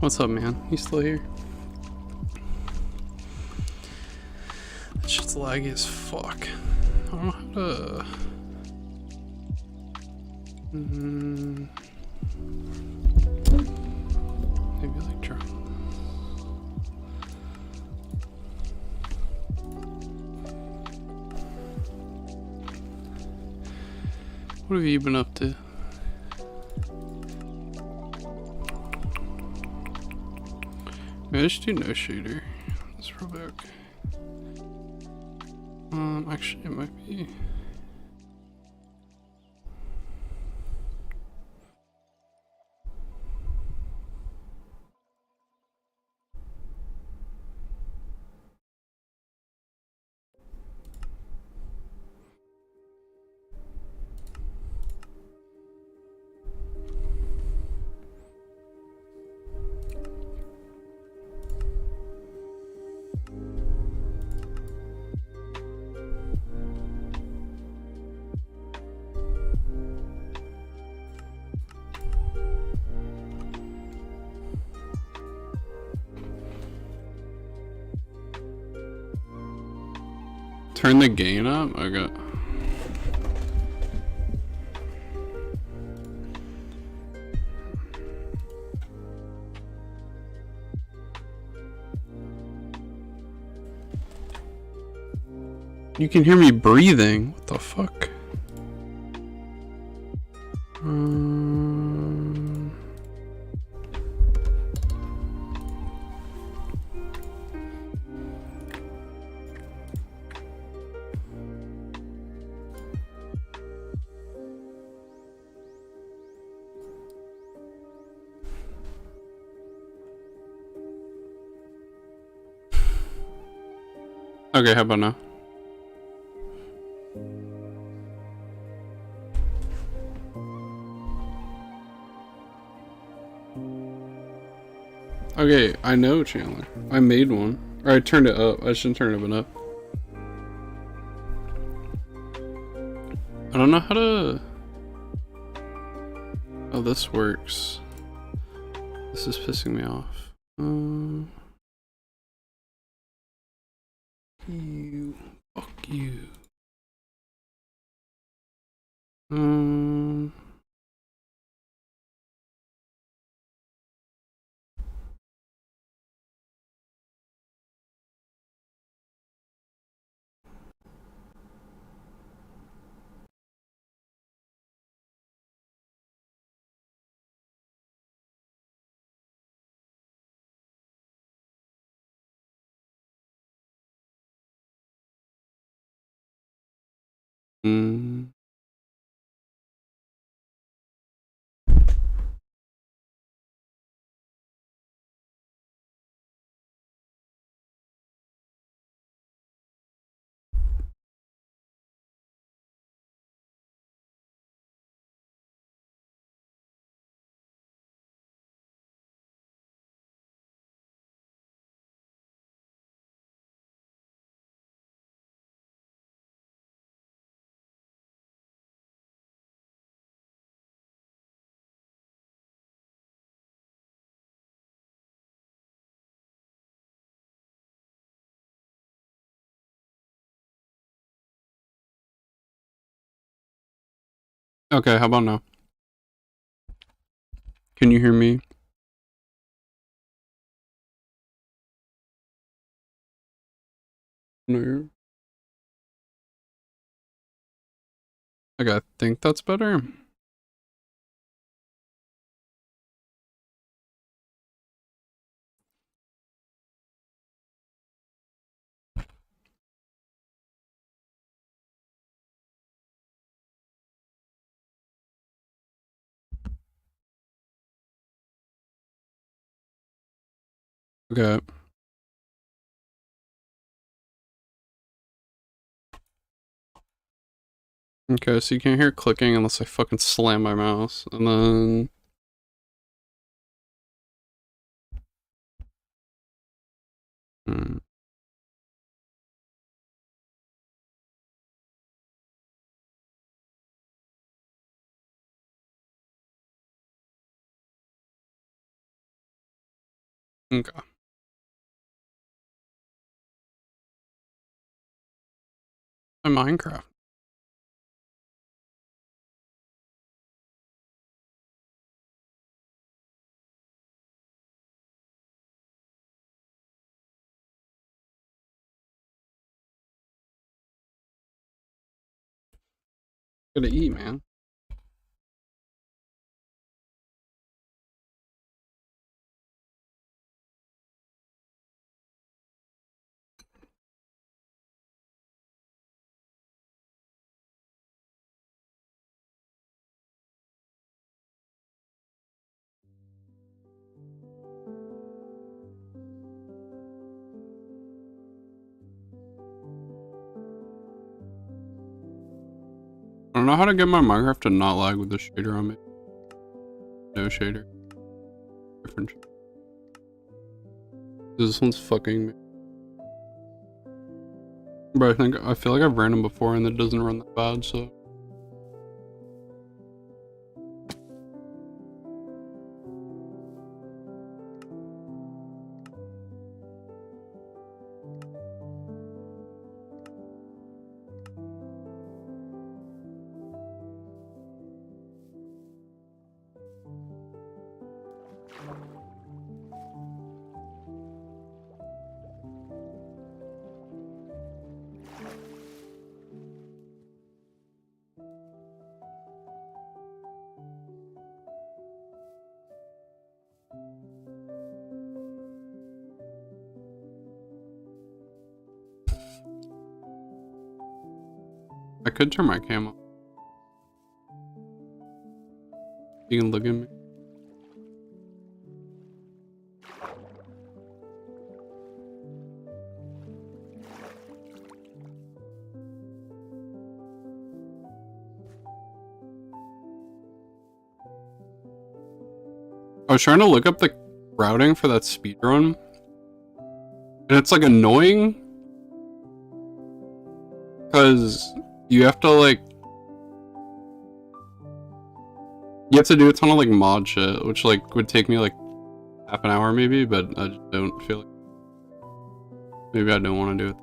What's up, man? You still here? That shit's laggy as fuck. I don't know how to... Maybe like try... What have you been up to? Maybe I should do no shooter. That's probably okay. Actually it might be... Turn the gain up? Okay. You can hear me breathing. What the fuck? Okay, how about now? Okay, I know, Chandler. I made one. Or I turned it up. I shouldn't turn it up. I don't know how to... Oh, this works. This is pissing me off. You. Fuck you. Okay, how about now? Can you hear me? No. Okay, I think that's better. Okay. Okay, so you can't hear clicking unless I fucking slam my mouse. And then... Okay. My Minecraft. Gotta eat, man. I don't know how to get my Minecraft to not lag with the shader on me. No shader. Different. This one's fucking me. But I feel like I've ran them before and it doesn't run that bad, so. I could turn my cam on. You can look at me. I was trying to look up the routing for that speedrun. And it's like annoying. Because you have to like... You have to do a ton of like mod shit, which like would take me like half an hour maybe, but I just don't feel like... Maybe I don't want to do it.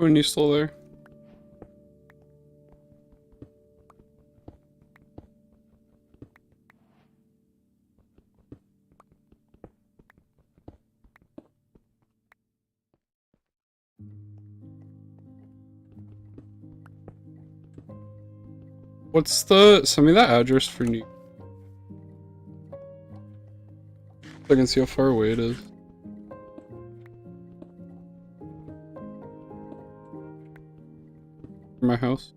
When you still there? What's the, send me that address for New. I can see how far away it is. From my house.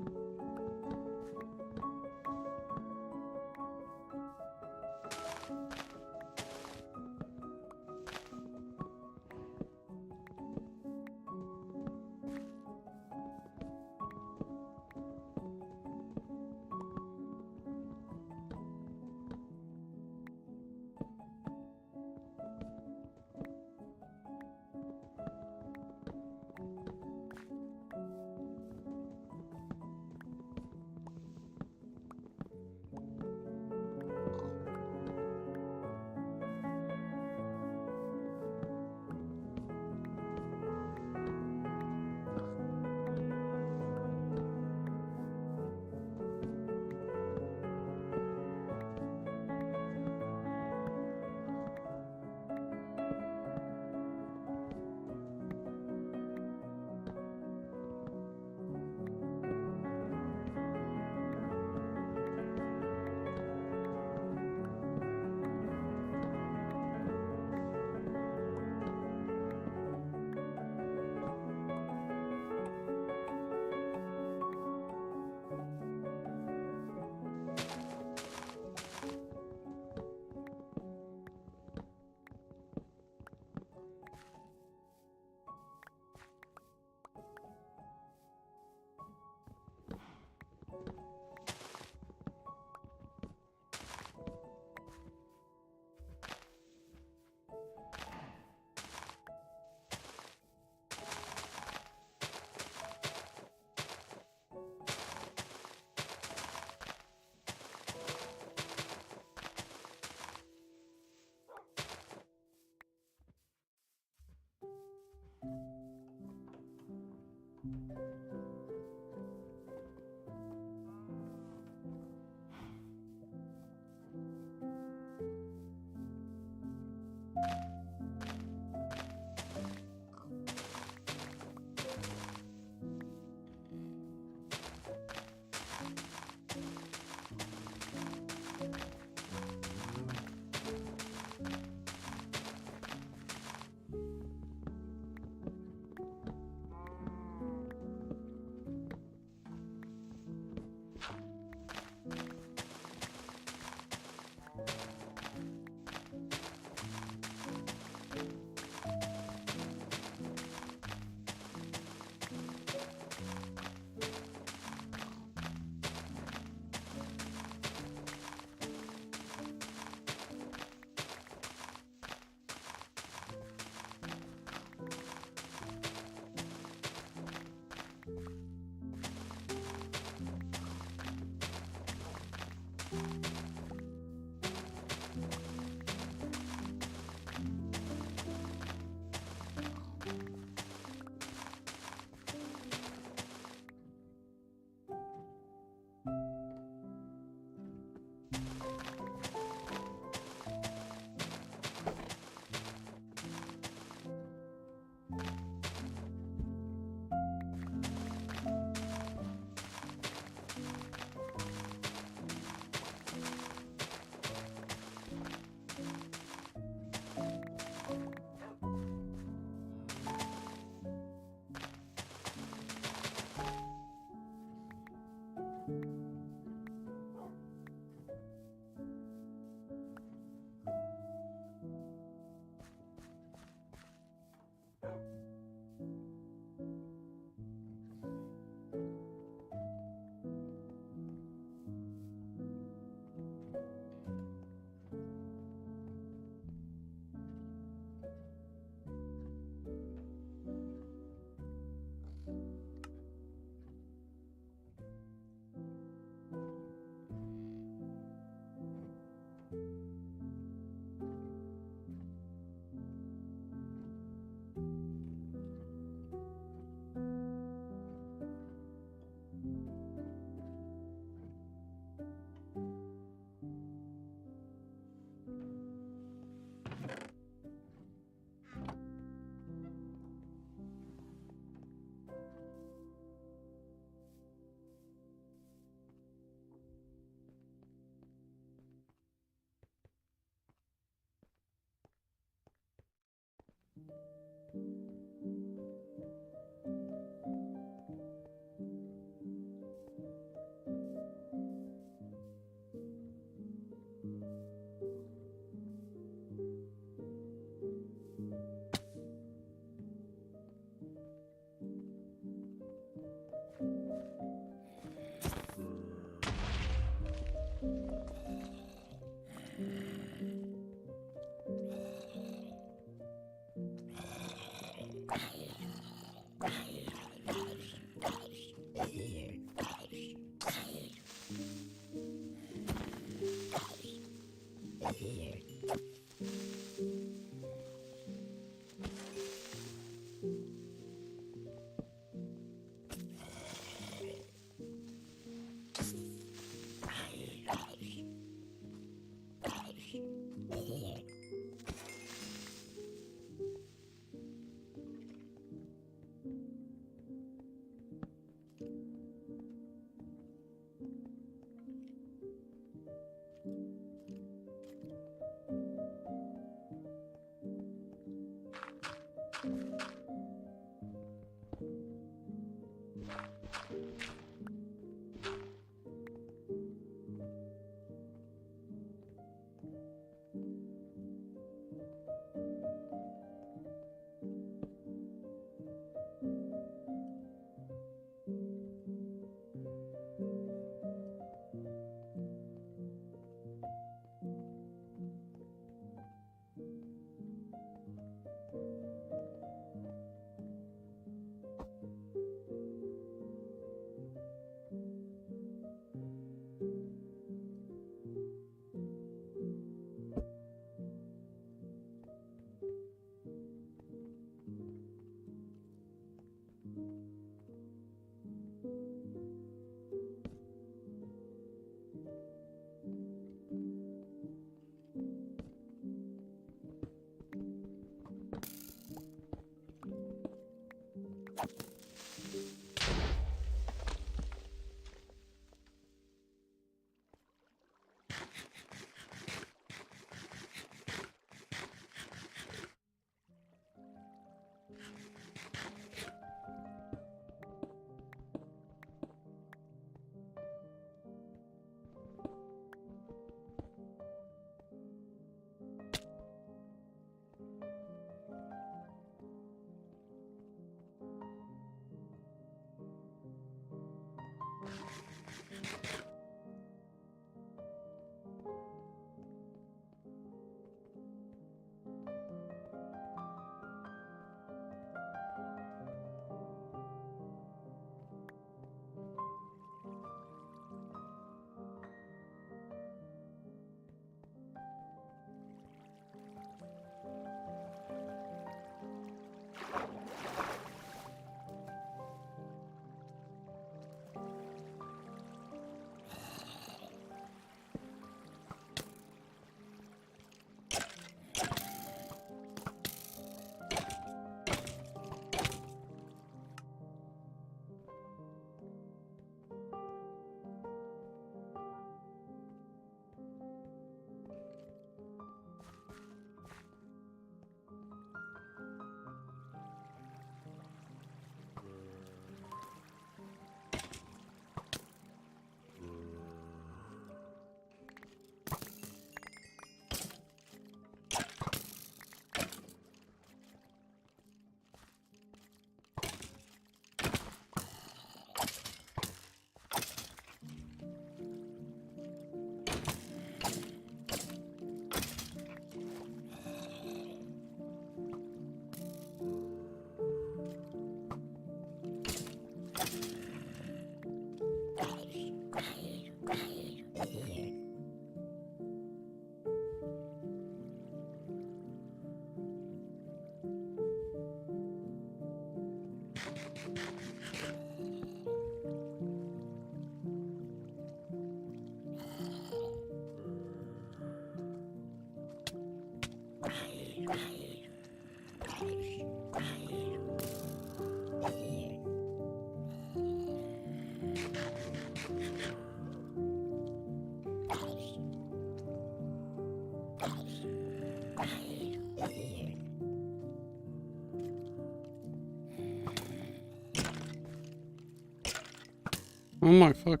Oh my fuck.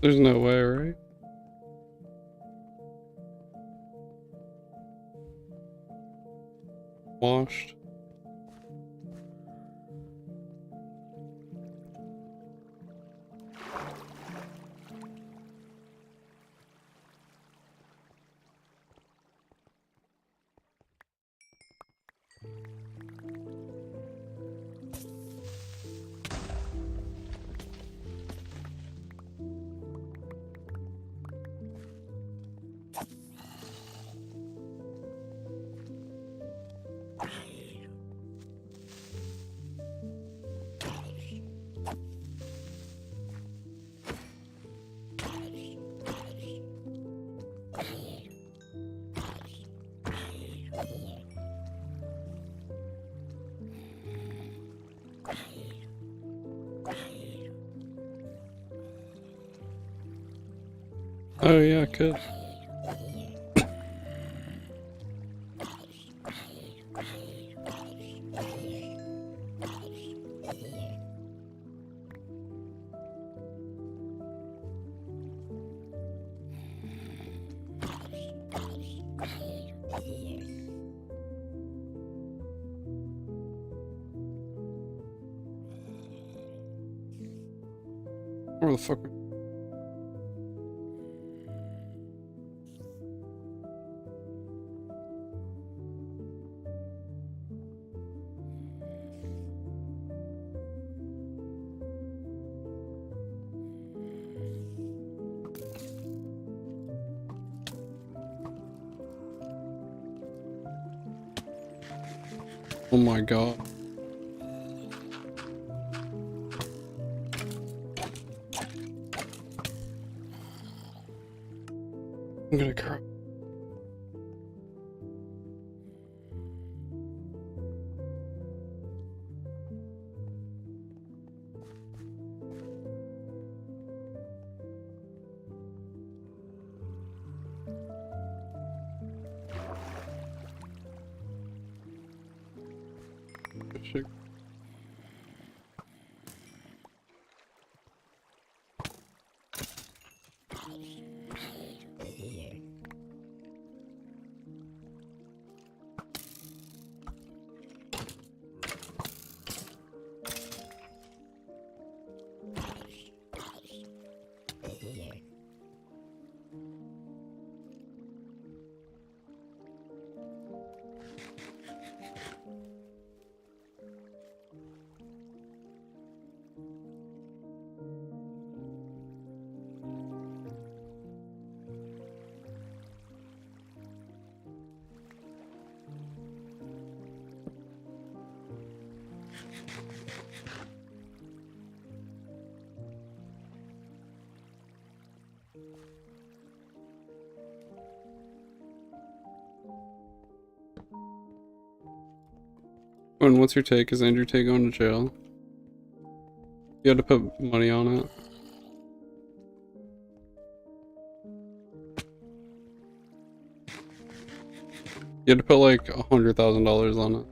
There's no way, right? Washed. Oh yeah, good. Where the fuck? Oh my god. I'm gonna cry. Shit. And what's your take? Is Andrew Tate going to jail? You had to put money on it. You had to put like $100,000 on it.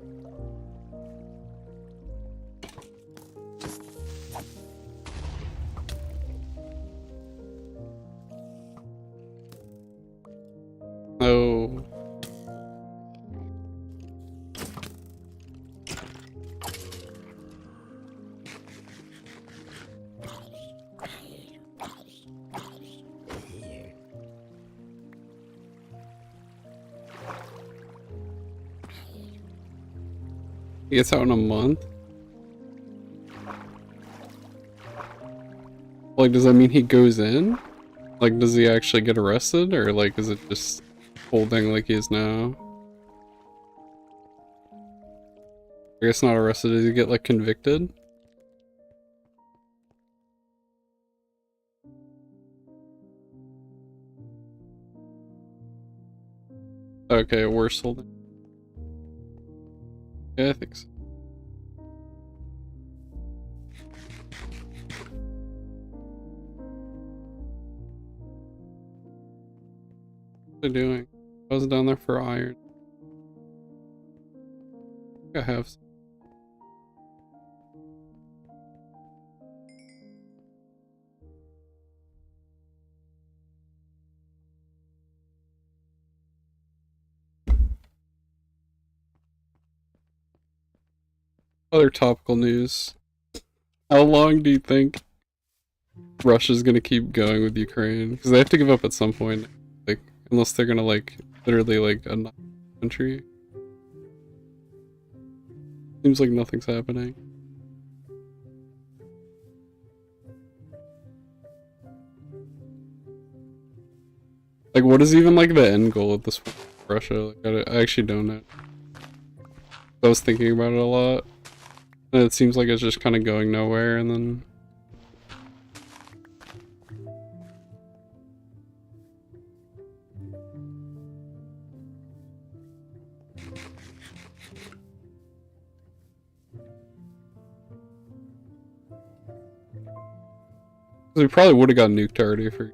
Oh. He gets out in a month? Like, does that mean he goes in? Like, does he actually get arrested? Or, like, is it just holding like he is now? I guess not arrested. Does he get, like, convicted? Okay, worse holding. Yeah, I think so. What are they doing? I was down there for iron. I think I have some. Other topical news. How long do you think Russia's gonna keep going with Ukraine? Because they have to give up at some point, like unless they're gonna like literally like a country. Seems like nothing's happening. Like, what is even like the end goal of this Russia? Like, I actually don't know. I was thinking about it a lot, and it seems like it's just kind of going nowhere, and then. We probably would have got nuked already for.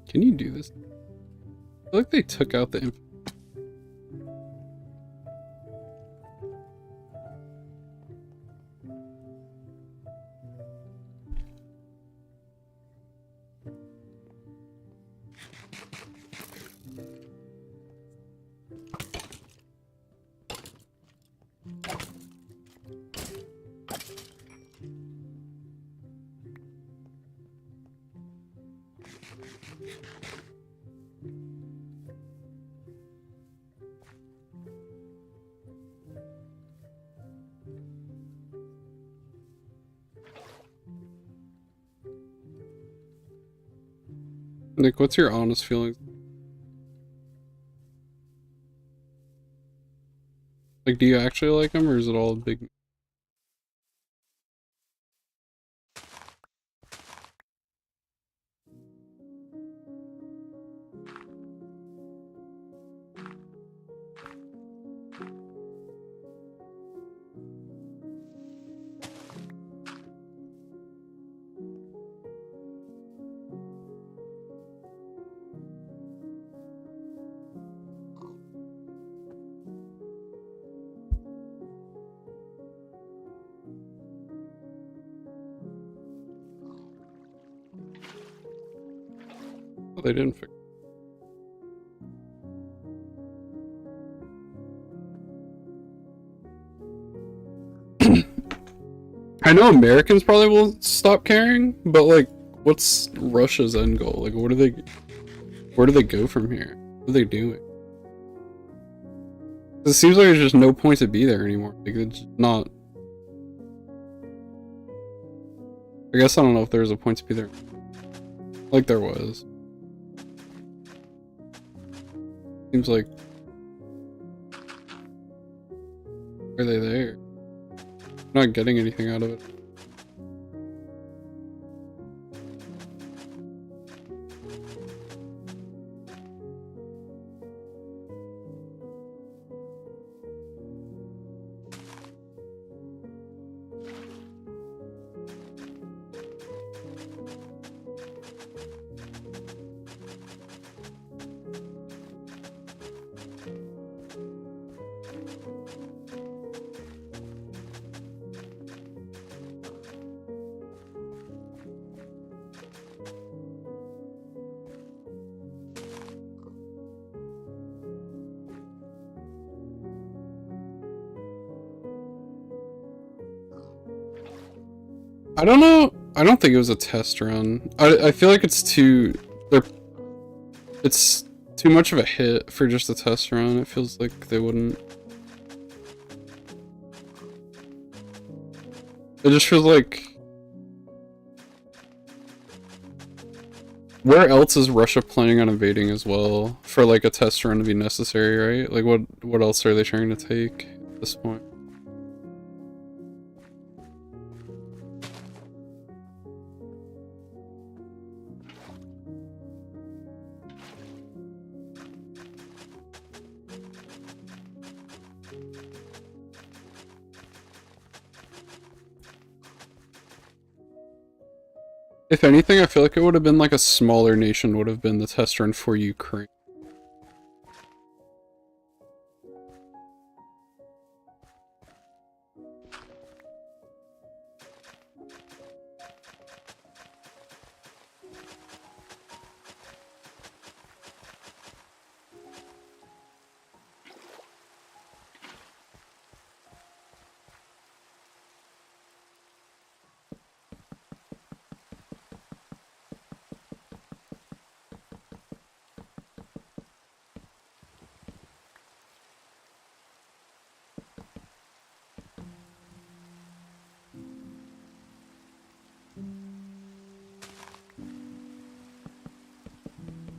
Can you do this? I feel like they took out the. Nick, what's your honest feelings? Like, do you actually like him, or is it all a big? Oh, they didn't fix. I know Americans probably will stop caring, but like, what's Russia's end goal? Like, what do they? Where do they go from here? What are they doing? It seems like there's just no point to be there anymore. Like, it's not. I guess I don't know if there's a point to be there. Like there was. Seems like. Are they there? I'm not getting anything out of it. I don't know. I don't think it was a test run. I feel like it's too. It's too much of a hit for just a test run. It feels like they wouldn't. It just feels like. Where else is Russia planning on invading as well for like a test run to be necessary, right? Like what else are they trying to take at this point? If anything, I feel like it would have been like a smaller nation would have been the test run for Ukraine.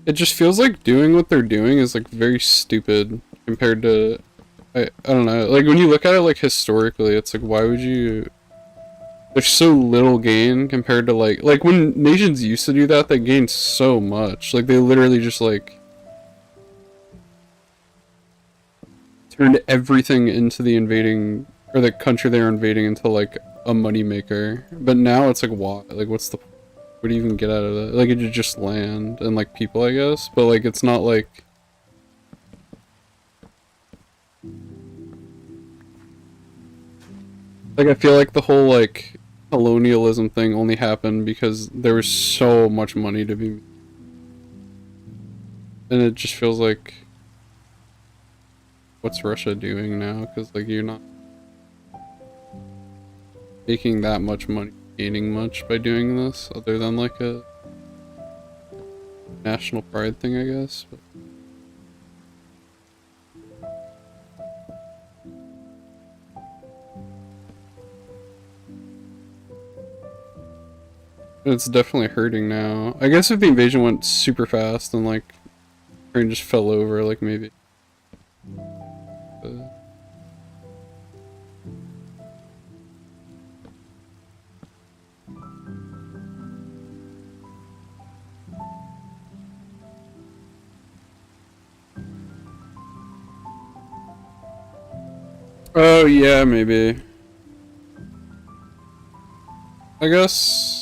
It just feels like doing what they're doing is like very stupid compared to I don't know. Like when you look at it like historically, it's like why would you there's so little gain compared to like when nations used to do that, they gained so much. Like they literally just like turned everything into the invading or the country they're invading into like a money maker. But now it's like why? Like what's the what do you even get out of it? Like you just land and like people, I guess. But like it's not like I feel like the whole like colonialism thing only happened because there was so much money to be, and it just feels like what's Russia doing now? Because like you're not making that much money, gaining much by doing this, other than like a national pride thing, I guess. But it's definitely hurting now. I guess if the invasion went super fast and like Ukraine just fell over, like maybe. But oh yeah, maybe. I guess.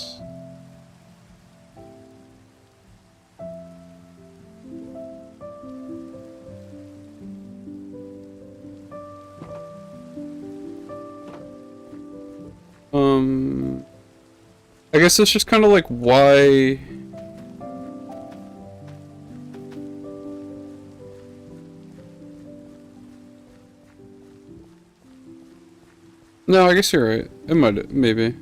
I guess it's just kind of like why. No, I guess you're right. It might, maybe.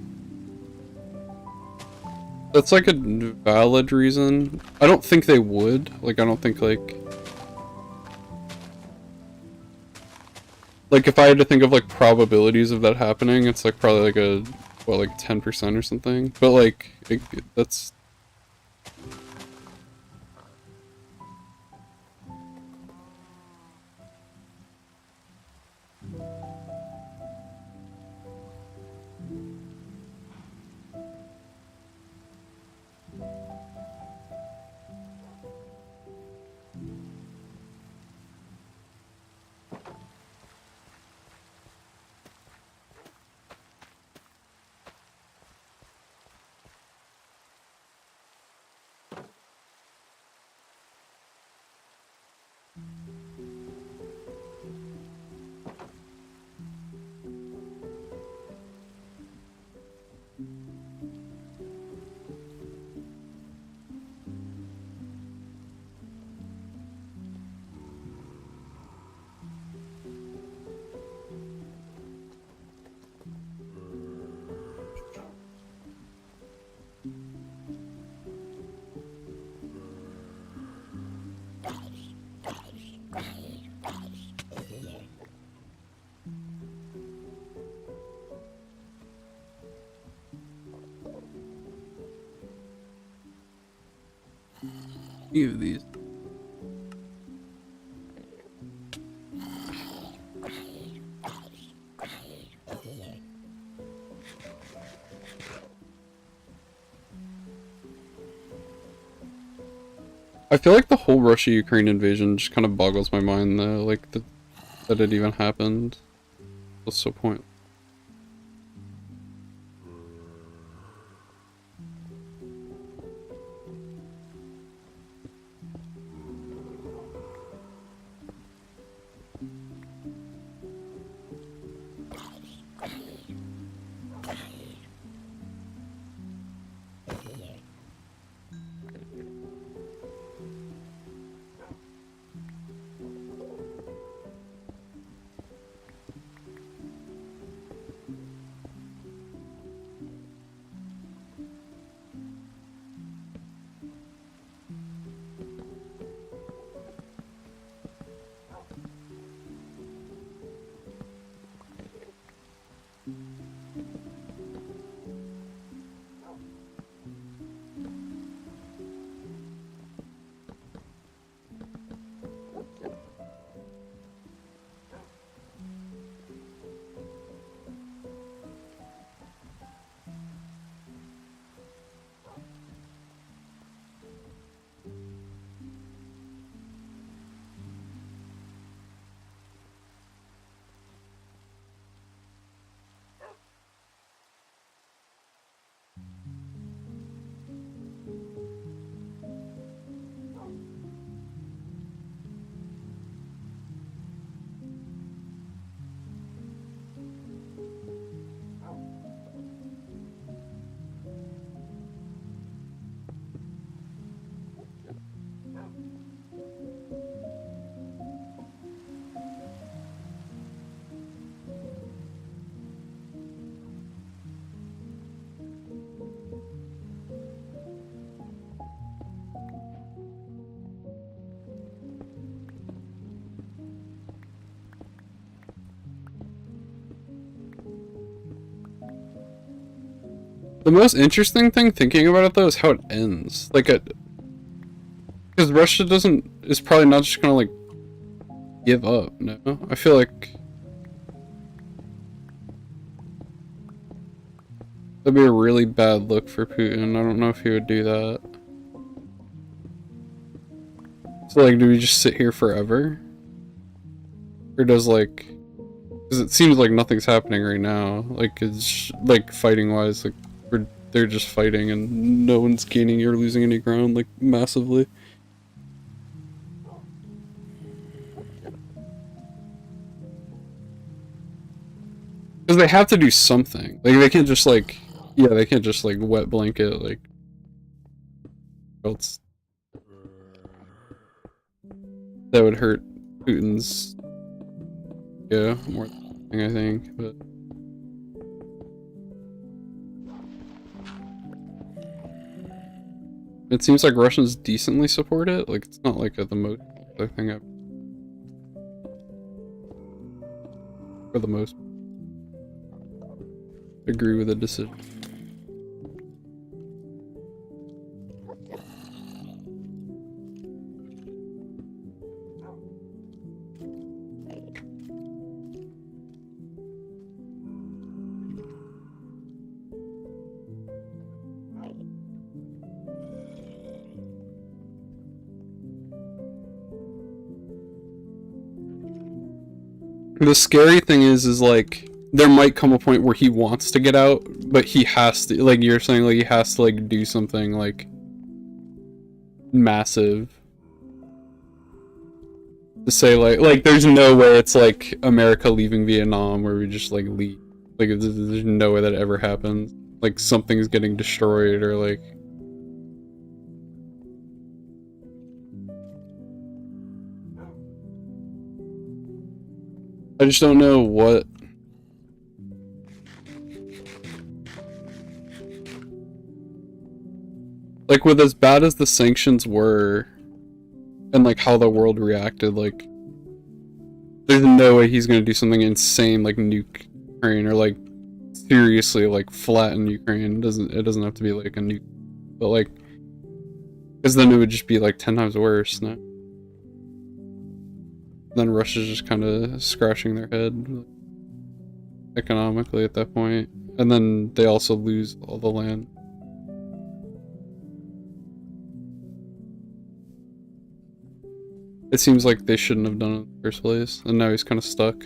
That's like a valid reason. I don't think they would. Like, I don't think like if I had to think of like probabilities of that happening, it's like probably like a what, like 10% or something. But like that's few of these. I feel like the whole Russia-Ukraine invasion just kind of boggles my mind though, like that it even happened. What's the point? The most interesting thing thinking about it though is how it ends. Like, because Russia is probably not just gonna like give up. No, I feel like that'd be a really bad look for Putin. I don't know if he would do that. So like, do we just sit here forever? Or does like, because it seems like nothing's happening right now. Like, it's like fighting wise, like they're just fighting and no one's gaining or losing any ground like massively. Because they have to do something. Like, they can't just like, yeah, they can't just like wet blanket like else. That would hurt Putin's, yeah, more than anything, I think, but it seems like Russians decently support it. Like, it's not like the most thing I've, for the most, agree with the decision. The scary thing is like, there might come a point where he wants to get out, but he has to, like you're saying, like he has to like do something like massive to say like there's no way it's like America leaving Vietnam where we just like leave. Like, there's no way that ever happens. Like, something's getting destroyed or like. I just don't know what. Like, with as bad as the sanctions were, and like how the world reacted, like, there's no way he's gonna do something insane like nuke Ukraine or like seriously like flatten Ukraine. It doesn't have to be like a nuke, but like, because then it would just be like 10 times worse. No? Then Russia's just kind of scratching their head economically at that point, and then they also lose all the land. It seems like they shouldn't have done it in the first place, and now he's kind of stuck.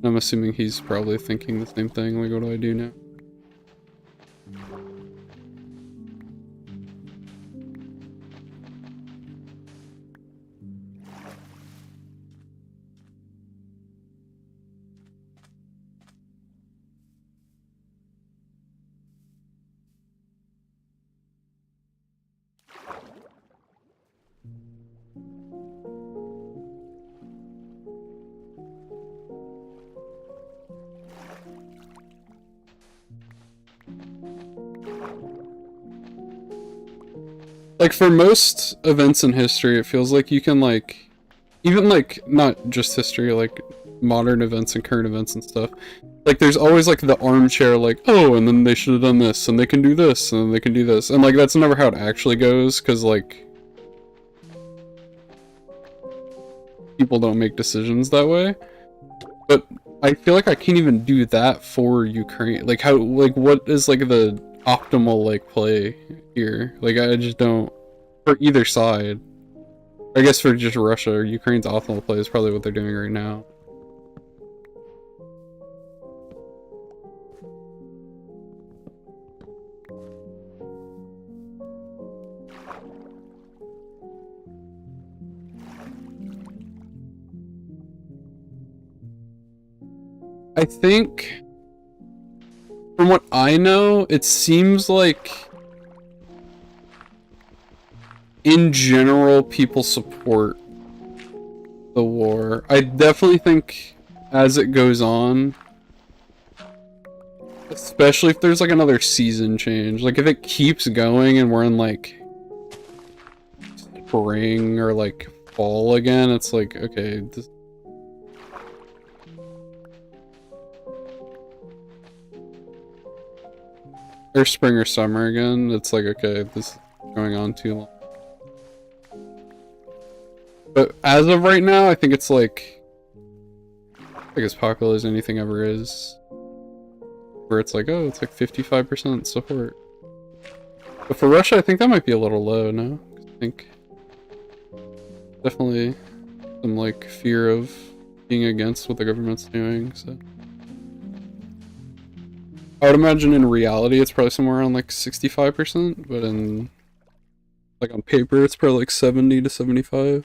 I'm assuming he's probably thinking the same thing, like, what do I do now? Like, for most events in history, it feels like you can, like, even, like, not just history, like, modern events and current events and stuff, like, there's always, like, the armchair, like, oh, and then they should have done this, and they can do this, and then they can do this, and, like, that's never how it actually goes, because, like, people don't make decisions that way, but I feel like I can't even do that for Ukraine. Like, how, like, what is, like, the optimal, like, play here? Like, I just don't, for either side. I guess for just Russia, Ukraine's optimal play is probably what they're doing right now. I think, from what I know, it seems like, in general, people support the war. I definitely think, as it goes on, especially if there's, like, another season change, like, if it keeps going and we're in, like, spring or, like, fall again, it's like, okay, this. or spring or summer again, it's like, okay, this is going on too long. But as of right now, I think it's like as popular as anything ever is. Where it's like, oh, it's like 55% support. But for Russia, I think that might be a little low, no? I think definitely some like fear of being against what the government's doing, so. I would imagine in reality it's probably somewhere around like 65%, but in like on paper it's probably like 70 to 75.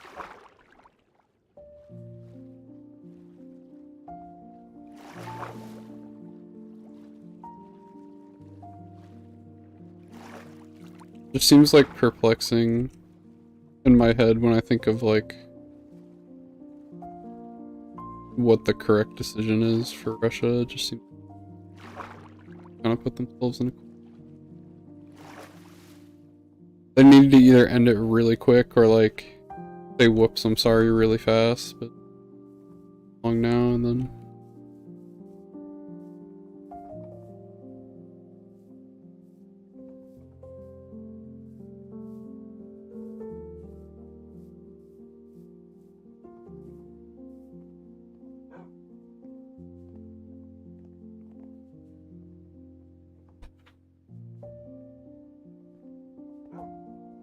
It seems like perplexing in my head when I think of like what the correct decision is for Russia. It just seems kind of put themselves in a... They need to either end it really quick or like say whoops, I'm sorry really fast, but long now and then.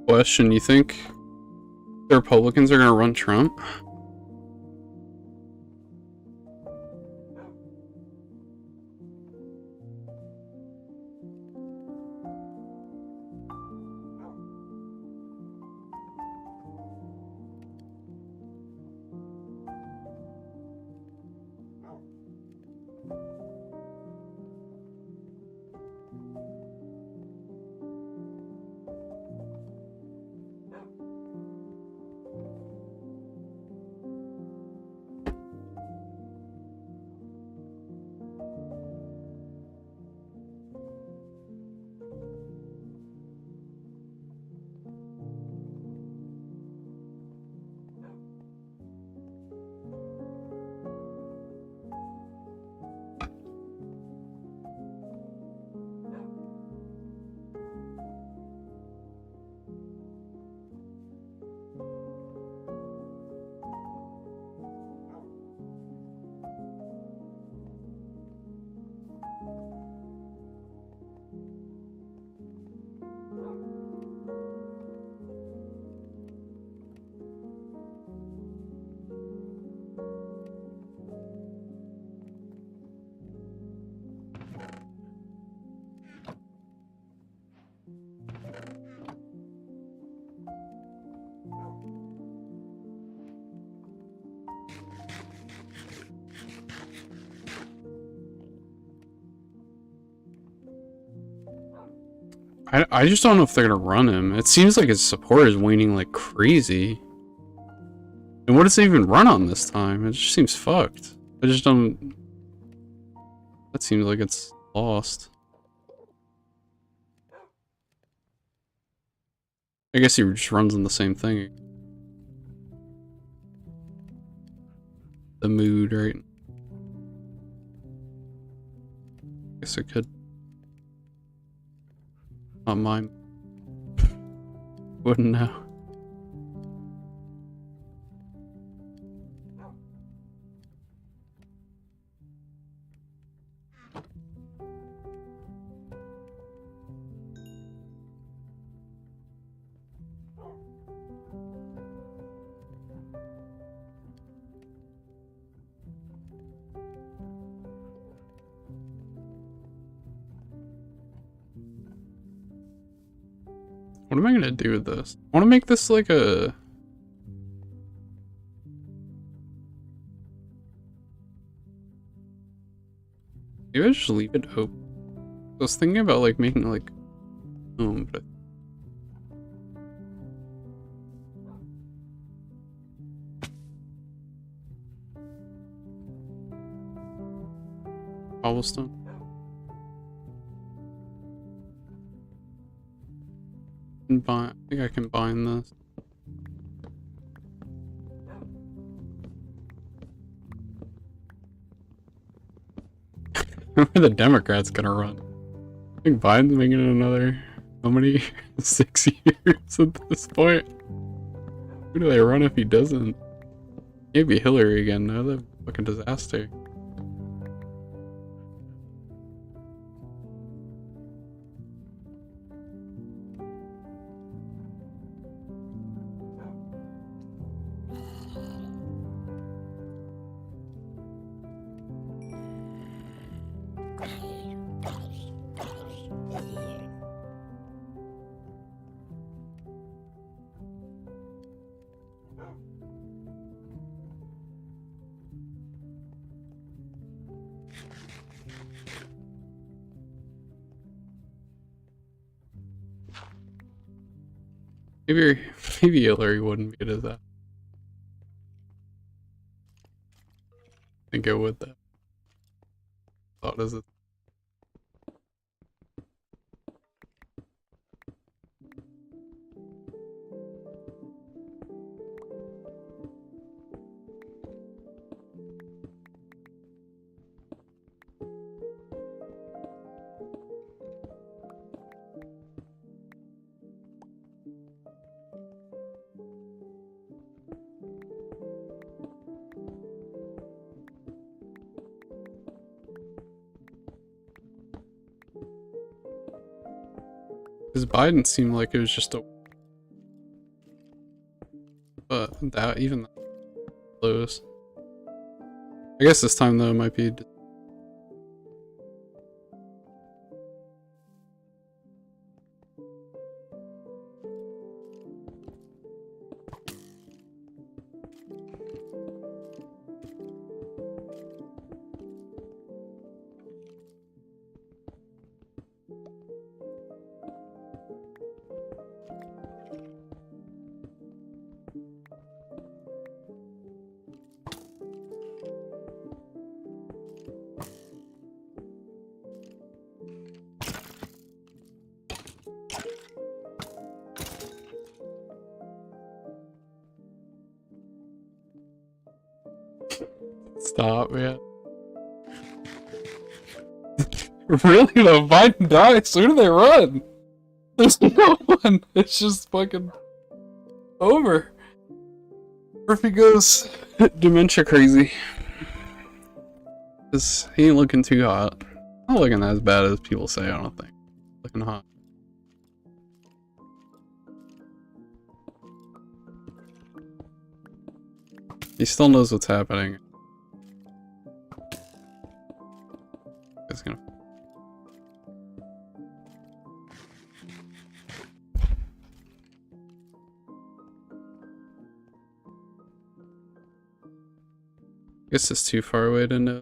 Question, you think the Republicans are gonna run Trump? I just don't know if they're gonna run him. It seems like his support is waning like crazy. And what does it even run on this time? It just seems fucked. I just don't... That seems like it's lost. I guess he just runs on the same thing. The mood, right? Guess it could. Not mine. Wouldn't know. What am I gonna do with this? I wanna make this like a... Maybe I just leave it open. I was thinking about like making like... but... Cobblestone. I think I can bind this. Where are the Democrats gonna run? think Biden's making it another, how many? 6 years at this point. Who do they run if he doesn't? Maybe Hillary again. No, that'd be a fucking disaster. Maybe Hillary wouldn't be to that. I think it would though. Thought is it. Because Biden seemed like it was just a, but that even close. I guess this time though it might be. Stop, man. Really though, Biden dies, who do they run? There's no one. It's just fucking over. Or if he goes dementia crazy. Cause he ain't looking too hot. Not looking as bad as people say, I don't think. Looking hot. He still knows what's happening. It's gonna. I guess it's too far away to know.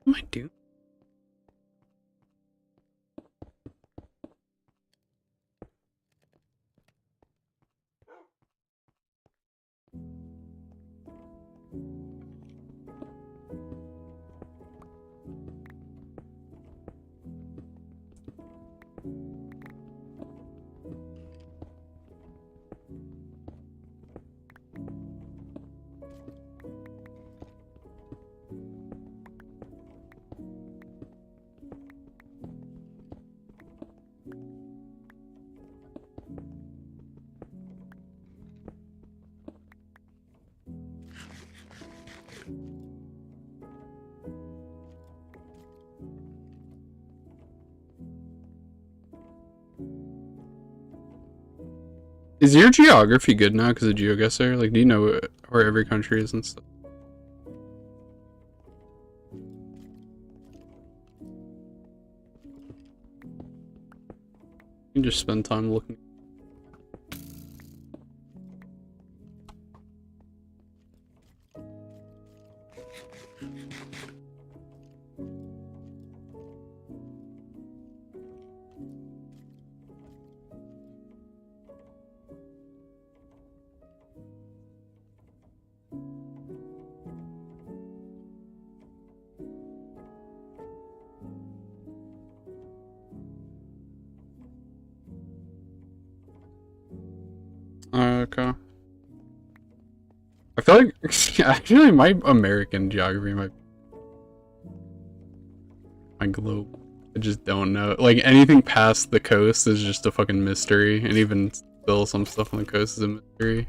What am I doing? Is your geography good now because of GeoGuessr? Like, do you know where every country is and stuff? You can just spend time looking. Okay. I feel like actually my American geography might be my globe. I just don't know. Like anything past the coast is just a fucking mystery, and even still, some stuff on the coast is a mystery.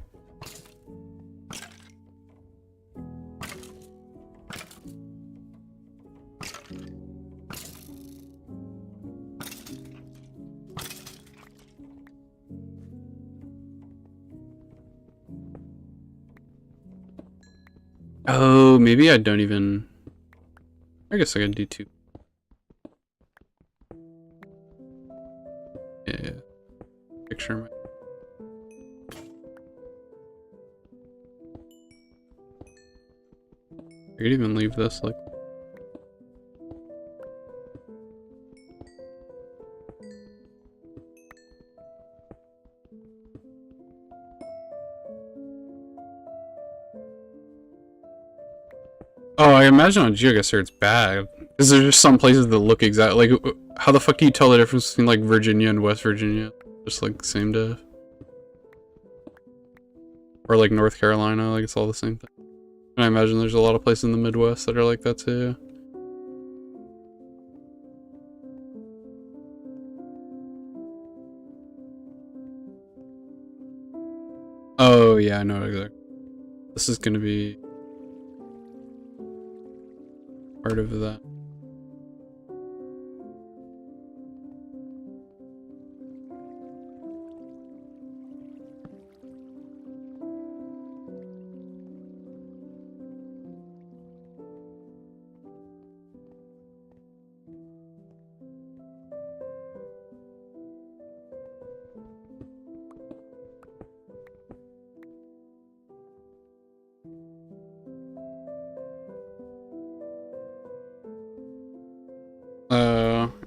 Oh, maybe I don't even. I guess I can do two. Yeah. Picture my. I could even leave this like. Oh, I imagine on GeoGuessr it's bad. Because there's just some places that look exactly like. How the fuck do you tell the difference between like Virginia and West Virginia? Just like same diff. Or like North Carolina, like it's all the same thing. And I imagine there's a lot of places in the Midwest that are like that too. Oh yeah, I know exactly. This is gonna be part of that.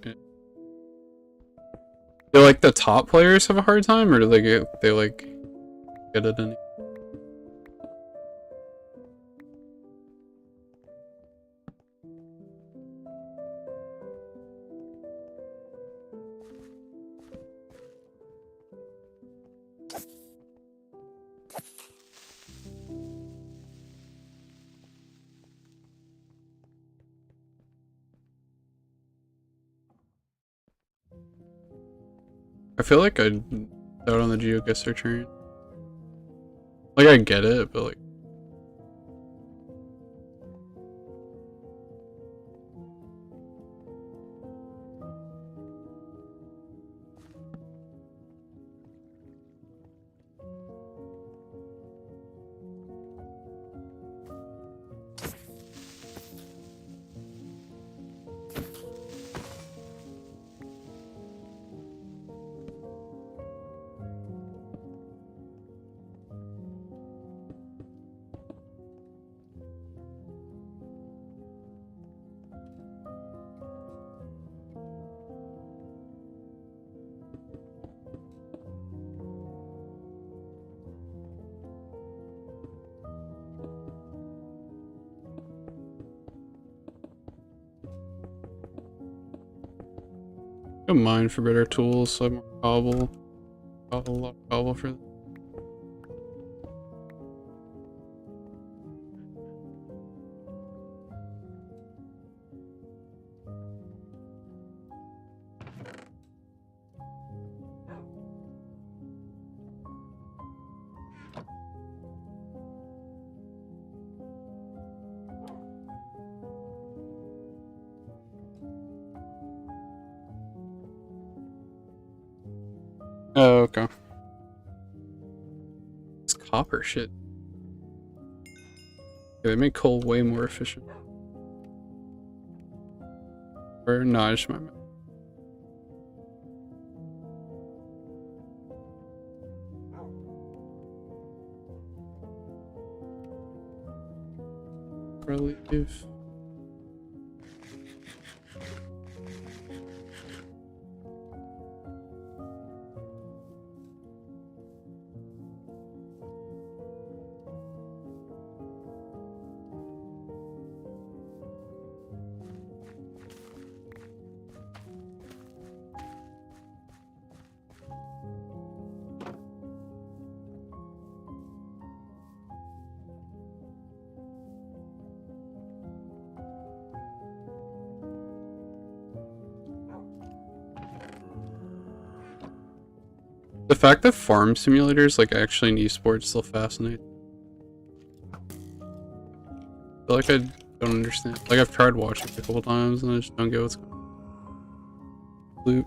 Yeah. Do like the top players have a hard time, or do they like get it any? I feel like I'd out on the GeoGuessr train. Like I get it, but like. Don't mind for better tools, so I'm more cobble. Cobble, a lot of cobble for that. Oh, okay. It's copper shit. Yeah, they make coal way more efficient. Or no, I just my relief. The fact that farm simulators like actually in esports still fascinates. I feel like I don't understand. Like I've tried watching it a couple times and I just don't get what's going on. Loot.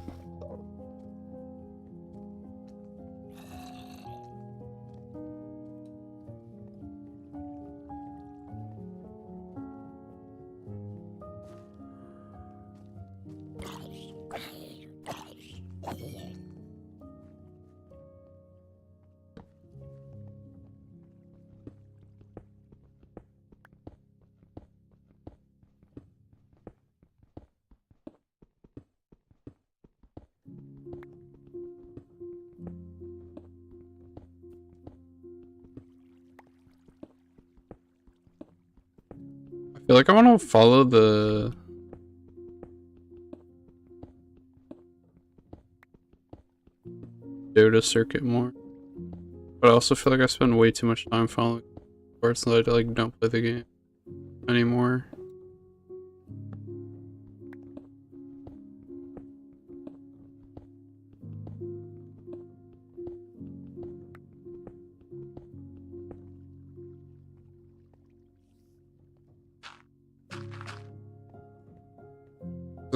I feel like I want to follow the Dota circuit more, but I also feel like I spend way too much time following sports that I like don't play the game anymore.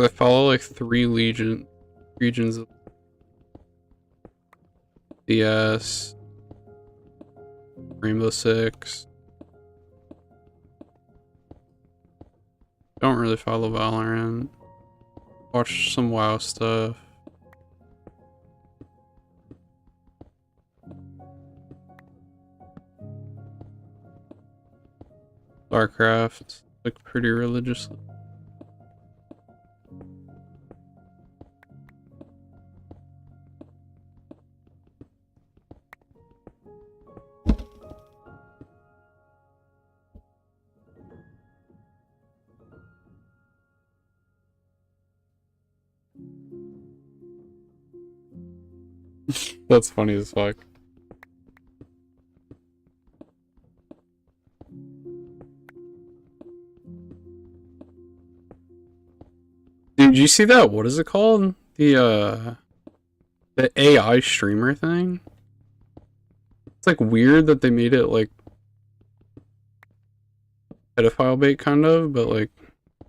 I follow like 3 regions of CS, Rainbow Six. Don't really follow Valorant. Watch some WoW stuff. StarCraft, like pretty religiously. That's funny as fuck. Did you see that? What is it called? The AI streamer thing? It's like weird that they made it like pedophile bait kind of, but like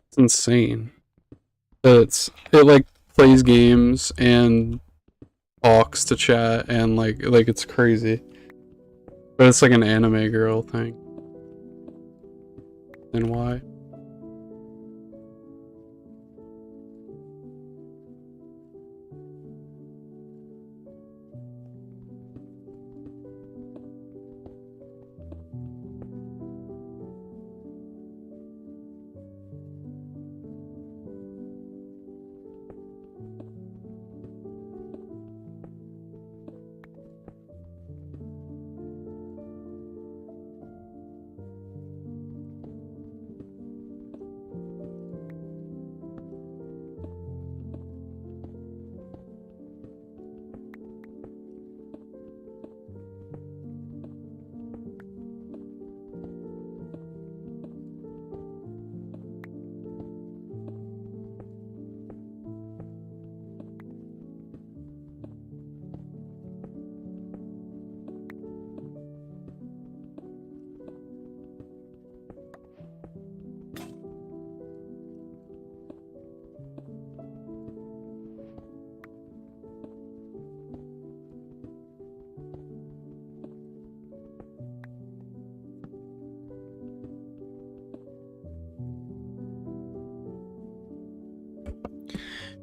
it's insane. It like plays games and talks to chat and like it's crazy. But it's like an anime girl thing. And why?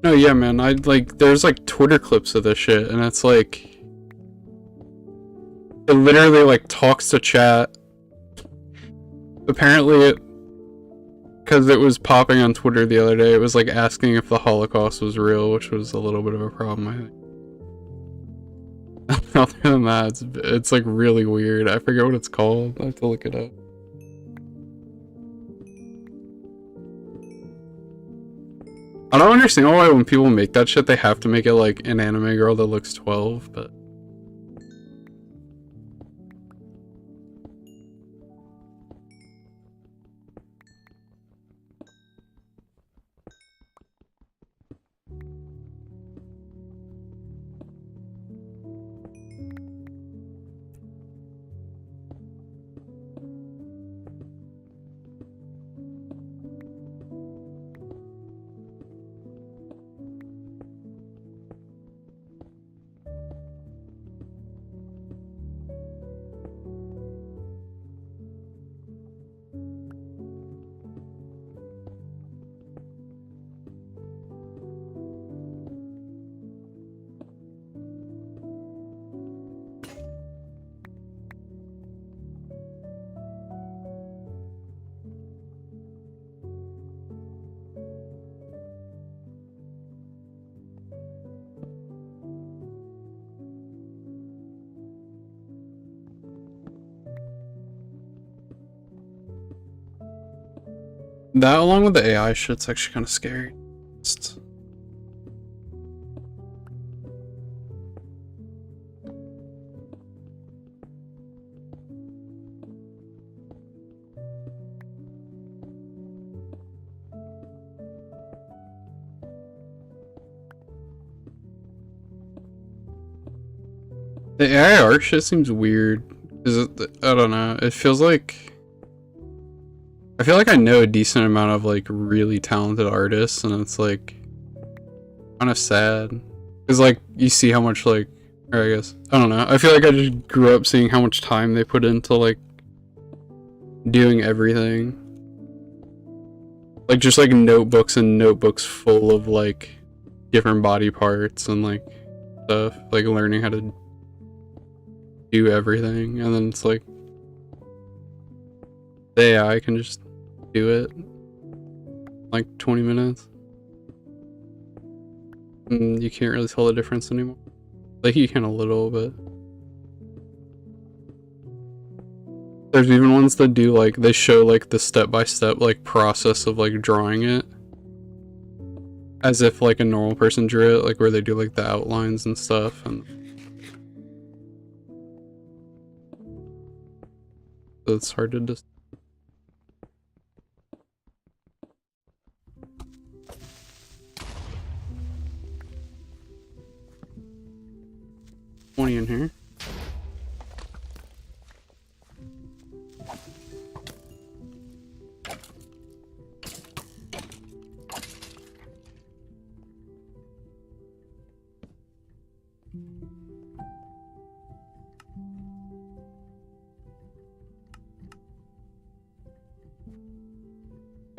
No, yeah, man. I like there's like Twitter clips of this shit, and it's like it literally like talks to chat. Apparently, it because it was popping on Twitter the other day. It was like asking if the Holocaust was real, which was a little bit of a problem, I think. Other than that, it's like really weird. I forget what it's called. I have to look it up. I don't understand why when people make that shit, they have to make it like an anime girl that looks 12, but That along with the AI shit's actually kind of scary. Just... The AI art shit seems weird. I don't know. It feels like... I feel like I know a decent amount of like really talented artists, and it's like kind of sad. Cause like you see how much like, or I guess, I don't know. I feel like I just grew up seeing how much time they put into like doing everything. Like just like notebooks and notebooks full of like different body parts and like stuff. Like learning how to do everything, and then it's like the AI can just do it like 20 minutes. And you can't really tell the difference anymore. Like you can a little, but there's even ones that do like they show like the step-by-step like process of like drawing it as if like a normal person drew it, like where they do like the outlines and stuff, and so it's hard to just 20 in here.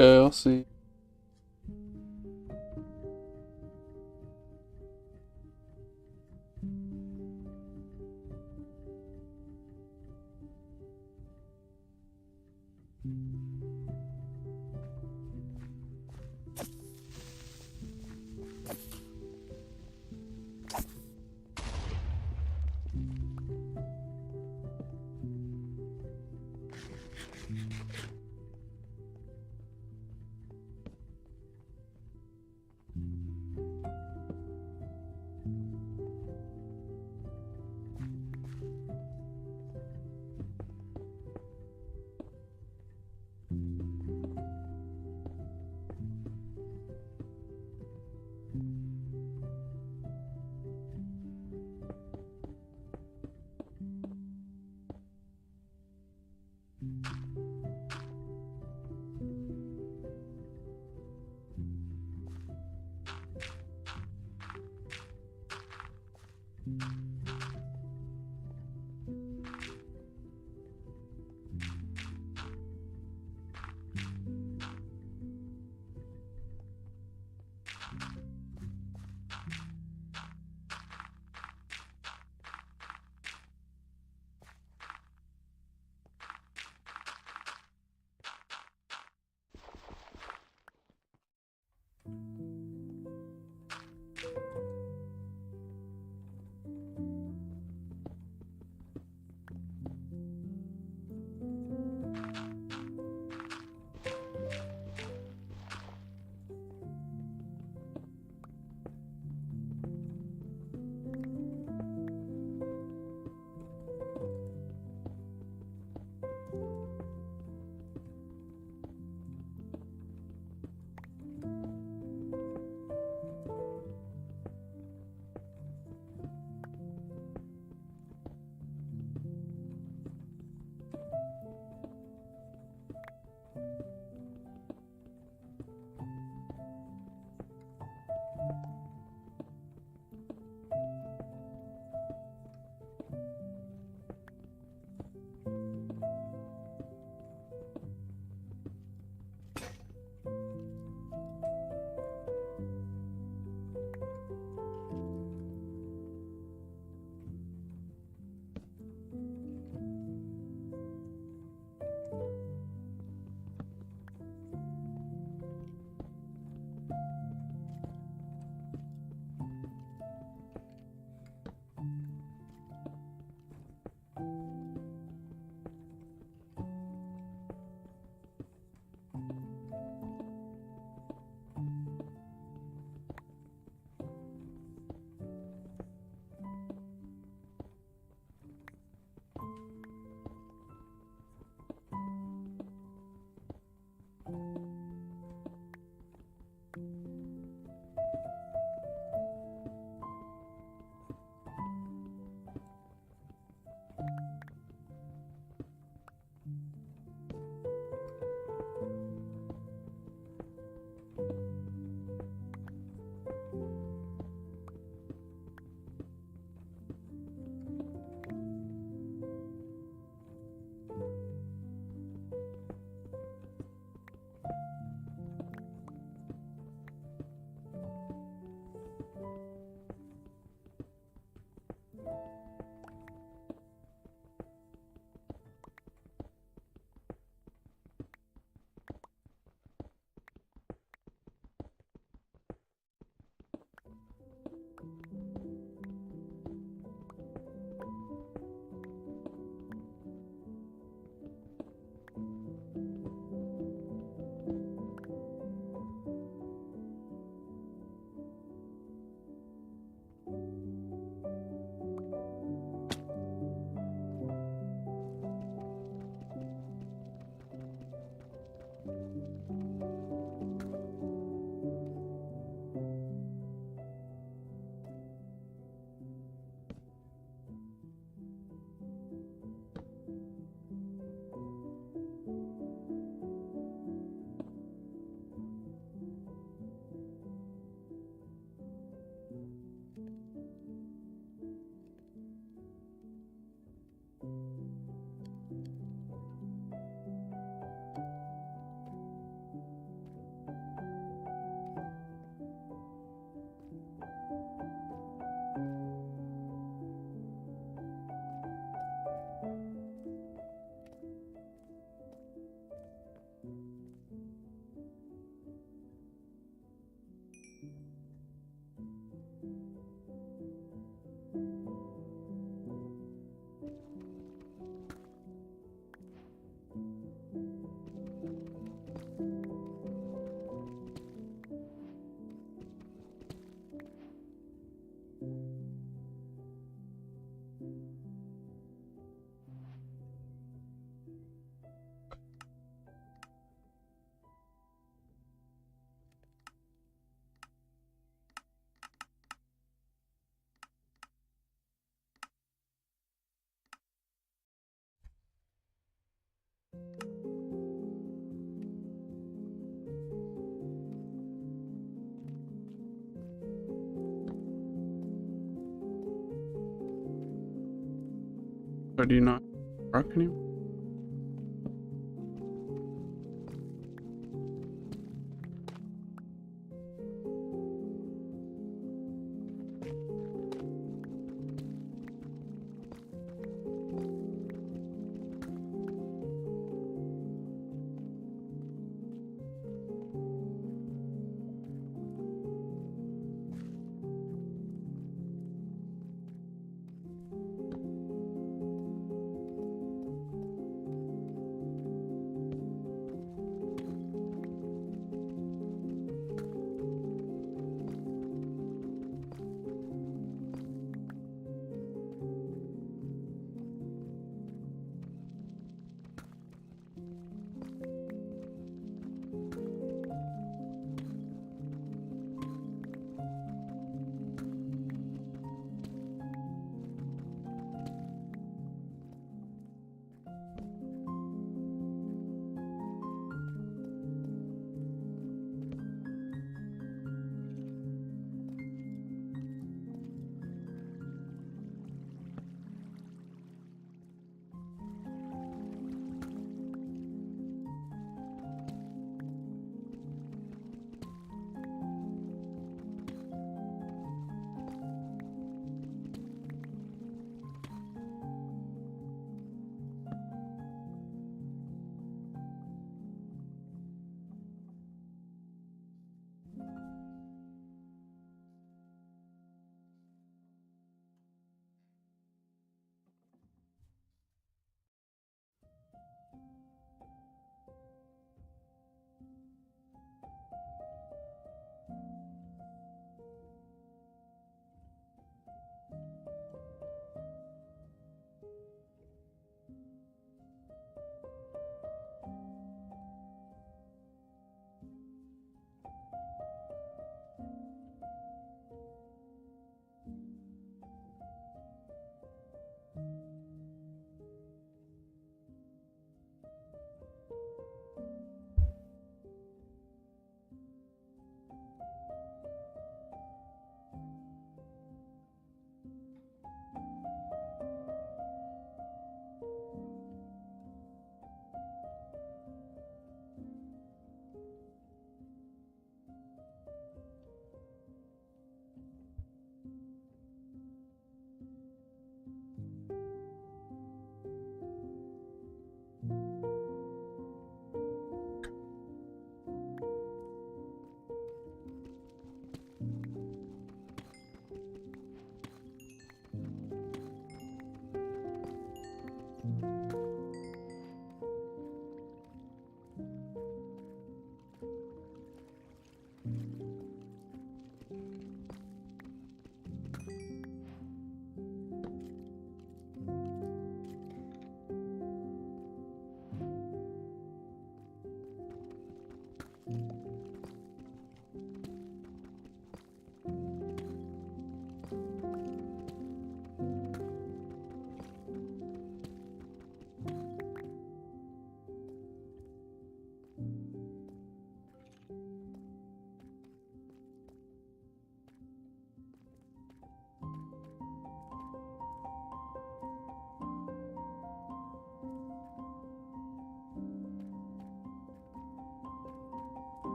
Okay, I'll see. Or do you not rock anymore?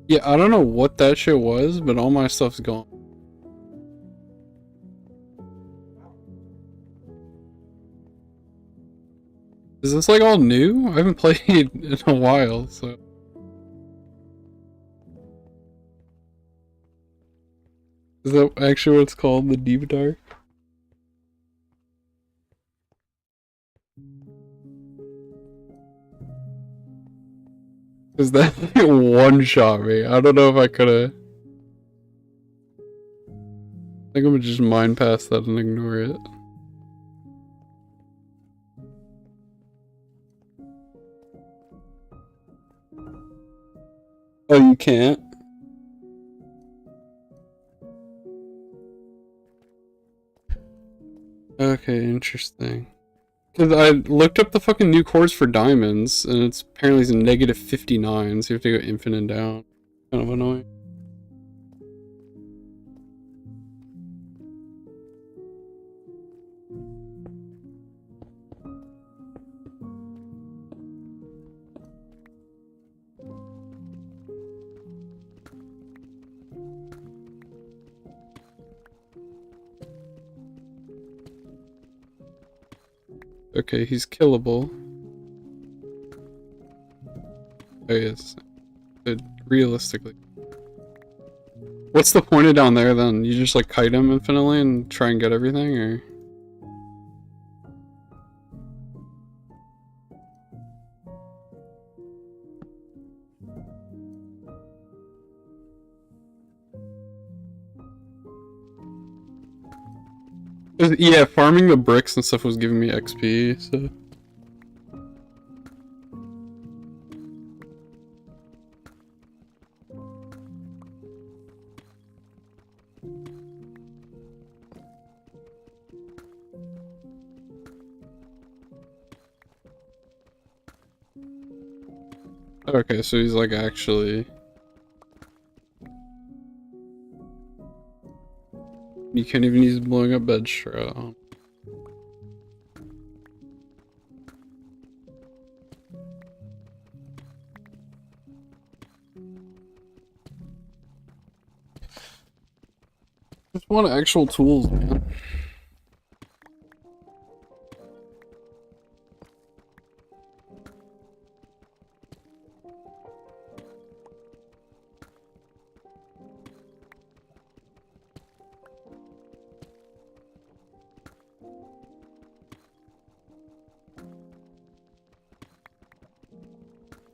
Yeah, I don't know what that shit was, but all my stuff's gone. Is this like all new? I haven't played in a while, so. Is that actually what it's called? The Deep Dark? Cause that one shot me. I don't know if I could've. I think I'm gonna just mine past that and ignore it. Oh, you can't? Okay, interesting. Cause I looked up the fucking new cores for diamonds, and it's apparently it's negative 59, so you have to go infinite down. Kind of annoying. Okay, he's killable. Oh, yes. But realistically. What's the point of down there then? You just like kite him infinitely and try and get everything, or? Yeah, farming the bricks and stuff was giving me XP, so. Okay, so he's like actually... You can't even use blowing up bed straw. Just want actual tools, man.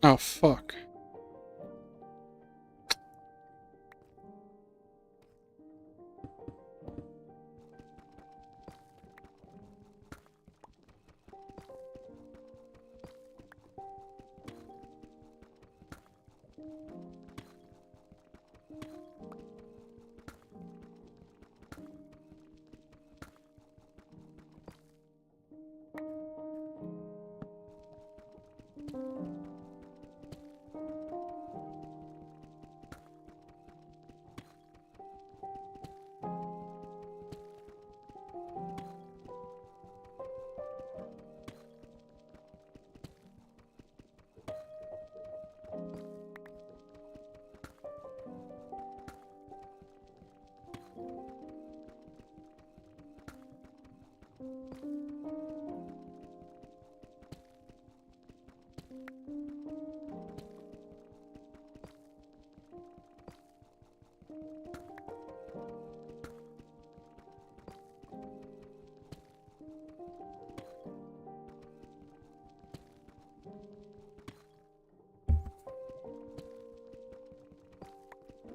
Oh, fuck.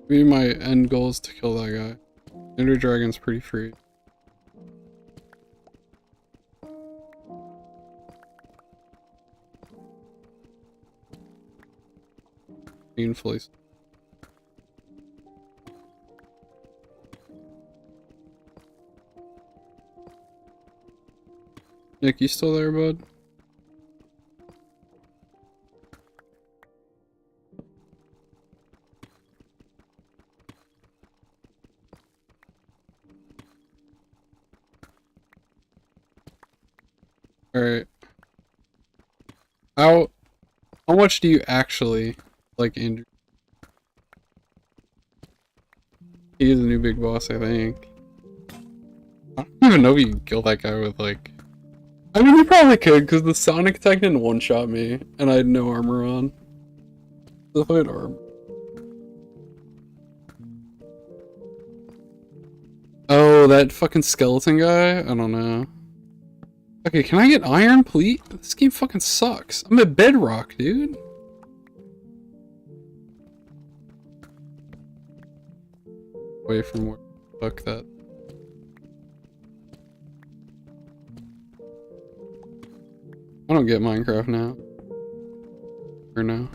Maybe my end goal is to kill that guy. Ender Dragon's pretty free. Painfully. Nick, you still there, bud? Alright. How much do you actually like Andrew? He is the new big boss, I think. I don't even know if you can kill that guy with like... I mean, you probably could, because the Sonic attack didn't one-shot me, and I had no armor on. So if I had armor... Oh, that fucking skeleton guy? I don't know. Okay, can I get iron, please? This game fucking sucks. I'm at Bedrock, dude. Away from where... Fuck that. I don't get Minecraft now. Or no.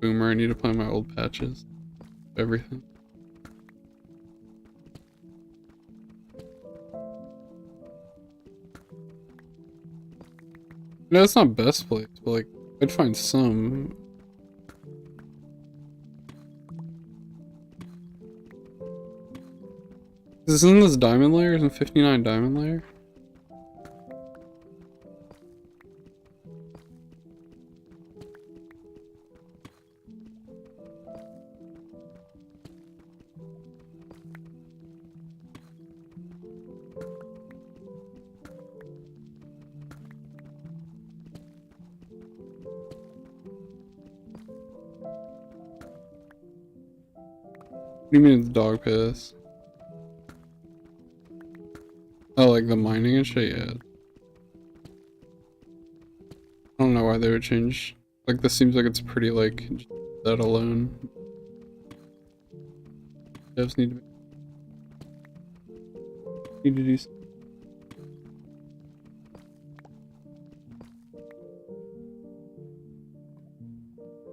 Boomer, I need to play my old patches. Everything. No, it's not best place, but like, I'd find some. Isn't this diamond layer? Isn't 59 diamond layer? What do you mean it's dog piss? Oh, like the mining and shit, yeah. I don't know why they would change. Like, this seems like it's pretty, like, just that alone. Devs need to do something.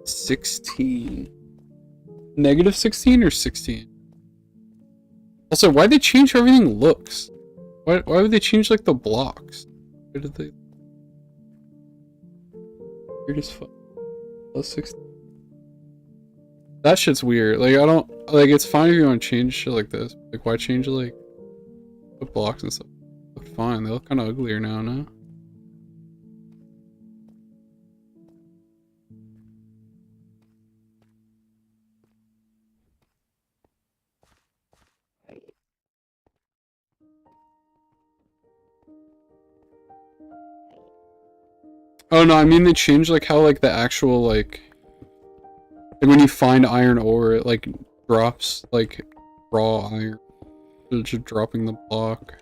-16. -16 or 16? Also, why'd they change how everything looks? Why would they change, like, the blocks? Where did they... Weird as fuck. +16. That shit's weird. Like, I don't... Like, it's fine if you want to change shit like this. Like, why change, like, the blocks and stuff? They look fine. They look kind of uglier now, no? Oh no, I mean they changed like how like the actual like when you find iron ore it like drops like raw iron. It's just dropping the block.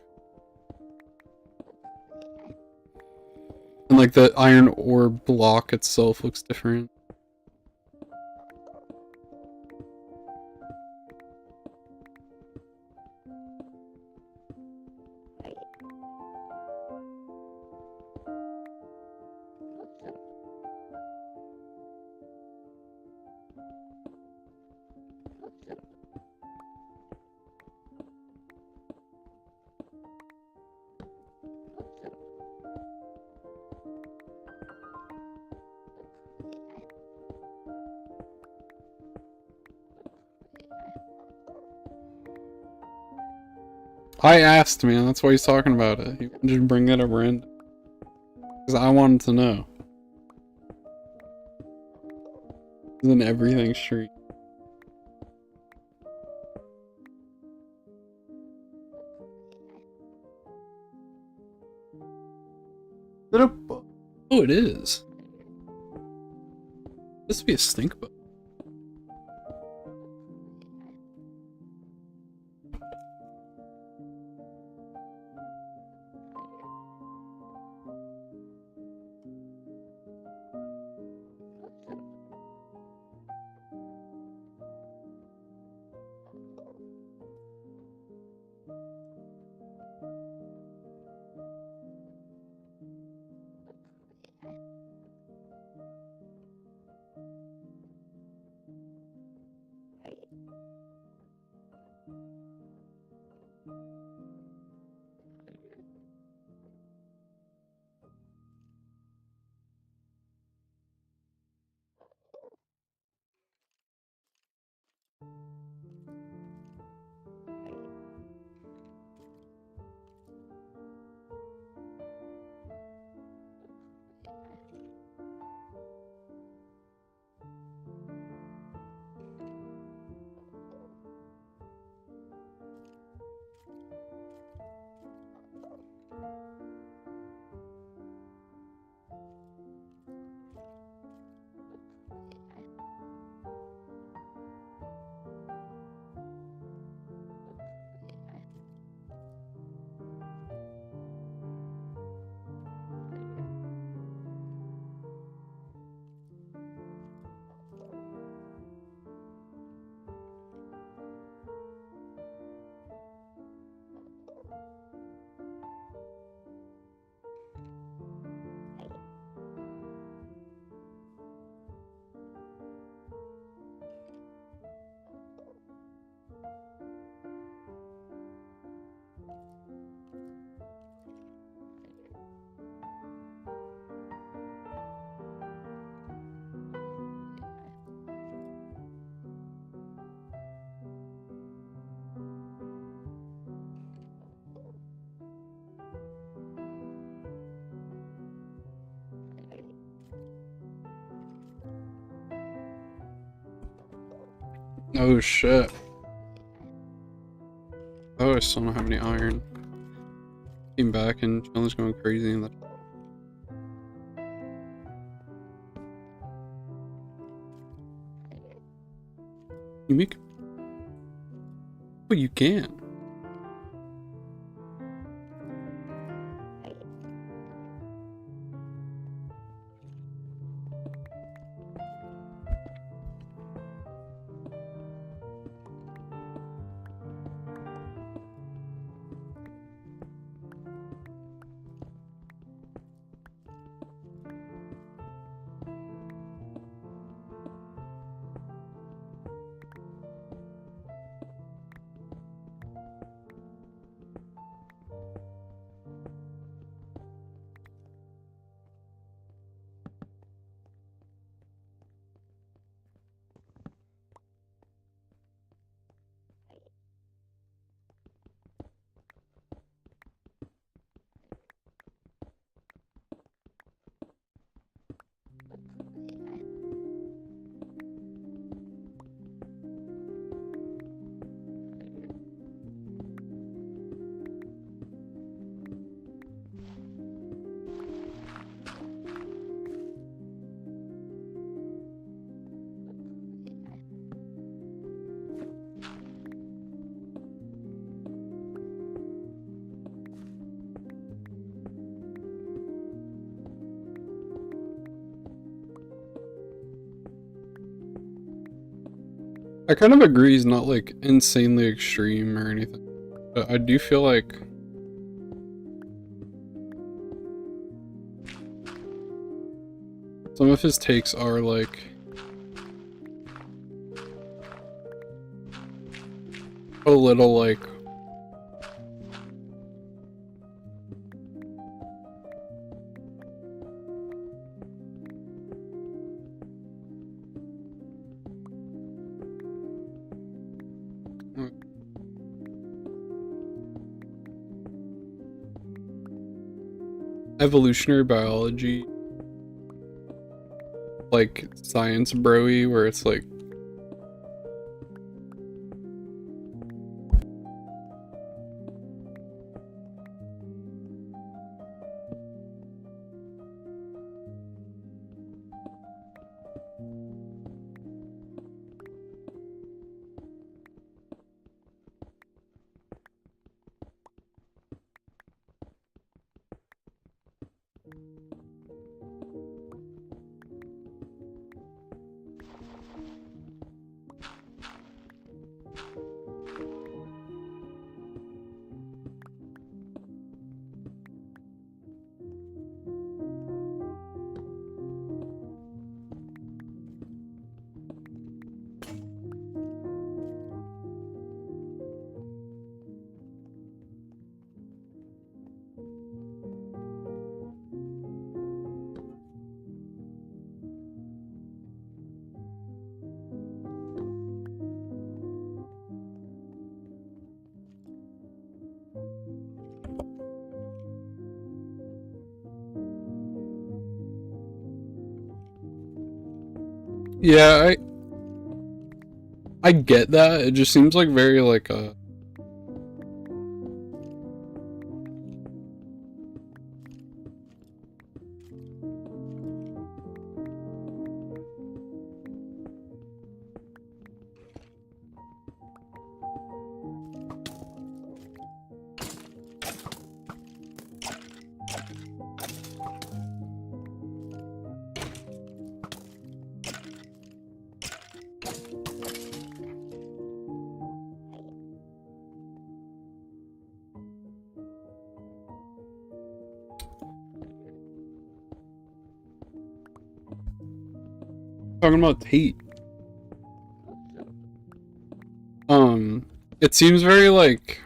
And like the iron ore block itself looks different. I asked, man. That's why he's talking about it. He just bring it up random. Because I wanted to know. Isn't everything street? Is it a bug? Oh, it is. This would be a stink bug. Oh shit. Oh, I still don't have any iron. Came back and Chillin's going crazy in the. You make. Oh, you can. I kind of agree he's not like insanely extreme or anything. But I do feel like some of his takes are like a little like evolutionary biology, like science bro-y, where it's like Yeah, I get that. It just seems like very like talking about Tate. It seems very like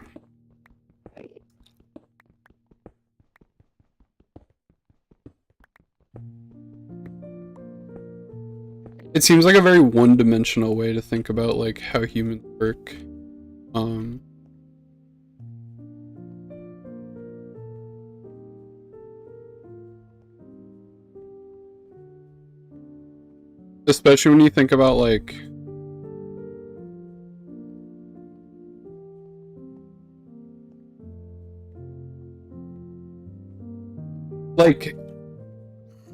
it seems like a very one-dimensional way to think about like how humans work. Especially when you think about like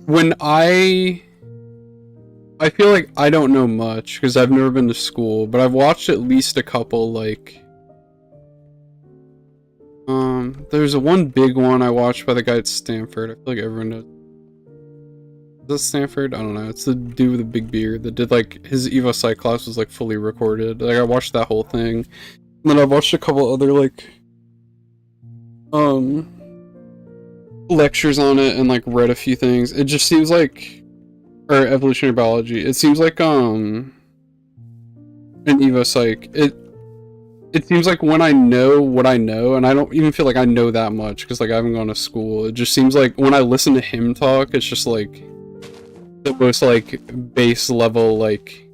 when I feel like I don't know much because I've never been to school, but I've watched at least a couple like there's a one big one I watched by the guy at Stanford. I feel like everyone knows. Is this Stanford? I don't know. It's the dude with the big beard that did like his Evo Psych class was like fully recorded. Like I watched that whole thing. And then I've watched a couple other like lectures on it and like read a few things. It just seems like or evolutionary biology. It seems like an Evo Psych. It seems like when I know what I know, and I don't even feel like I know that much because like I haven't gone to school. It just seems like when I listen to him talk, it's just like the most like base level like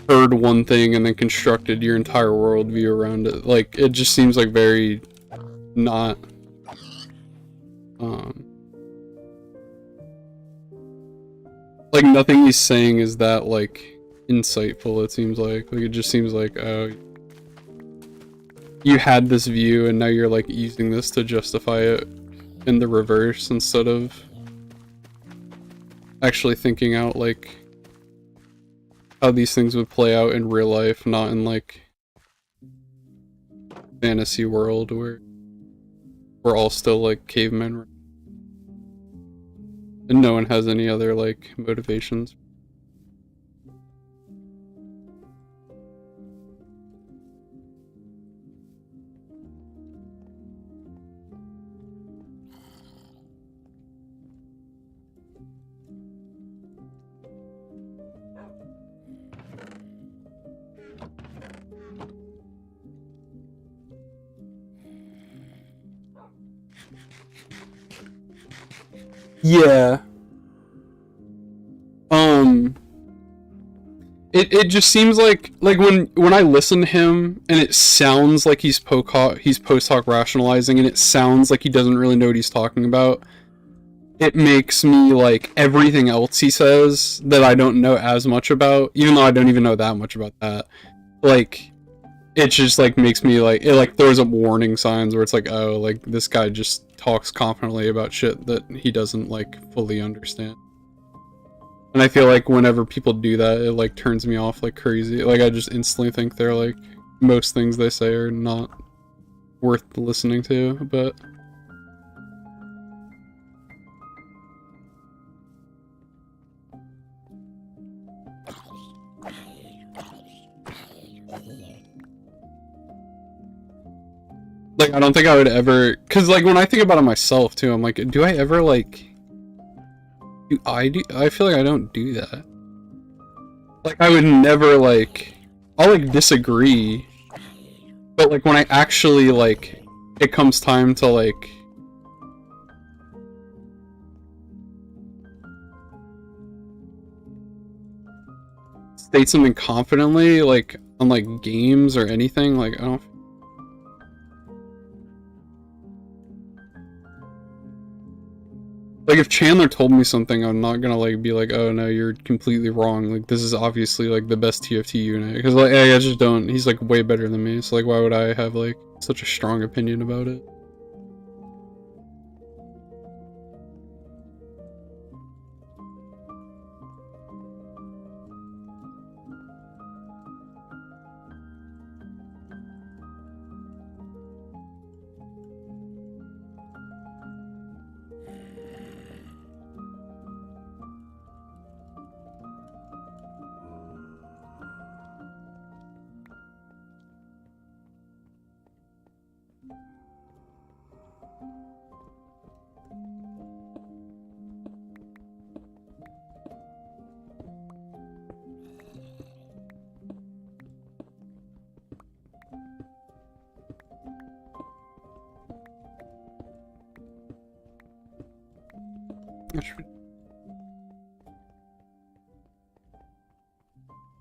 heard one thing and then constructed your entire worldview around it. Like it just seems like very not like nothing he's saying is that like insightful. It seems like it just seems like oh you had this view and now you're like using this to justify it in the reverse instead of actually thinking out like how these things would play out in real life, not in like fantasy world where we're all still like cavemen and no one has any other like motivations. Yeah. It just seems like when I listen to him and it sounds like he's post hoc rationalizing and it sounds like he doesn't really know what he's talking about. It makes me like everything else he says that I don't know as much about, even though I don't even know that much about that. Like it just like makes me like it like throws up warning signs where it's like oh like this guy just talks confidently about shit that he doesn't like fully understand. And I feel like whenever people do that, it like turns me off like crazy. Like I just instantly think they're like most things they say are not worth listening to, but like I don't think I would ever cuz like when I think about it myself too, I'm like do I ever like I feel like I don't do that. Like I would never like I'll like disagree, but like when I actually like it comes time to like state something confidently like on like games or anything, like I don't like if Chandler told me something, I'm not gonna like be like, oh no, you're completely wrong. Like this is obviously like the best TFT unit, because like I just don't. He's like way better than me, so like why would I have like such a strong opinion about it?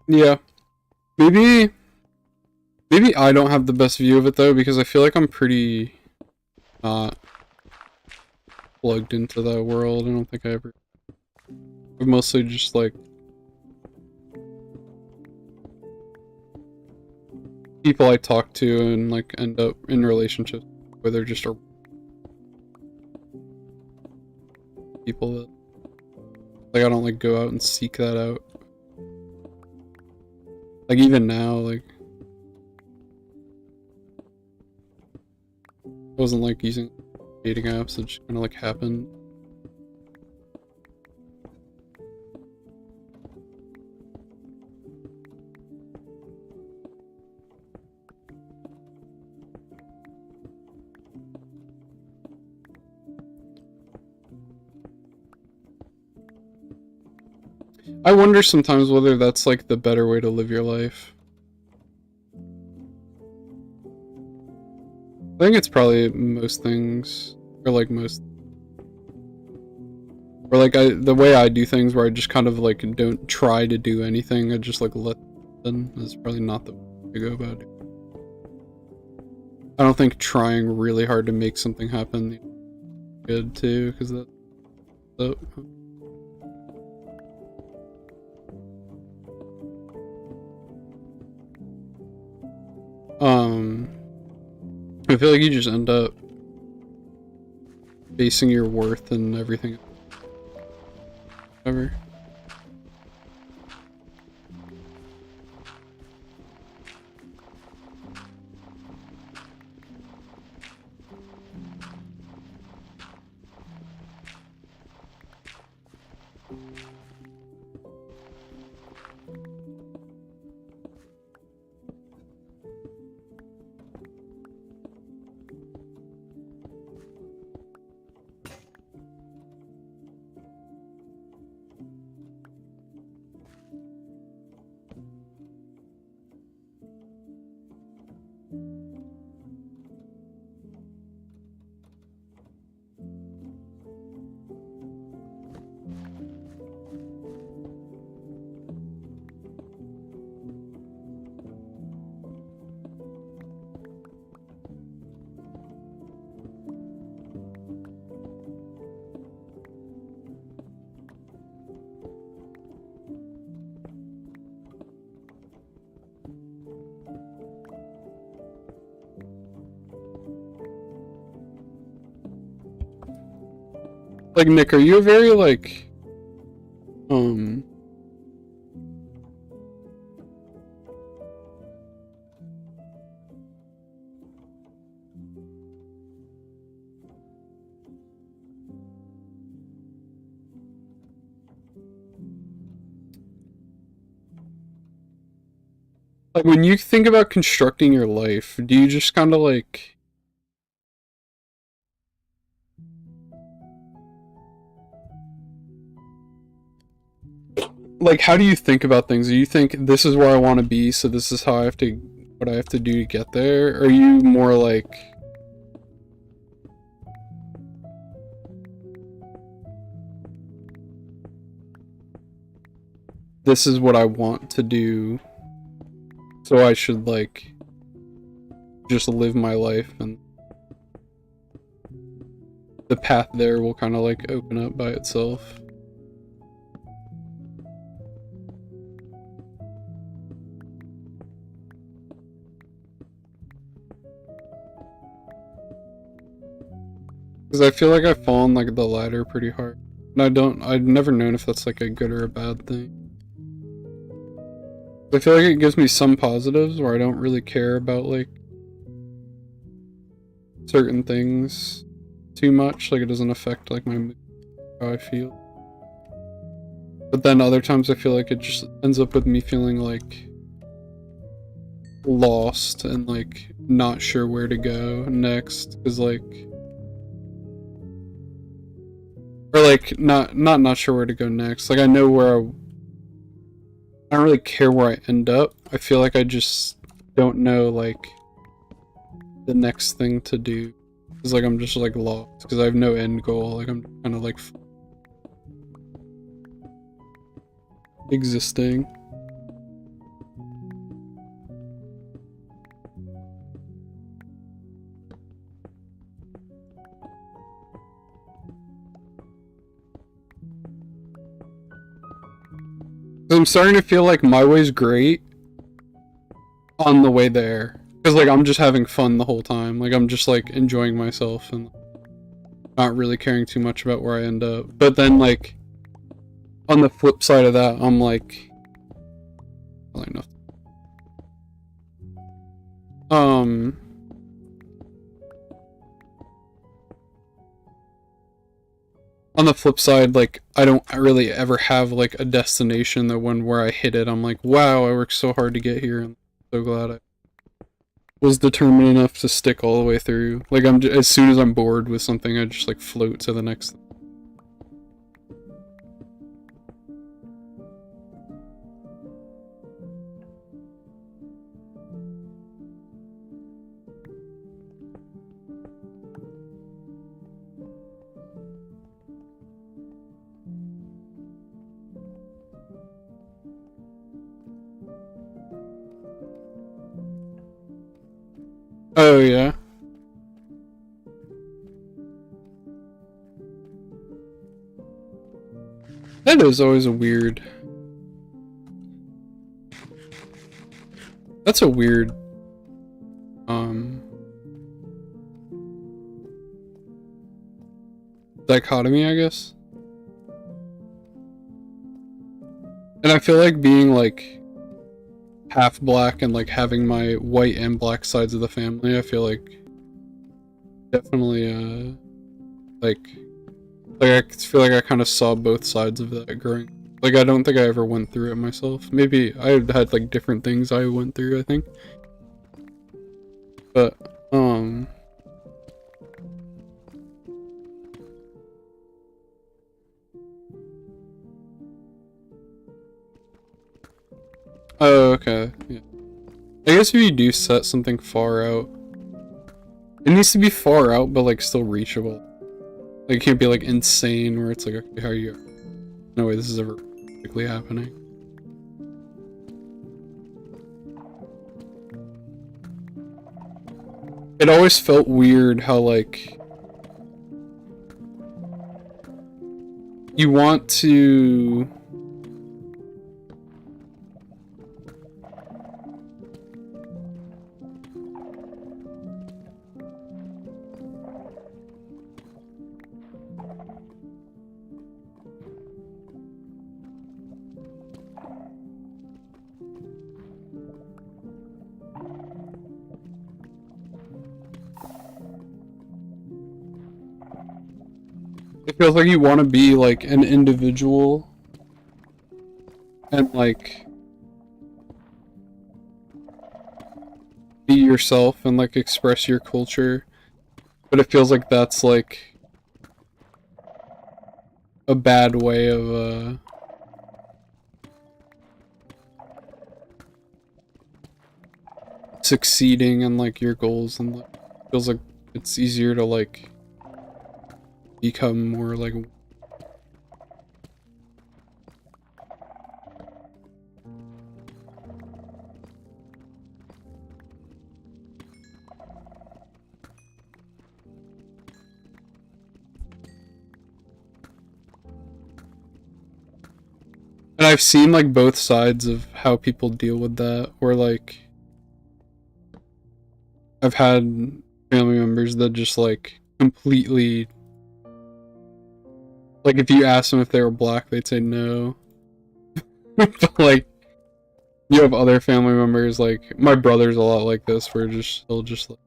Yeah, maybe I don't have the best view of it though, because I feel like I'm pretty not plugged into that world. I don't think I ever. I've mostly just like people I talk to and like end up in relationships where they're just people that like I don't like go out and seek that out. Like even now, like I wasn't like using dating apps, it just kind of like happened. I wonder sometimes whether that's like the better way to live your life. I think it's probably most things, or like most, or like the way I do things where I just kind of like don't try to do anything, I just like let them, is probably not the way to go about it. I don't think trying really hard to make something happen good too, because that, I feel like you just end up basing your worth and everything. Whatever. Like, Nick, are you a very, like, like when you think about constructing your life, do you just kind of like how do you think about things? Do you think this is where I want to be, so this is how I have to, what I have to do to get there? Or are you more like, this is what I want to do, so I should like just live my life and the path there will kind of like open up by itself. Because I feel like I've fallen like the ladder pretty hard. And I've never known if that's like a good or a bad thing. I feel like it gives me some positives where I don't really care about like certain things too much. Like it doesn't affect like my mood, how I feel. But then other times I feel like it just ends up with me feeling like lost and like not sure where to go next. Because like, or like not sure where to go next. Like I know where I don't really care where I end up. I feel like I just don't know like the next thing to do. It's like I'm just like lost because I have no end goal. Like I'm kind of like existing. I'm starting to feel like my way's great on the way there. Because, like, I'm just having fun the whole time. Like, I'm just, like, enjoying myself and not really caring too much about where I end up. But then, like, on the flip side of that, I'm like... Probably nothing. On the flip side, like, I don't really ever have, like, a destination that when where I hit it, I'm like, wow, I worked so hard to get here, and I'm so glad I was determined enough to stick all the way through. Like, as soon as I'm bored with something, I just, like, float to the next thing. Oh, yeah. That is always a weird... That's a weird... dichotomy, I guess. And I feel like being, like, half black and, like, having my white and black sides of the family, I feel like definitely, like I feel like I kind of saw both sides of that growing. Like, I don't think I ever went through it myself. Maybe I had, like, different things I went through, I think. But, oh, okay. Yeah. I guess if you do set something far out, it needs to be far out, but, like, still reachable. Like, it can't be, like, insane where it's like, okay, how are you? No way this is ever practically happening. It always felt weird how, like, you want to... It feels like you want to be, like, an individual and, like, be yourself and, like, express your culture, but it feels like that's, like, a bad way of, succeeding in, like, your goals, and, like, it feels like it's easier to, like, become more, like... And I've seen like both sides of how people deal with that, where like I've had family members that just like completely, like if you ask them if they were black, they'd say no. But like you have other family members, like my brother's a lot like this, where just he'll just like,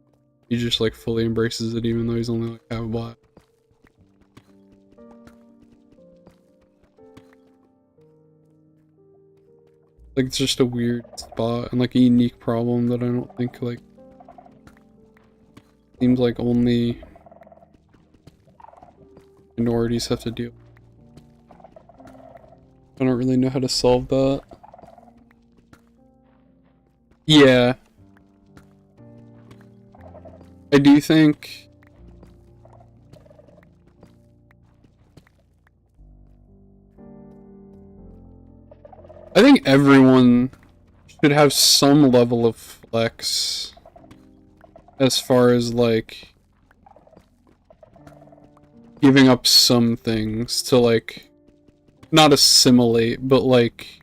he just like fully embraces it even though he's only like half black. Like it's just a weird spot and like a unique problem that I don't think like seems like only minorities have to deal with. I don't really know how to solve that. Yeah. I do think everyone should have some level of flex as far as like giving up some things to like not assimilate, but like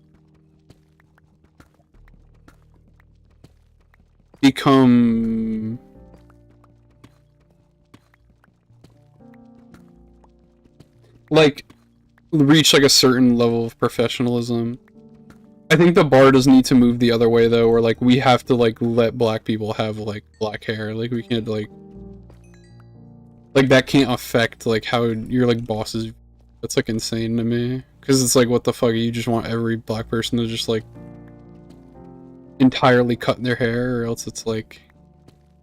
become like reach like a certain level of professionalism. I think the bar does need to move the other way though, where like we have to like let black people have like black hair. Like we can't like that can't affect like how your like bosses. That's like insane to me. Cause it's like what the fuck, you just want every black person to just like entirely cut their hair, or else it's like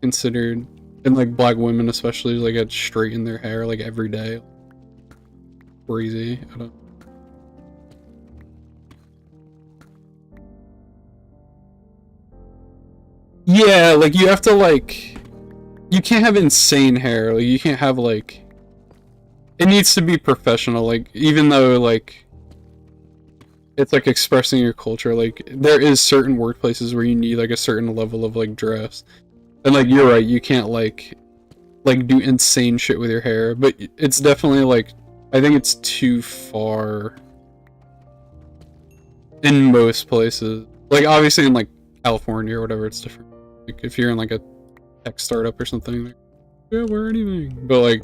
considered, and like black women especially like get straighten their hair like every day. Crazy. I don't. Yeah, like you have to like, you can't have insane hair. Like you can't have like, it needs to be professional. Like even though like it's like expressing your culture, like there is certain workplaces where you need like a certain level of like dress, and like you're right, you can't like do insane shit with your hair, but it's definitely like, I think it's too far in most places. Like obviously in like California or whatever, it's different. Like if you're in like a tech startup or something, like, yeah, wear anything. But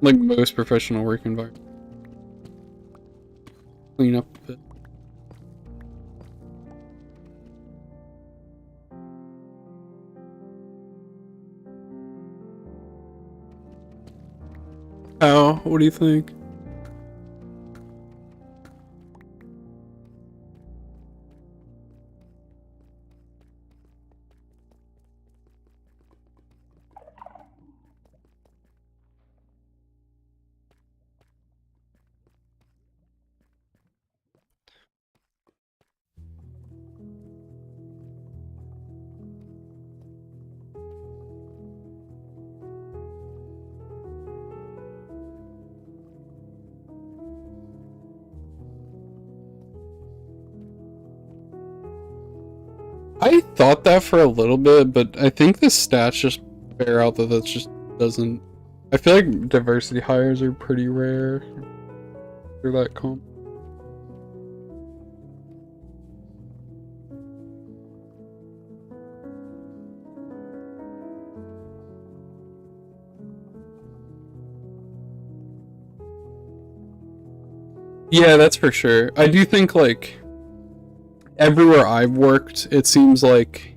like most professional work environment, clean up a bit. How? What do you think? I thought that for a little bit, but I think the stats just bear out that that just doesn't. I feel like diversity hires are pretty rare for that comp. Yeah, that's for sure. I do think like everywhere I've worked, it seems like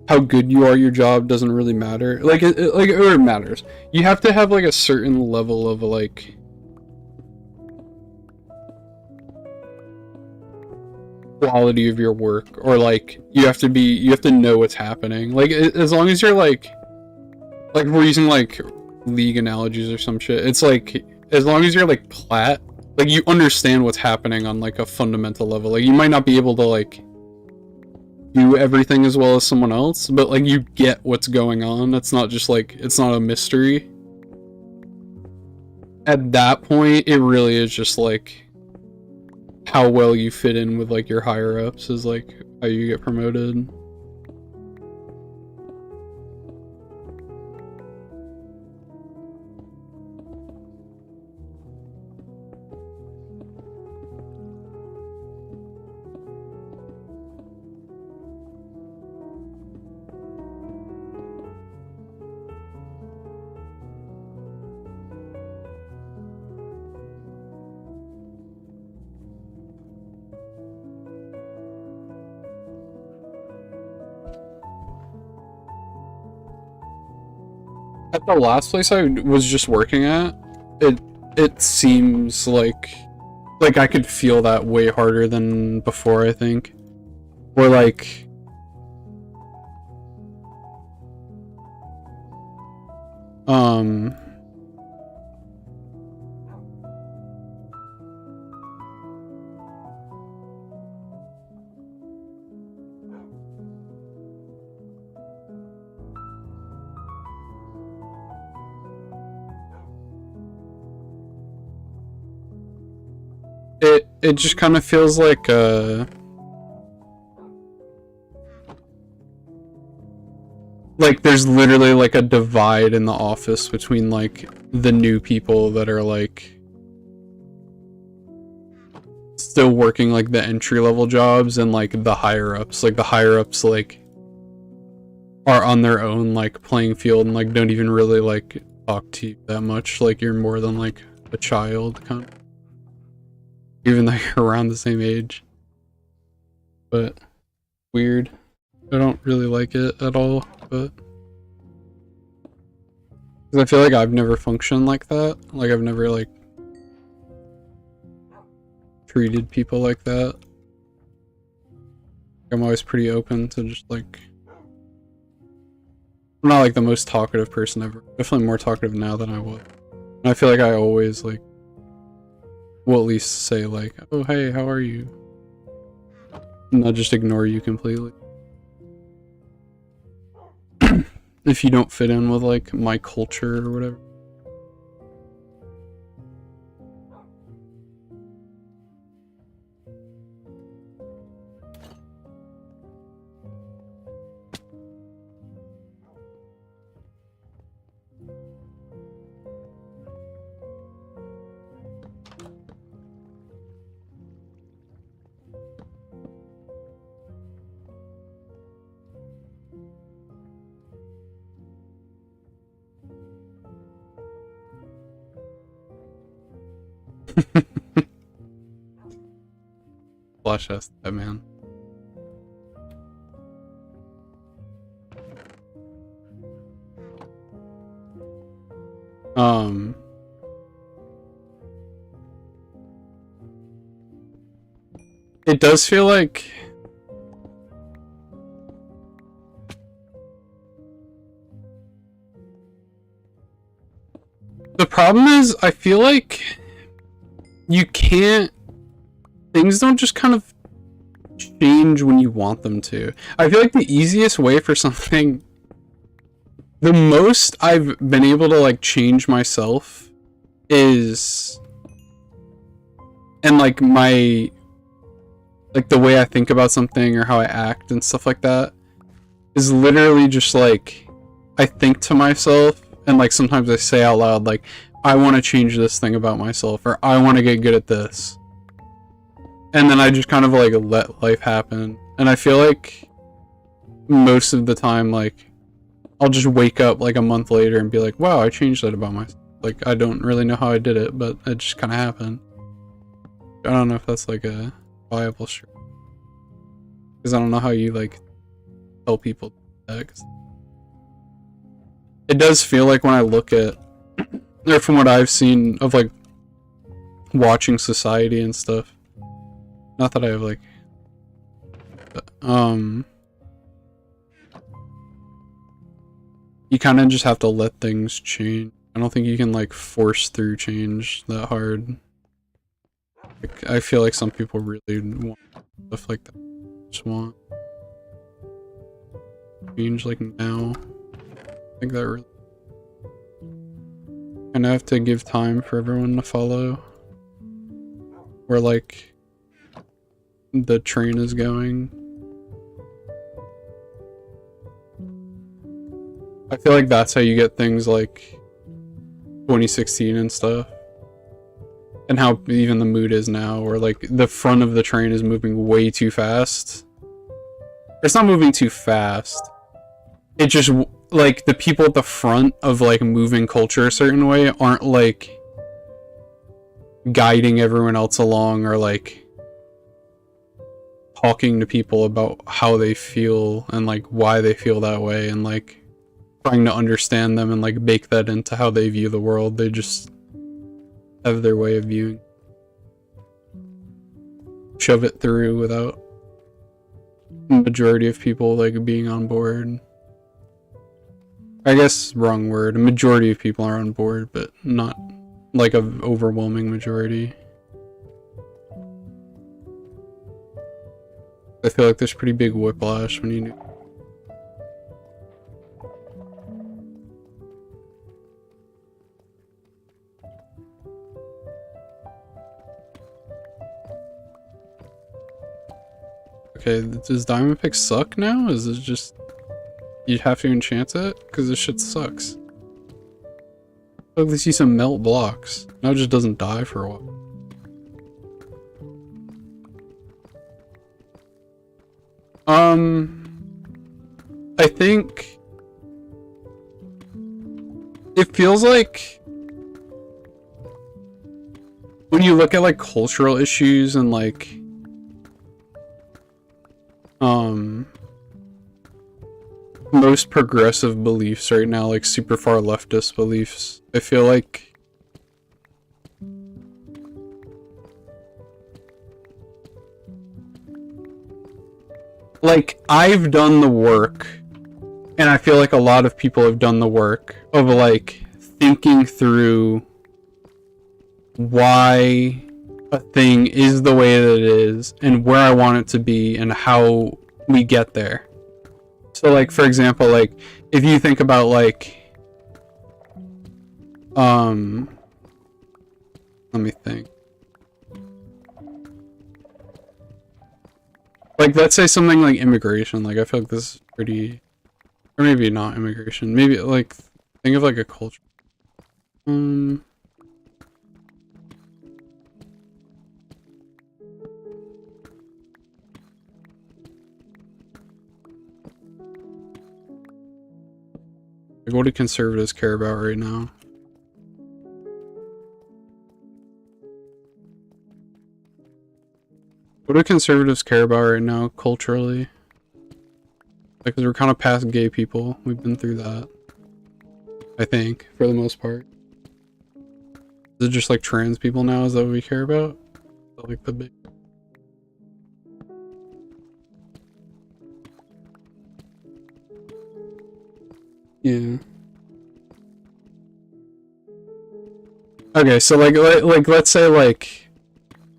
how good you are at your job doesn't really matter. Like it matters. You have to have like a certain level of like quality of your work, or like you have to know what's happening. Like as long as you're like we're using like league analogies or some shit. It's like as long as you're like plat, like you understand what's happening on like a fundamental level. Like you might not be able to like do everything as well as someone else, but like you get what's going on. It's not just like, it's not a mystery. At that point, it really is just like how well you fit in with like your higher ups is like how you get promoted. At the last place I was just working at, it seems like I could feel that way harder than before, I think. Or like it just kind of feels like there's literally like a divide in the office between like the new people that are like still working like the entry level jobs and like the higher ups. Like the higher ups like are on their own like playing field and like don't even really like talk to you that much. Like you're more than like a child kind of. Even though you're around the same age. But weird. I don't really like it at all, but because I feel like I've never functioned like that. Like I've never like treated people like that. I'm always pretty open to just like, I'm not like the most talkative person ever. Definitely more talkative now than I was. And I feel like I always like will at least say like, oh hey, how are you? And not just ignore you completely. If you don't fit in with like my culture or whatever. Flash us that man. It does feel like the problem is I feel like you can't, things don't just kind of change when you want them to. I feel like the easiest way for something, the most I've been able to like change myself is, and like my, like the way I think about something or how I act and stuff like that, is literally just like, I think to myself and like sometimes I say out loud like, I want to change this thing about myself, or I want to get good at this. And then I just kind of like let life happen. And I feel like most of the time, like, I'll just wake up like a month later and be like, wow, I changed that about myself. Like, I don't really know how I did it, but it just kind of happened. I don't know if that's like a viable strategy. Because I don't know how you like tell people that. 'Cause it does feel like when I look at, or from what I've seen of like watching society and stuff, not that I have like, you kind of just have to let things change. I don't think you can like force through change that hard. Like, I feel like some people really want stuff like that. Just want change like now. I think that really, and I have to give time for everyone to follow where like the train is going. I feel like that's how you get things like 2016 and stuff, and how even the mood is now, where like the front of the train is moving way too fast. It's not moving too fast, it just like the people at the front of like moving culture a certain way aren't like guiding everyone else along or like talking to people about how they feel and like why they feel that way and like trying to understand them and like bake that into how they view the world. They just have their way of viewing. Shove it through without the majority of people like being on board. I guess wrong word. A majority of people are on board, but not like an overwhelming majority. I feel like there's pretty big whiplash when you do. Okay, does Diamond Pick suck now? Is it just you'd have to enchant it? Because this shit sucks. At least you some melt blocks. Now it just doesn't die for a while. I think it feels like when you look at like cultural issues and like most progressive beliefs right now, like super far leftist beliefs, I feel like I've done the work, and I feel like a lot of people have done the work of like thinking through why a thing is the way that it is and where I want it to be and how we get there. So like, for example, like if you think about like let me think. Like, let's say something like immigration. Like, I feel like this is pretty, or maybe not immigration. Maybe like think of like a culture. Like, what do conservatives care about right now? What do conservatives care about right now, culturally? Like, 'cause we're kind of past gay people. We've been through that. I think, for the most part. Is it just like trans people now? Is that what we care about? Like the big... Yeah. Okay, so like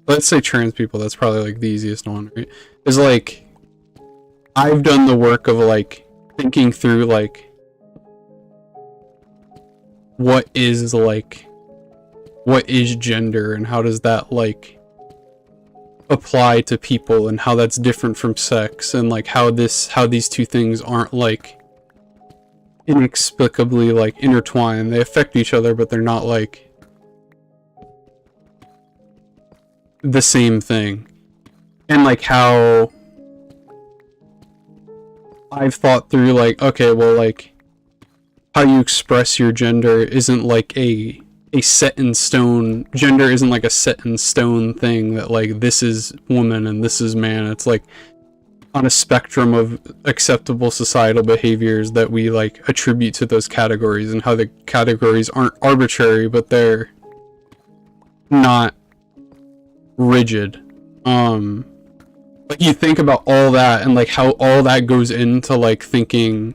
let's say trans people, that's probably like the easiest one, right? Is like I've done the work of like thinking through like what is gender and how does that like apply to people and how that's different from sex and like how these two things aren't like inexplicably like intertwined. They affect each other, but they're not like the same thing. And like how I've thought through like, okay, well, like how you express your gender isn't like a set in stone, gender isn't like a set in stone thing that like this is woman and this is man. It's like on a spectrum of acceptable societal behaviors that we like attribute to those categories, and how the categories aren't arbitrary, but they're not rigid. Like you think about all that and like how all that goes into like thinking,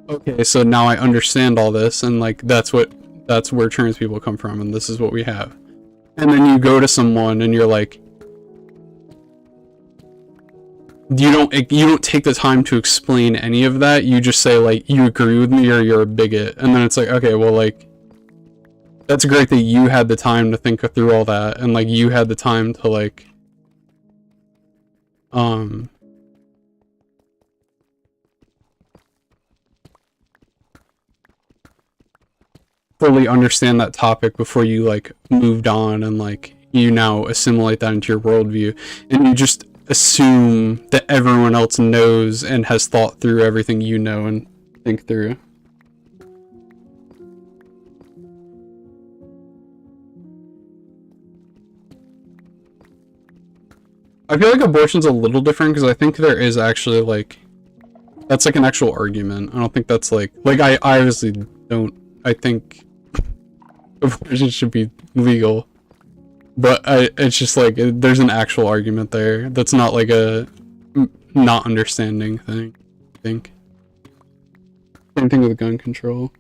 okay, so now I understand all this, and like that's where trans people come from, and this is what we have. And then you go to someone and you're like, you don't take the time to explain any of that. You just say like, you agree with me or you're a bigot. And then it's like, okay, well, like that's great that you had the time to think through all that, and like you had the time to like fully understand that topic before you like moved on, and like you now assimilate that into your worldview, and you just assume that everyone else knows and has thought through everything you know and think through. I feel like abortion's a little different because I think there is actually like That's like an actual argument. I don't think that's like I obviously don't. I think abortion should be legal, but it's just like there's an actual argument there. That's not like a not understanding thing. I think. Same thing with gun control.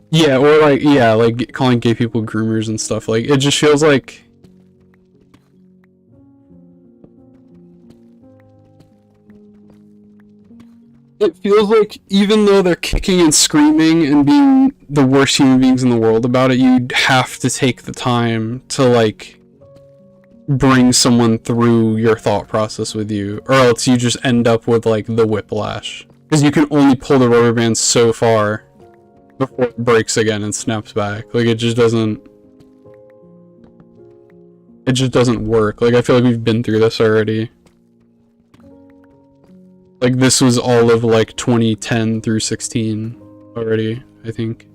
Yeah, or like calling gay people groomers and stuff. Like it just feels like even though they're kicking and screaming and being the worst human beings in the world about it, you'd have to take the time to like bring someone through your thought process with you, or else you just end up with like the whiplash. Because you can only pull the rubber band so far before it breaks again and snaps back. Like it just doesn't work. Like I feel like we've been through this already. Like this was all of like 2010 through 16 already, I think.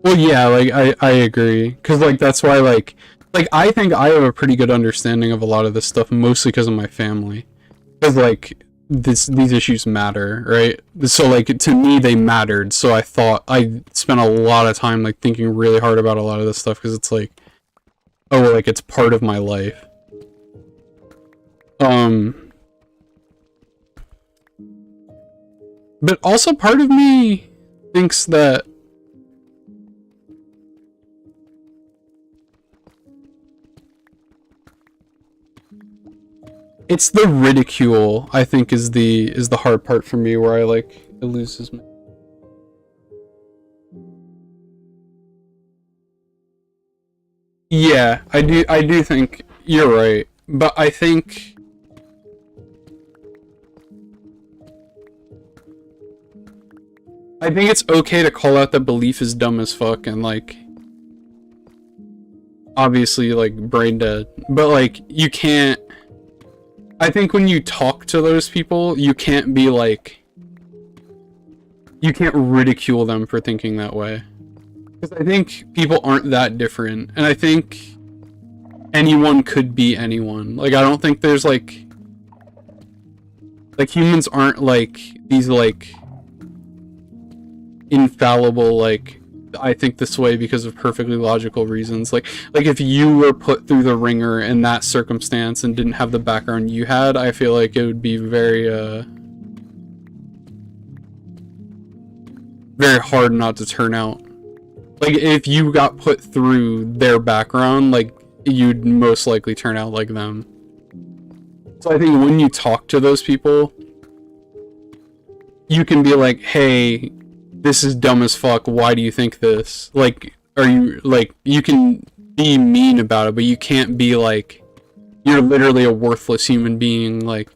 Well, yeah, like I agree, because like that's why like I think I have a pretty good understanding of a lot of this stuff, mostly because of my family, because like these issues matter, right? So like to me they mattered, so I thought I spent a lot of time like thinking really hard about a lot of this stuff, because it's like, oh, like it's part of my life. But also part of me thinks that it's the ridicule, I think, is the hard part for me, where I like it loses me. Yeah, I do think you're right, but I think it's okay to call out that belief is dumb as fuck and like obviously like brain dead, but like you can't. I think when you talk to those people, you can't be like, you can't ridicule them for thinking that way, because I think people aren't that different, and I think anyone could be anyone. Like I don't think there's like humans aren't like these like infallible, like I think this way because of perfectly logical reasons. Like if you were put through the ringer in that circumstance and didn't have the background you had, I feel like it would be very very hard not to turn out. Like if you got put through their background, like you'd most likely turn out like them. So I think when you talk to those people, you can be like, hey, this is dumb as fuck, why do you think this? Like, are you, like, you can be mean about it, but you can't be like, you're literally a worthless human being, like,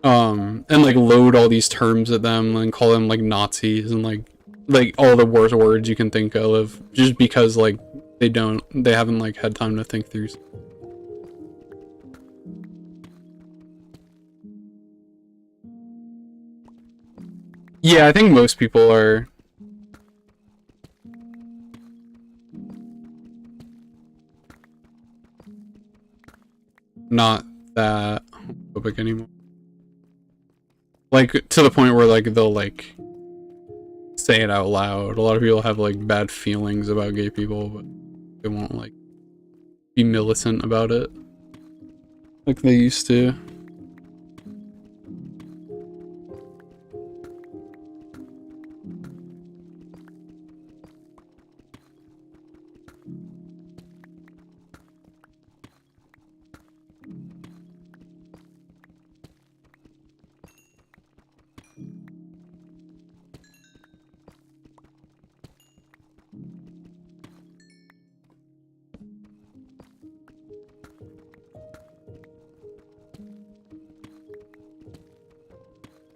and like load all these terms at them and call them like Nazis and like all the worst words you can think of, just because like they haven't like had time to think through. Yeah, I think most people are not that homophobic anymore. Like, to the point where, like, they'll, like, say it out loud. A lot of people have, like, bad feelings about gay people, but they won't, like, be militant about it like they used to.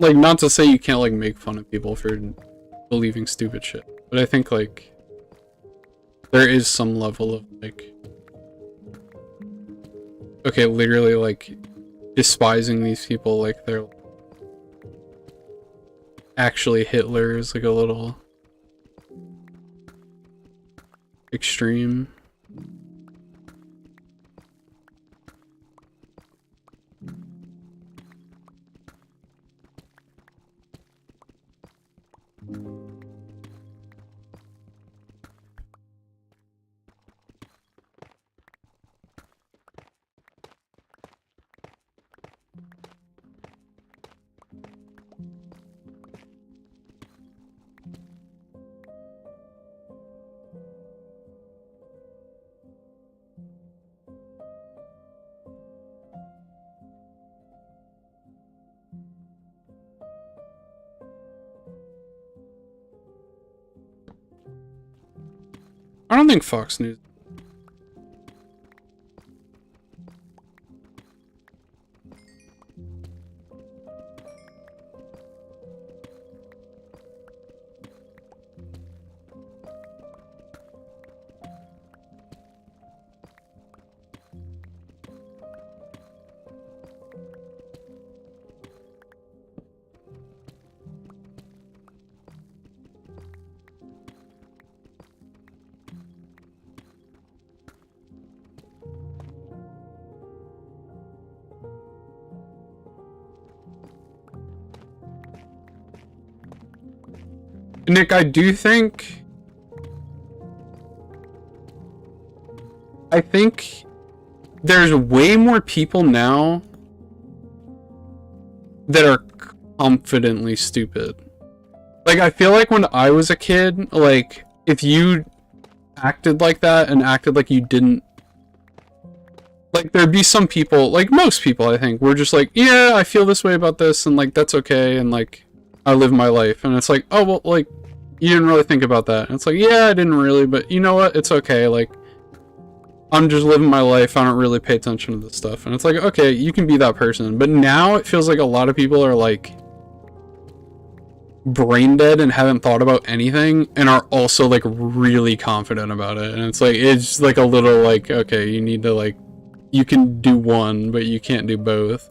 Like, not to say you can't, like, make fun of people for believing stupid shit, but I think, like, there is some level of, like, okay, literally, like, despising these people like they're actually Hitler is, like, a little... extreme. I don't think Fox News. Nick, I do think... I think there's way more people now that are confidently stupid. Like, I feel like when I was a kid, like, if you acted like that and acted like you didn't... Like, there'd be some people, like most people, I think, were just like, yeah, I feel this way about this, and, like, that's okay, and, like, I live my life. And it's like, oh, well, like, you didn't really think about that. And it's like, yeah, I didn't really, but you know what? It's okay, like, I'm just living my life, I don't really pay attention to this stuff. And it's like, okay, you can be that person. But now it feels like a lot of people are, like, brain dead and haven't thought about anything, and are also, like, really confident about it. And it's like, it's, like, a little, like, okay, you need to, like, you can do one, but you can't do both.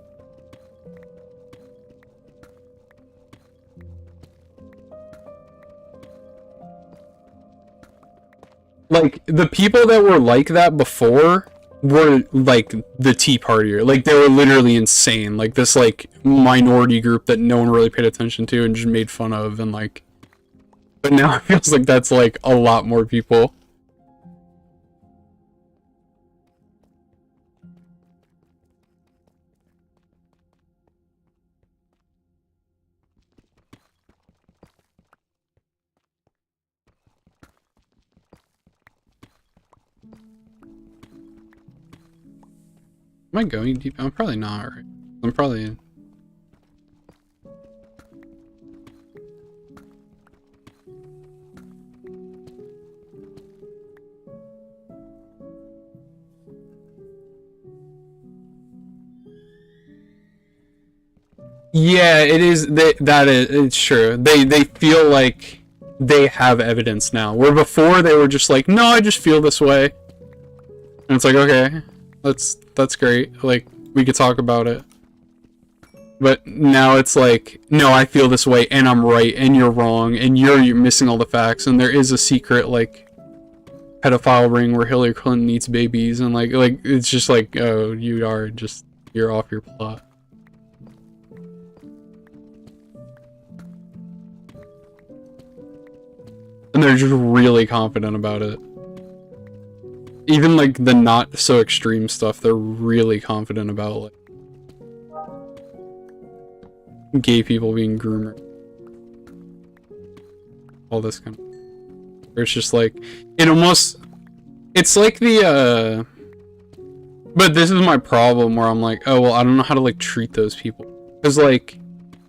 Like, the people that were like that before were, like, the Tea Partier. Like, they were literally insane. Like, this, like, minority group that no one really paid attention to and just made fun of, and, like... But now it feels like that's, like, a lot more people. Am I going deep? I'm probably not, right? I'm probably... Yeah, it is, it's true. They feel like they have evidence now, where before they were just like, no, I just feel this way. And it's like, okay, that's great, like, we could talk about it. But now it's like, no, I feel this way, and I'm right, and you're wrong, and you're missing all the facts, and there is a secret, like, pedophile ring where Hillary Clinton eats babies, and like, it's just like, oh, you're off your plot. And they're just really confident about it. Even, like, the not so extreme stuff, they're really confident about, like, gay people being groomer. All this kind of... Where it's just like, it almost... It's like the, But this is my problem, where I'm like, oh, well, I don't know how to, like, treat those people. Because, like,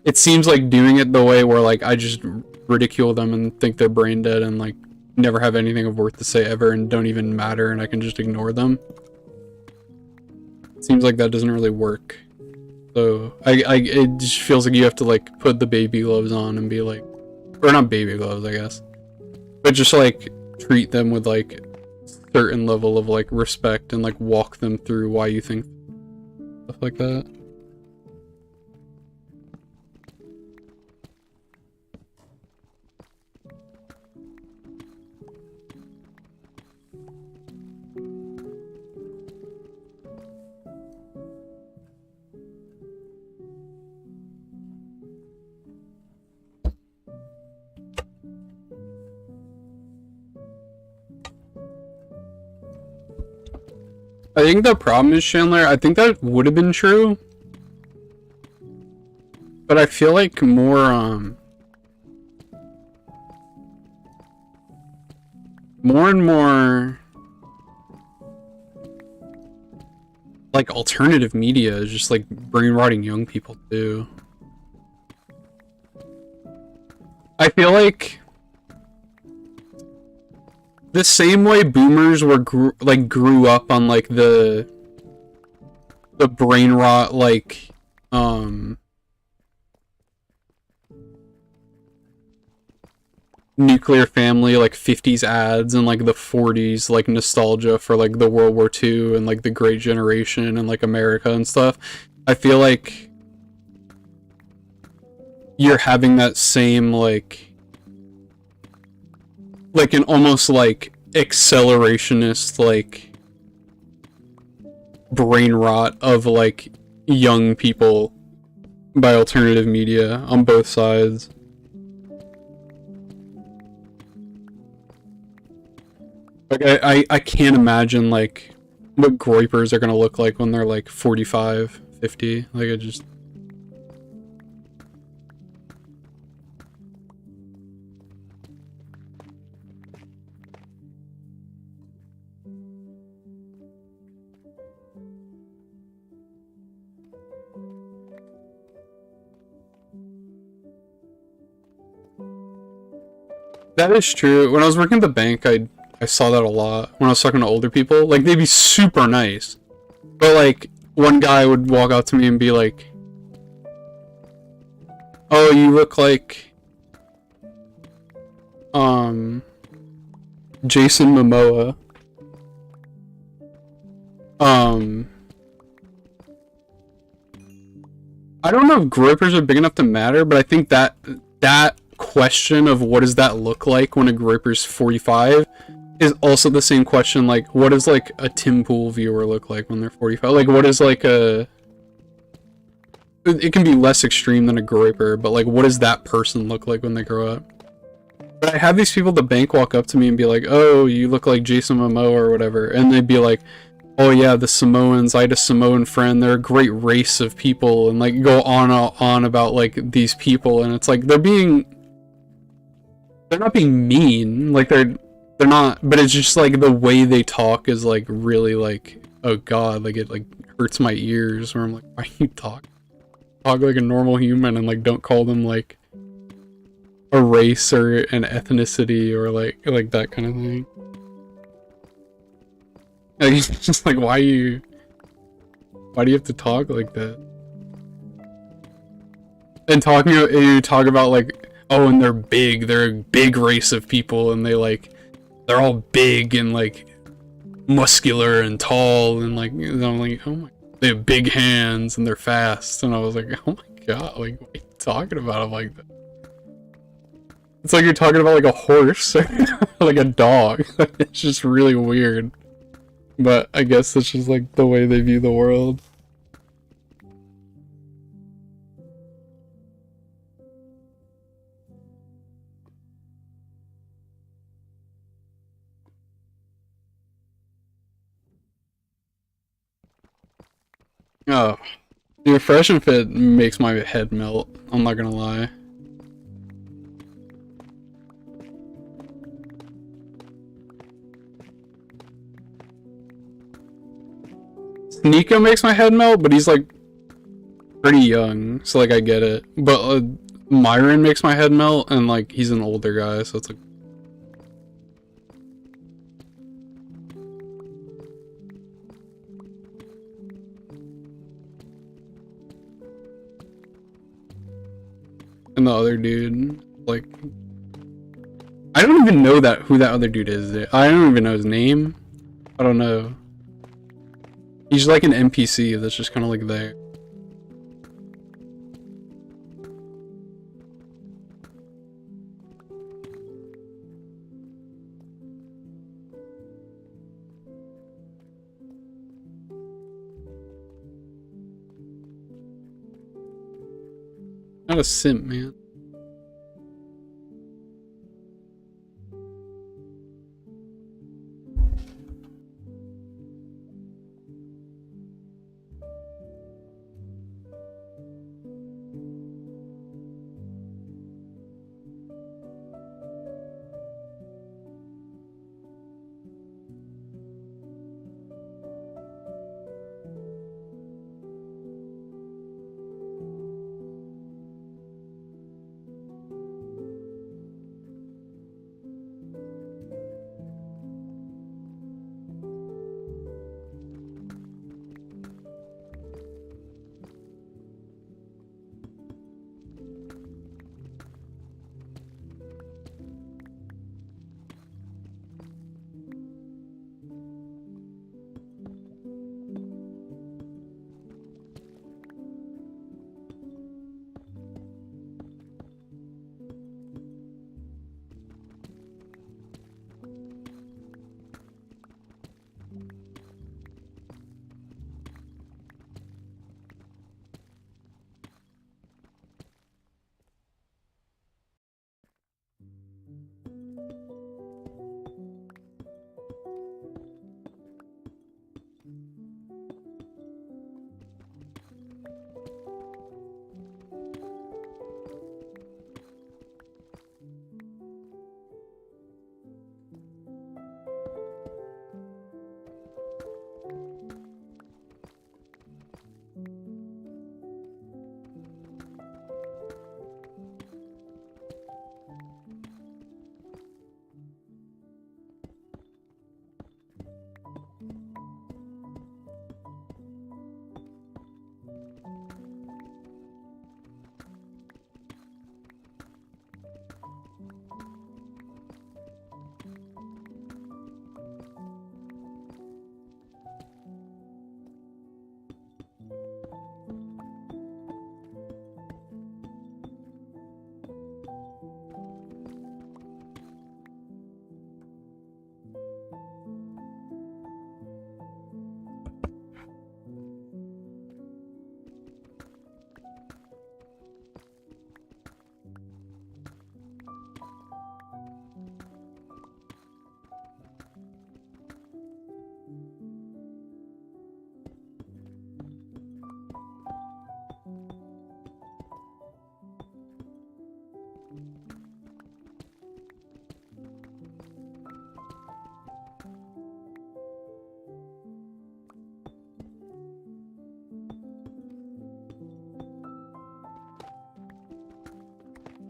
it seems like doing it the way where, like, I just ridicule them and think they're brain dead and, like, never have anything of worth to say ever and don't even matter and I can just ignore them. It seems like that doesn't really work. So, it just feels like you have to, like, put the baby gloves on and be like... Or not baby gloves, I guess. But just, like, treat them with, like, certain level of, like, respect and, like, walk them through why you think stuff like that. I think the problem is, Chandler, I think that would have been true, but I feel like more and more like alternative media is just like brain rotting young people too. I feel like the same way boomers were grew up on like the brain rot like nuclear family like 50s ads and like the 40s like nostalgia for like the World War II and like the Great Generation and like America and stuff. I feel like you're having that same like an almost like accelerationist like brain rot of like young people by alternative media on both sides. Like I can't imagine like what groypers are gonna look like when they're like 45, 50. Like it just. That is true. When I was working at the bank, I saw that a lot. When I was talking to older people, like they'd be super nice, but like one guy would walk out to me and be like, "Oh, you look like Jason Momoa." I don't know if groypers are big enough to matter, but I think that question of what does that look like when a groyper's 45 is also the same question like what does like a Tim Pool viewer look like when they're 45? Like what is like a, it can be less extreme than a groyper, but like what does that person look like when they grow up? But I have these people at the bank walk up to me and be like, "Oh, you look like Jason Momoa or whatever," and they'd be like, "Oh yeah, the Samoans, I had a Samoan friend, they're a great race of people," and like go on about like these people, and it's like they're not being mean, like they're not, but it's just like the way they talk is like really like, oh god, like it like hurts my ears, where I'm like, why you talk like a normal human and like don't call them like a race or an ethnicity or like that kind of thing. Like, it's just like why do you have to talk like that? And you talk about like, oh, and they're a big race of people, and they're all big and like muscular and tall, and like, I'm like, oh my, they have big hands and they're fast, and I was like, oh my god, like what are you talking about them like that? It's like you're talking about like a horse or like a dog. It's just really weird, but I guess it's just like the way they view the world. Oh, dude, Fresh and Fit makes my head melt. I'm not gonna lie. Nico makes my head melt, but he's like pretty young, so like I get it. But Myron makes my head melt, and like he's an older guy, so it's like. And the other dude, like, I don't even know who that other dude is. I don't even know his name. I don't know. He's like an NPC that's just kind of like there. Not a simp, man.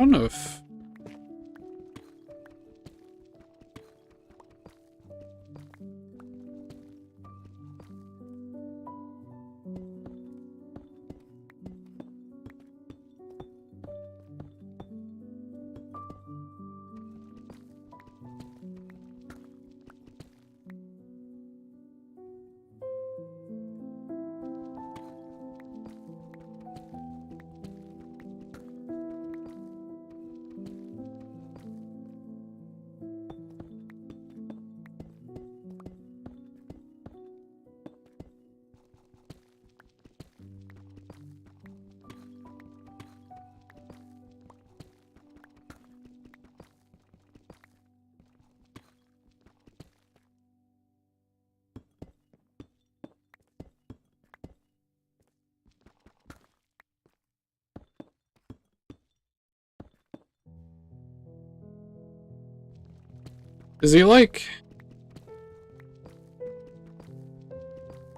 I don't know if... Is he like...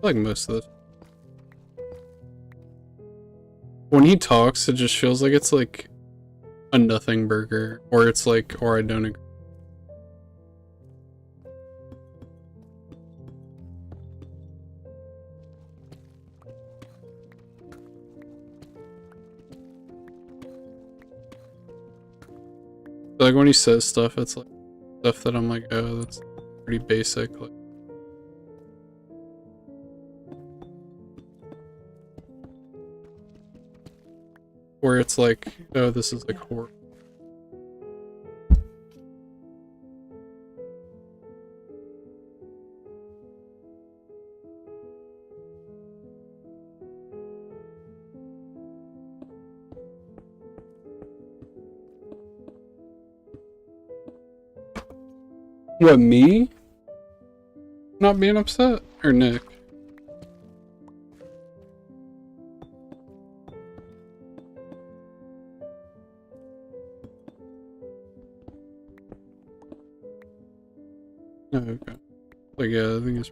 like most of the... When he talks, it just feels like it's like a nothing burger, or it's like, or I don't agree. Like when he says stuff, it's like stuff that I'm like, oh, that's pretty basic. Like, where it's like, oh, this is like horror. What, me? Not being upset? Or Nick? Oh, okay. Like, yeah, I think it's...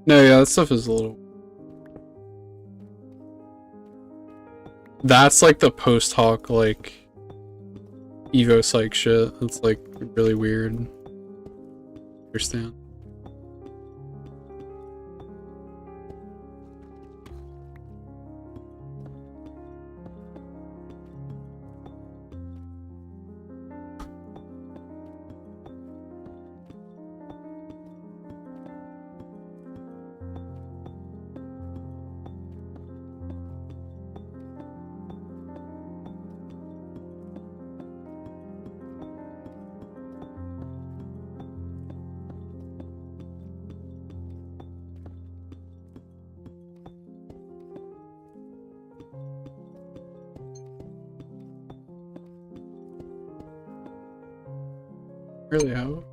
No, yeah, that stuff is a little... That's like the post-hoc, like, Evo psych shit. It's like really weird. Understand. Really, how?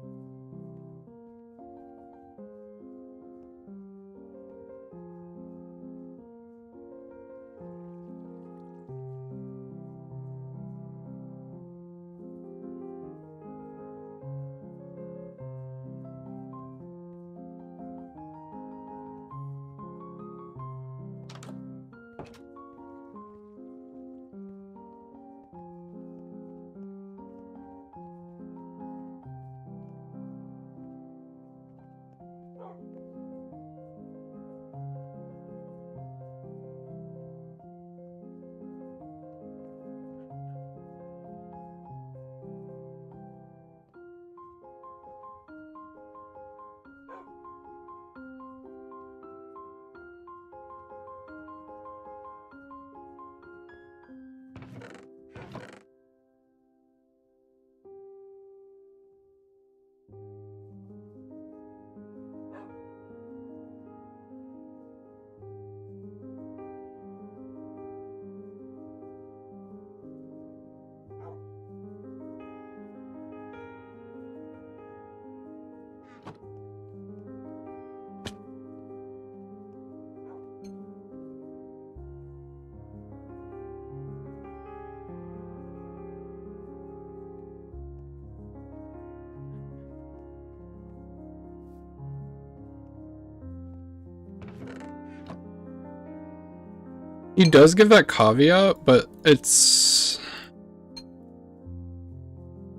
He does give that caveat, but it's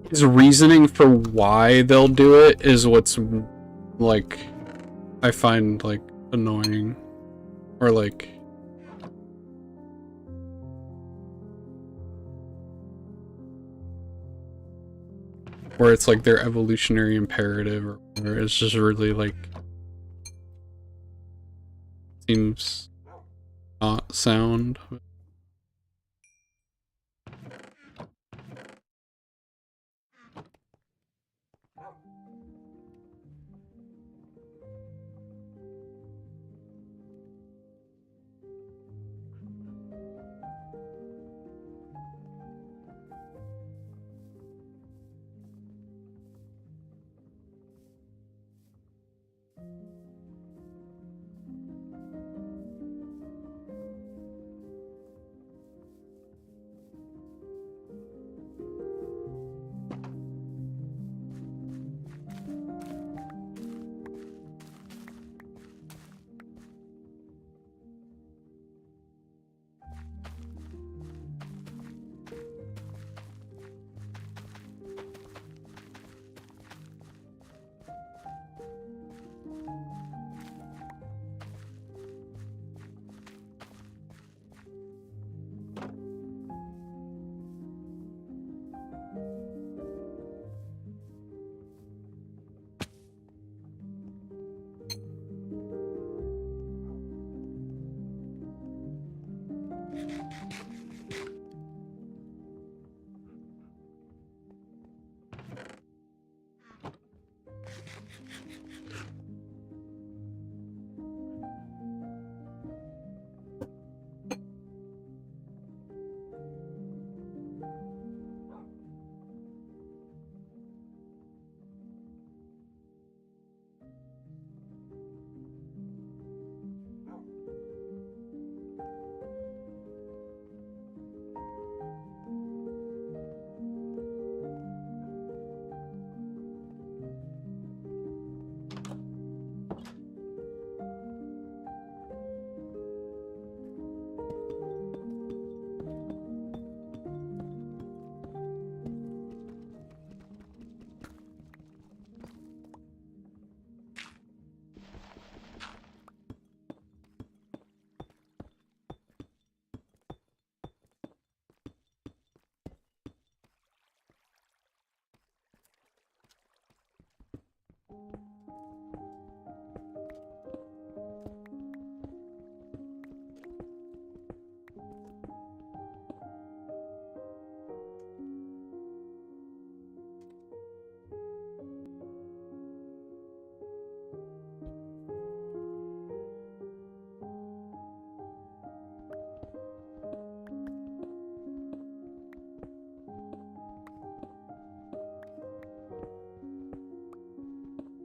his reasoning for why they'll do it is what's like I find like annoying, or like where it's like their evolutionary imperative, or it's just really like seems not sound.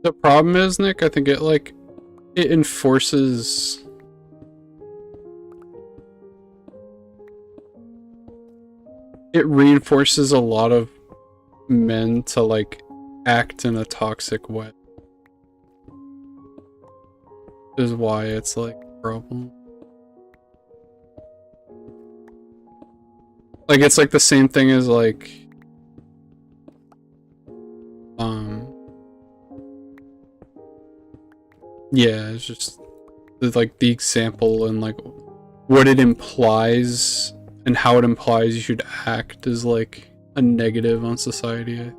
The problem is, Nick, I think it enforces it reinforces a lot of men to like act in a toxic way. Is why it's like a problem. Like it's like the same thing as like yeah, it's just like the example and like what it implies and how it implies you should act is like a negative on society.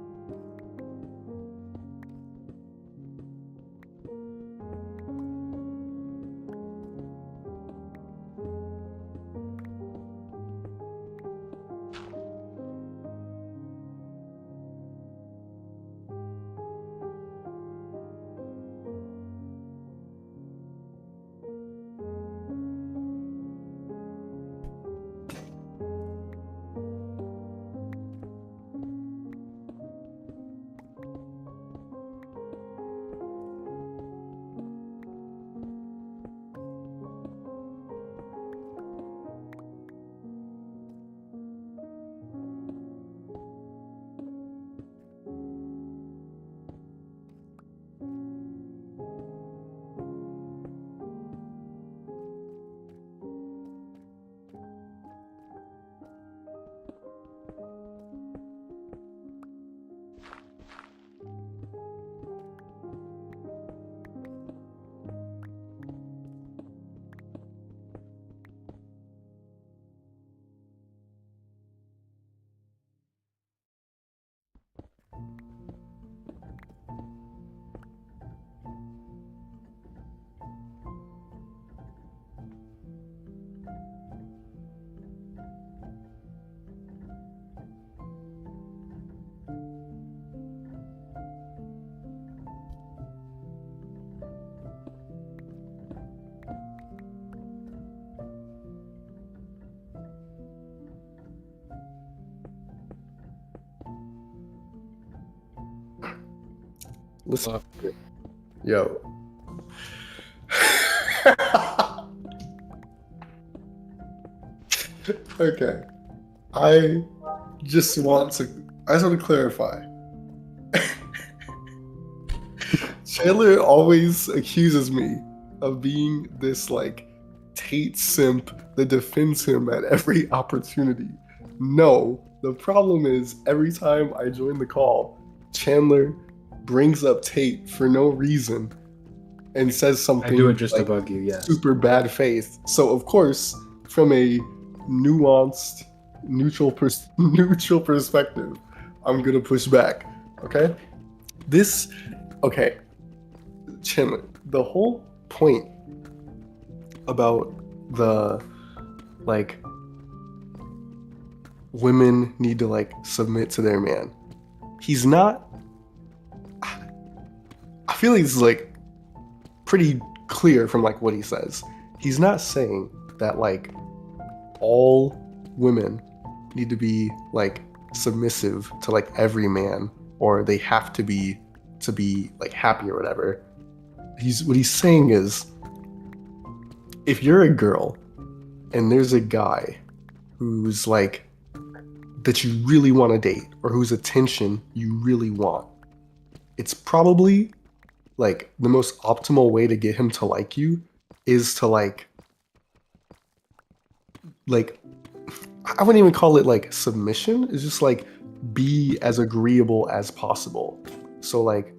Listen. Yo. Okay. I just want to clarify. Chandler always accuses me of being this like Tate simp that defends him at every opportunity. No, the problem is every time I join the call, Chandler brings up Tate for no reason and says something I do it just like, to bug you, yes. super bad faith. So of course, from a nuanced, neutral perspective, I'm gonna push back. Okay, okay, Chandler. The whole point about the like women need to like submit to their man. He's not. I feel like it's like pretty clear from like what he says. He's not saying that like all women need to be like submissive to like every man, or they have to be like happy or whatever. What he's saying is, if you're a girl and there's a guy who's like that you really want to date, or whose attention you really want, it's probably like the most optimal way to get him to like you is to like I wouldn't even call it like submission. It's just like be as agreeable as possible. So like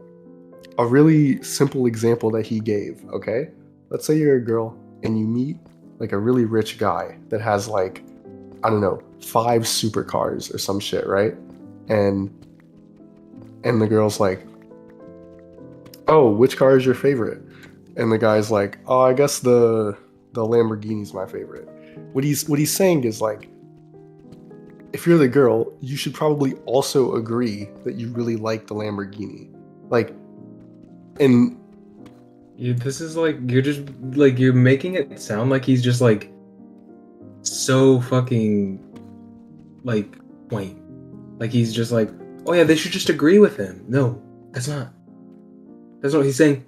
a really simple example that he gave, okay? Let's say you're a girl and you meet like a really rich guy that has like, I don't know, 5 supercars or some shit, right? And the girl's like, "Oh, which car is your favorite?" And the guy's like, "Oh, I guess the Lamborghini's my favorite." What he's saying is like, if you're the girl, you should probably also agree that you really like the Lamborghini. Like, and this is like, you're just like, you're making it sound like he's just like so fucking like quaint. Like he's just like, oh yeah, they should just agree with him. No, that's not what he's saying.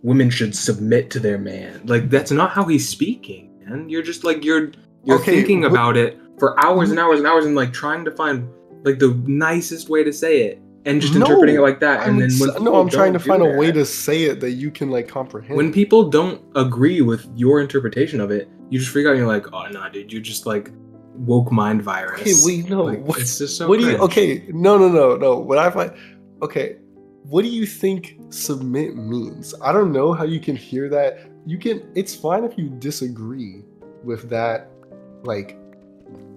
Women should submit to their man. Like that's not how he's speaking, man. You're just like you're okay, thinking about it for hours and hours and hours and like trying to find like the nicest way to say it and just interpreting it like that. And then when I'm trying to find a way to say it that you can like comprehend. When people don't agree with your interpretation of it, you just freak out and you're like, oh no, dude, you're just like woke mind virus. Okay, wait, no. Like, it's just so what do cringe. you okay, no. What I find okay, what do you think submit means? I don't know how you can hear that. It's fine if you disagree with that like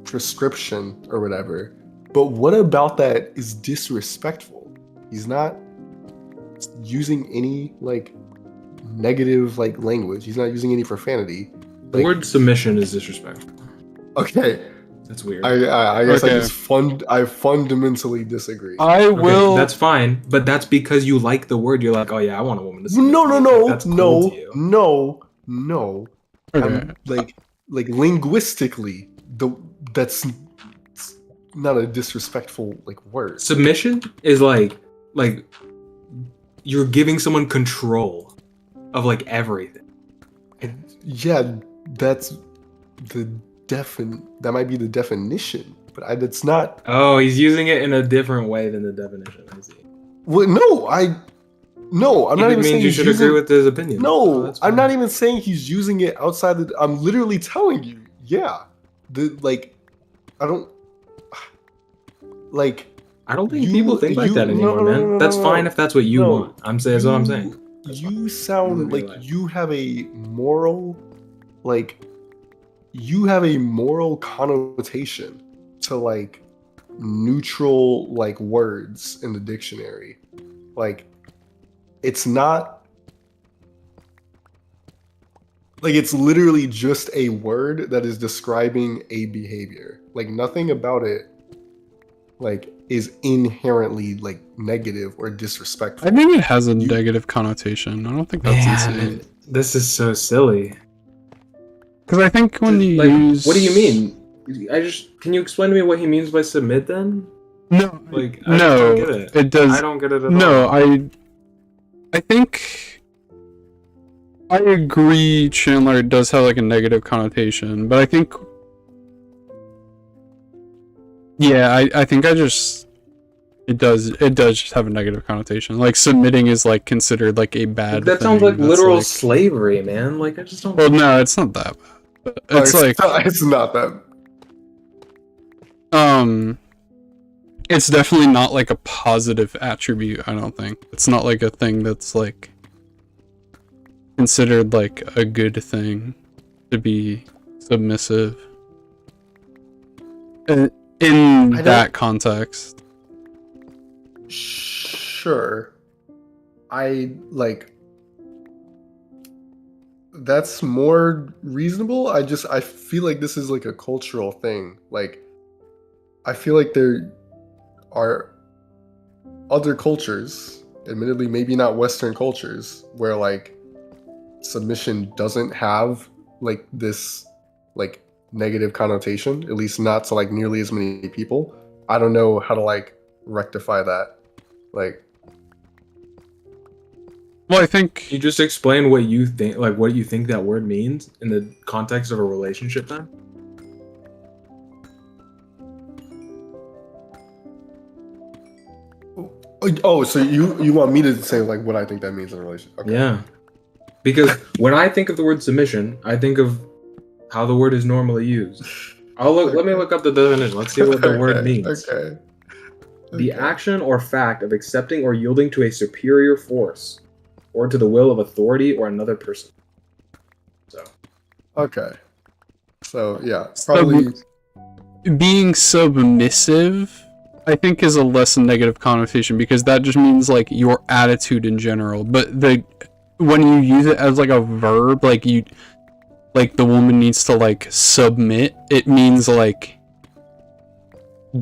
prescription or whatever, but what about that is disrespectful? He's not using any like negative like language. He's not using any profanity. The word submission is disrespectful. Okay. That's weird. I guess I fundamentally disagree. I will. That's fine, but that's because you like the word. You're like, oh yeah, I want a woman to submit. No. Okay. I'm like linguistically, that's not a disrespectful like word. Submission is like you're giving someone control of like everything. Yeah, that's that might be the definition, but that's not. Oh, he's using it in a different way than the definition. I see. Well, I'm not even saying you should agree with his opinion. No, I'm not even saying he's using it outside I'm literally telling you, yeah. I don't think people think like that anymore, man. That's fine if that's what you want. That's what I'm saying. You sound like you have a moral, you have a moral connotation to like neutral like words in the dictionary. Like it's not like it's literally just a word that is describing a behavior. Like nothing about it like is inherently like negative or disrespectful. I think it has a negative connotation. I don't think that's insane. This is so silly. Because I think when you like, use... What do you mean? Can you explain to me what he means by submit then? No. Like, I don't get it. It does. I don't get it at all. No, I think I agree Chandler does have like a negative connotation, but I think I think it does just have a negative connotation. Like submitting is like considered like a bad That thing. sounds like That's literal like, slavery, man. Like I just don't. well, no, it's not that bad. But it's like it's not that. it's definitely not like a positive attribute, I don't think. It's not like a thing that's like considered like a good thing to be submissive. In that context. Sure. I like that's more reasonable. I feel like this is like a cultural thing. Like I feel like there are other cultures, admittedly maybe not Western cultures, where like submission doesn't have like this like negative connotation, at least not to like nearly as many people. I don't know how to like rectify that. Like, well, I think You just explain what you think, like what you think that word means in the context of a relationship. Then oh, so you want me to say like what I think that means in a relationship? Okay. yeah, because when I think of the word submission, I think of how the word is normally used. Let me look up the definition. Let's see what the word means. Okay. The action or fact of accepting or yielding to a superior force, or to the will of authority or another person. So. Okay. So yeah, probably. being submissive, I think, is a less negative connotation because that just means like your attitude in general. But when you use it as like a verb, like the woman needs to like submit, it means like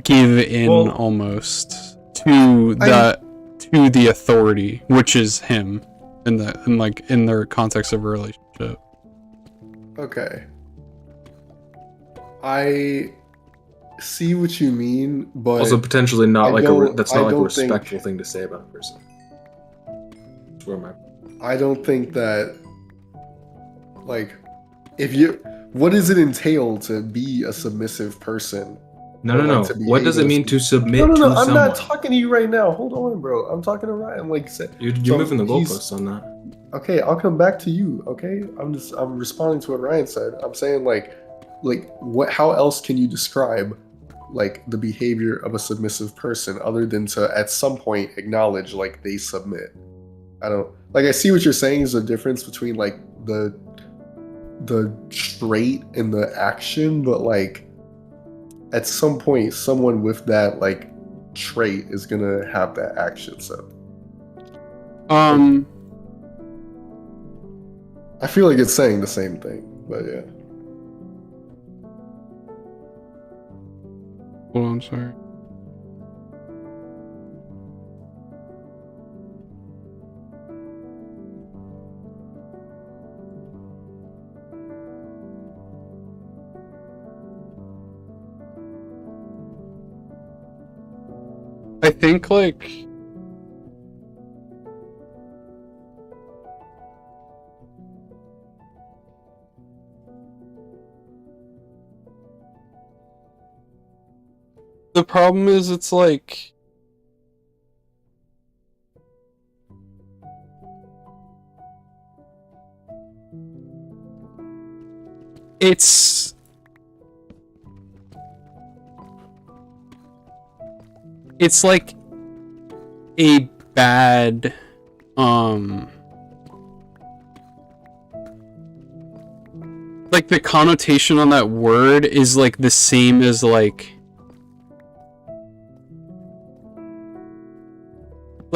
give in almost to the authority, which is him in their context of a relationship. Okay. I see what you mean, but Also potentially not that's not like a don't respectful thing to say about a person. That's where I don't think that like what does it entail to be a submissive person? No. What does it mean to submit to someone? I'm not talking to you right now. Hold on, bro. I'm talking to Ryan. Like, you're moving the goalposts on that. Okay, I'll come back to you. Okay, I'm responding to what Ryan said. I'm saying like what? How else can you describe like the behavior of a submissive person other than to at some point acknowledge like they submit? I don't like. I see what you're saying is the difference between like the trait and the action, but like at some point someone with that like trait is gonna have that action. So I feel like it's saying the same thing, but yeah. Hold on, sorry. I think like the problem is it's like it's like a bad like the connotation on that word is like the same as like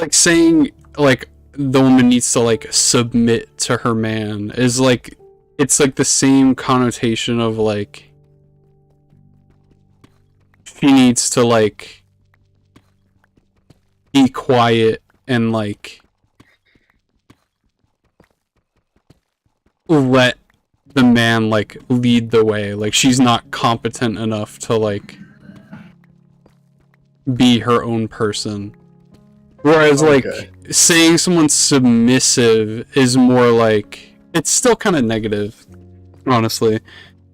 saying like the woman needs to like submit to her man is like it's like the same connotation of like she needs to like be quiet and like let the man like lead the way. Like she's not competent enough to like be her own person. Whereas like saying someone's submissive is more like, it's still kind of negative, honestly.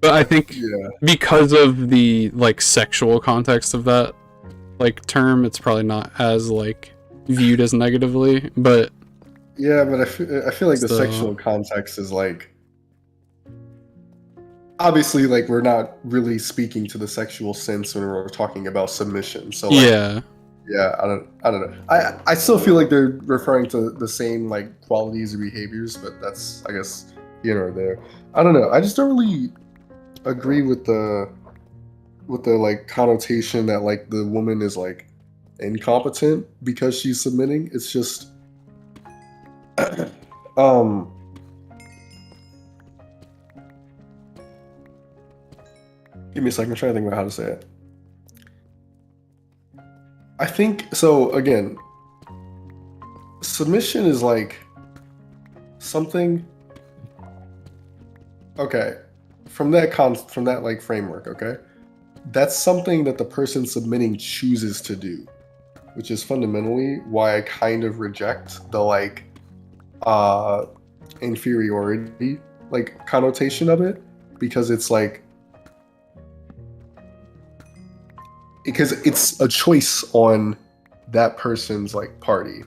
But I think Yeah. because of the like sexual context of that like term, it's probably not as like viewed as negatively. But Yeah, but I feel like the So- sexual context is like obviously like we're not really speaking to the sexual sense when we're talking about submission. So like yeah, I don't know. I still feel like they're referring to the same like qualities or behaviors, but that's I guess here or there. I don't know. I just don't really agree with the like connotation that like the woman is like incompetent because she's submitting. It's just um give me a second, I'm trying to think about how to say it. I think so again, submission is like something okay from that like framework, okay? That's something that the person submitting chooses to do, which is fundamentally why I kind of reject the like inferiority like connotation of it, because it's like because it's a choice on that person's like party.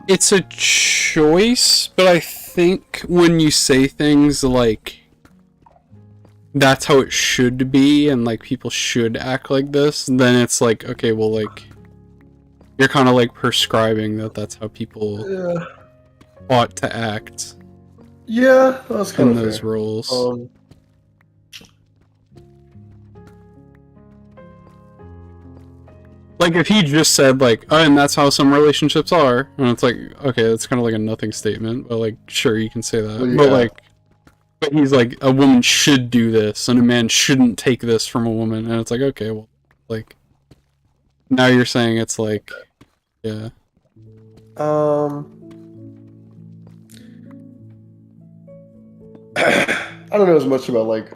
it's a choice. But I think when you say things like that's how it should be and like people should act like this, then it's like, okay, well, like you're kind of like prescribing that that's how people Yeah, ought to act that's in kind of those fair. roles. Like if he just said like, oh, and that's how some relationships are, and it's like, okay, that's kind of like a nothing statement, but like, sure, you can say that. Well, But yeah. like, but he's like, a woman should do this, and a man shouldn't take this from a woman, and it's like, okay, well, like, now you're saying it's like, yeah, I don't know as much about like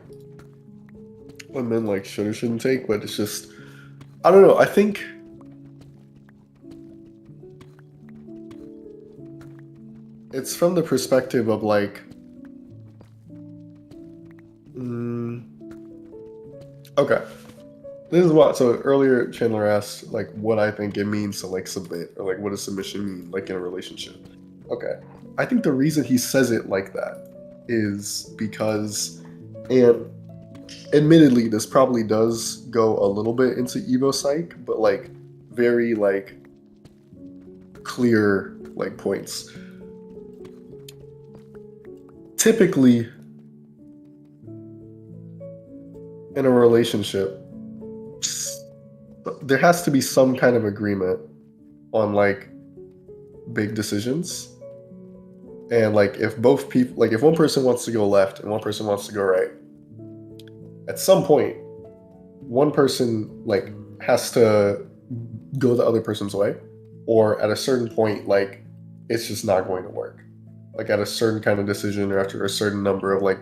what men like should or shouldn't take, but it's just I don't know. I think it's from the perspective of like okay. This is what so earlier Chandler asked like what I think it means to like submit or like what does submission mean like in a relationship. Okay. I think the reason he says it like that is because and admittedly this probably does go a little bit into Evo Psych, but like very like clear like points. Typically in a relationship there has to be some kind of agreement on like big decisions. And like if both people like if one person wants to go left and one person wants to go right, at some point one person like has to go the other person's way, or at a certain point like it's just not going to work. Like at a certain kind of decision or after a certain number of like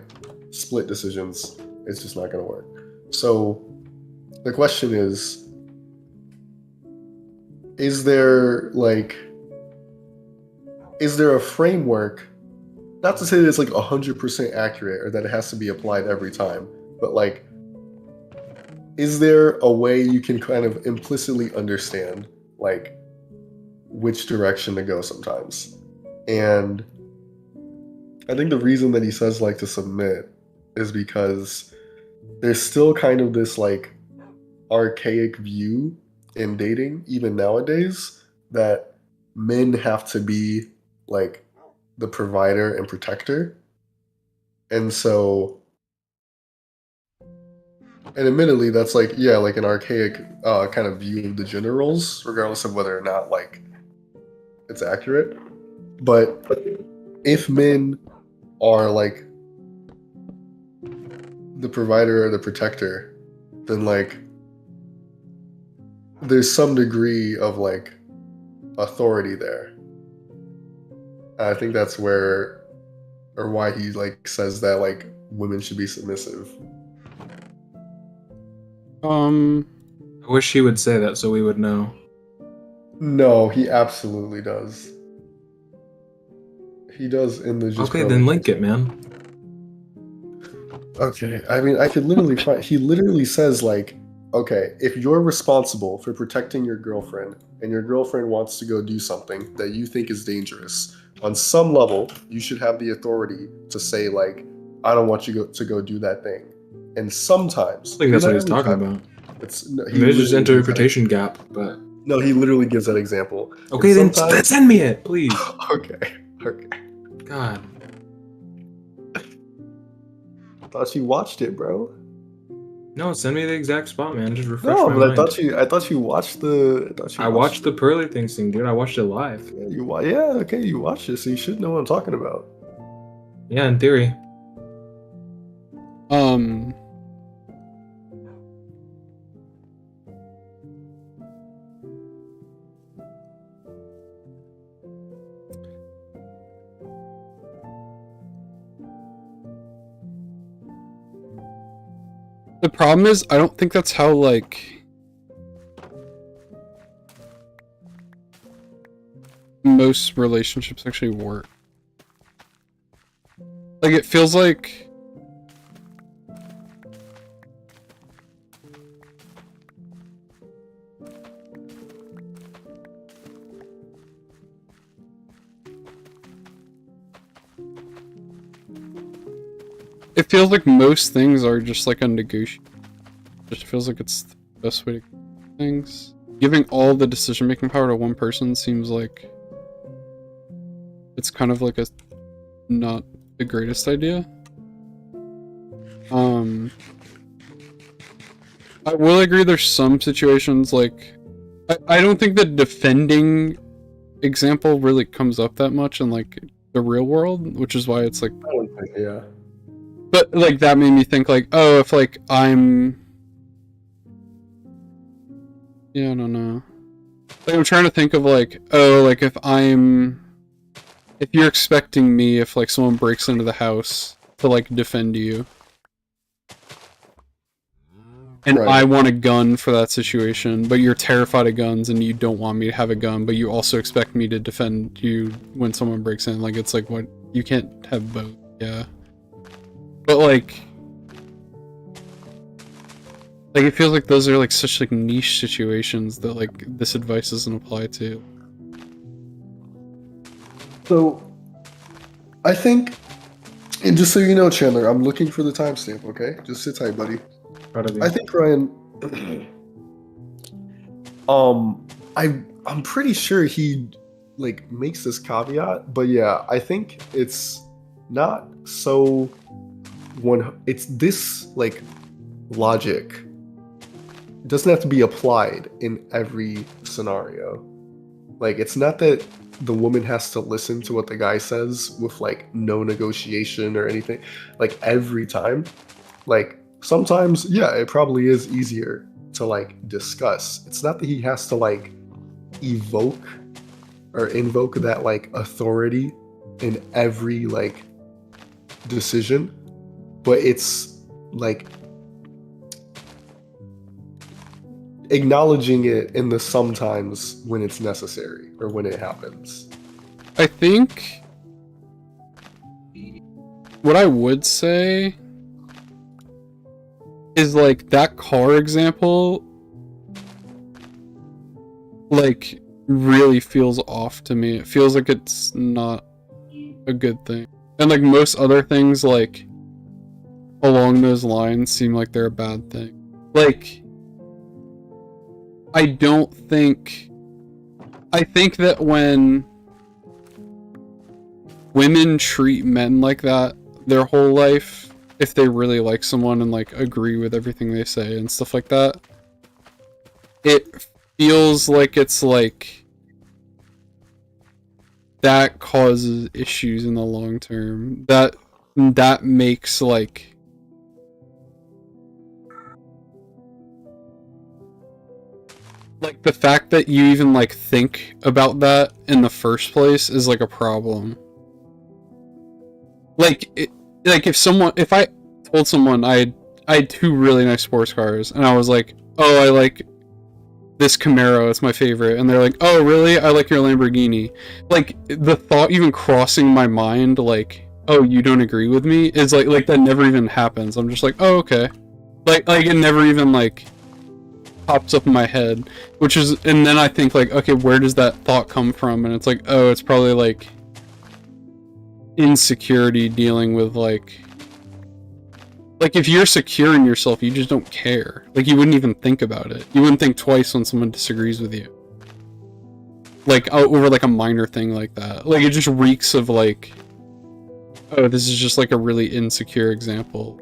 split decisions, it's just not going to work. So the question is there a framework, not to say that it's like 100% accurate or that it has to be applied every time, but like is there a way you can kind of implicitly understand like which direction to go sometimes? And I think the reason that he says like to submit is because there's still kind of this like archaic view in dating even nowadays that men have to be like the provider and protector. And so and admittedly that's like yeah like an archaic kind of view of the gender roles regardless of whether or not like it's accurate. But if men are like the provider or the protector, then like there's some degree of like authority there. And I think that's where or why he like says that like women should be submissive. I wish he would say that so we would know. No, he absolutely does. He does in the just. Okay, then link it, man. Okay, I mean, I could literally find. He literally says like, okay, if you're responsible for protecting your girlfriend and your girlfriend wants to go do something that you think is dangerous, on some level, you should have the authority to say like, I don't want you to go do that thing. And sometimes, I think that's not what he's every talking time, about. It's no, There's just literally gives that- interpretation gap, but No, he literally gives that example. okay, And then sometimes- send me it, please. Okay, okay. God, Thought you watched it, bro. no, send me the exact spot, man. Just refresh No, my but mind. I thought you watched the. I watched the Pearly Things thing, dude. I watched it live. Yeah, okay, you watched it, so you should know what I'm talking about. Yeah, in theory. The problem is, I don't think that's how, like, most relationships actually work. Like, it feels like... It feels like most things are just like a negotiation. It just feels like it's the best way to do things. Giving all the decision-making power to one person seems like it's kind of like a not the greatest idea. I will agree there's some situations like I don't think the defending example really comes up that much in like the real world, which is why it's like Yeah. but like that made me think like, oh, if like I'm yeah, I don't know. Like I'm trying to think of like, oh, like if you're expecting me if like someone breaks into the house to like defend you. And Right. I want a gun for that situation, but you're terrified of guns and you don't want me to have a gun, but you also expect me to defend you when someone breaks in. Like, it's like, what? You can't have both, yeah. But, like, it feels like those are, like, such, like, niche situations that, like, this advice doesn't apply to. So, I think, and just so you know, Chandler, I'm looking for the timestamp. Okay, just sit tight, buddy. Proud of you. I think Ryan. I'm pretty sure he like makes this caveat, but yeah, I think it's not so it's this like logic. It doesn't have to be applied in every scenario. Like it's not that the woman has to listen to what the guy says with like no negotiation or anything. Like every time. Like sometimes, yeah, it probably is easier to like discuss. It's not that he has to like evoke or invoke that like authority in every like decision, but it's like acknowledging it in the sometimes when it's necessary or when it happens. I think what I would say is like that car example like really feels off to me. It feels like it's not a good thing. And like most other things like along those lines seem like they're a bad thing. Like I think that when women treat men like that their whole life, if they really like someone and like agree with everything they say and stuff like that, it feels like it's like that causes issues in the long term. That makes like the fact that you even like think about that in the first place is like a problem. Like if I told someone I had two really nice sports cars and I was like, oh, I like this Camaro is my favorite, and they're like, oh really, I like your Lamborghini. Like, the thought even crossing my mind, like, oh, you don't agree with me, is like that never even happens. I'm just like, oh, okay. Like it never even like pops up in my head, which is, and then I think like, okay, where does that thought come from? And it's like, oh, it's probably like insecurity dealing with like if you're secure in yourself, you just don't care. Like, you wouldn't even think about it. You wouldn't think twice when someone disagrees with you. Like, over like a minor thing like that. Like, it just reeks of like, oh, this is just like a really insecure example.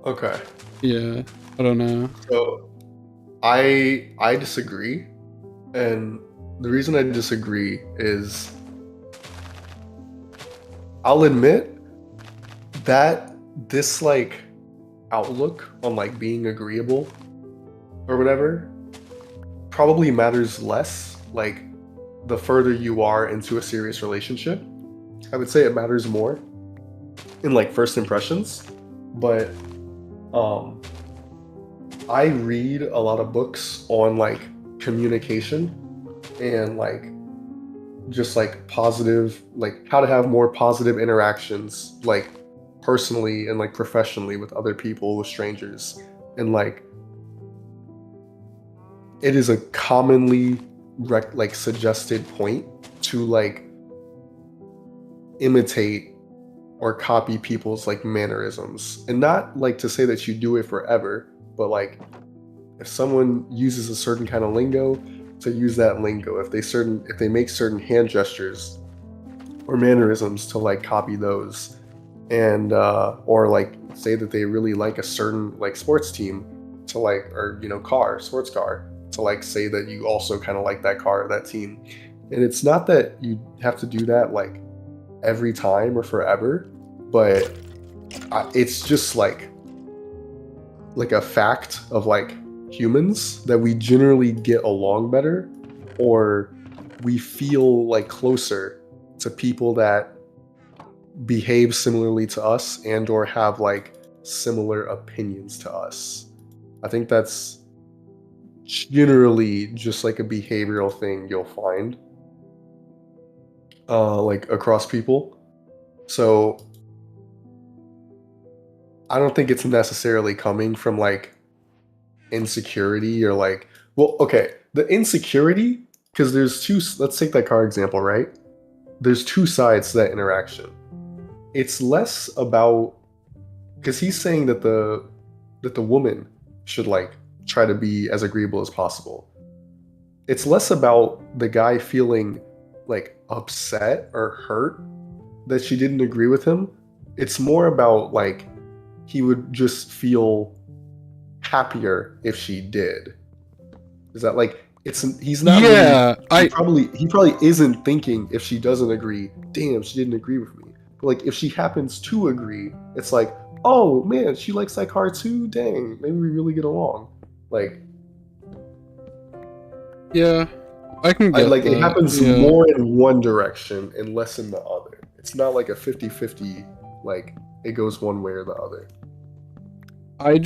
Okay. Yeah, I don't know. So I disagree, and the reason I disagree is I'll admit that this like outlook on like being agreeable or whatever probably matters less like the further you are into a serious relationship. I would say it matters more in like first impressions, but I read a lot of books on like communication and like just like positive, like how to have more positive interactions like personally and like professionally with other people, with strangers. And like it is a commonly like suggested point to like imitate or copy people's like mannerisms, and not like to say that you do it forever, but like if someone uses a certain kind of lingo, to use that lingo. If they make certain hand gestures or mannerisms, to like copy those. And or like say that they really like a certain like sports team, to like, or you know, sports car, to like say that you also kind of like that car or that team. And it's not that you have to do that like every time or forever, but it's just like a fact of like humans that we generally get along better, or we feel like closer to people that behave similarly to us and or have like similar opinions to us. I think that's generally just like a behavioral thing you'll find like across people. So I don't think it's necessarily coming from like insecurity or like, well, okay, the insecurity, because there's two, let's take that car example, right? There's two sides to that interaction. It's less about, because he's saying that the woman should like try to be as agreeable as possible. It's less about the guy feeling like upset or hurt that she didn't agree with him. It's more about like he would just feel happier if she did. Is that like, he's not Yeah, really, he probably isn't thinking, if she doesn't agree, damn, she didn't agree with me. But like if she happens to agree, it's like, oh man, she likes that car too, dang, maybe we really get along. Like, yeah, I can get like that. It happens more in one direction and less in the other. It's not like a 50-50, like it goes one way or the other. I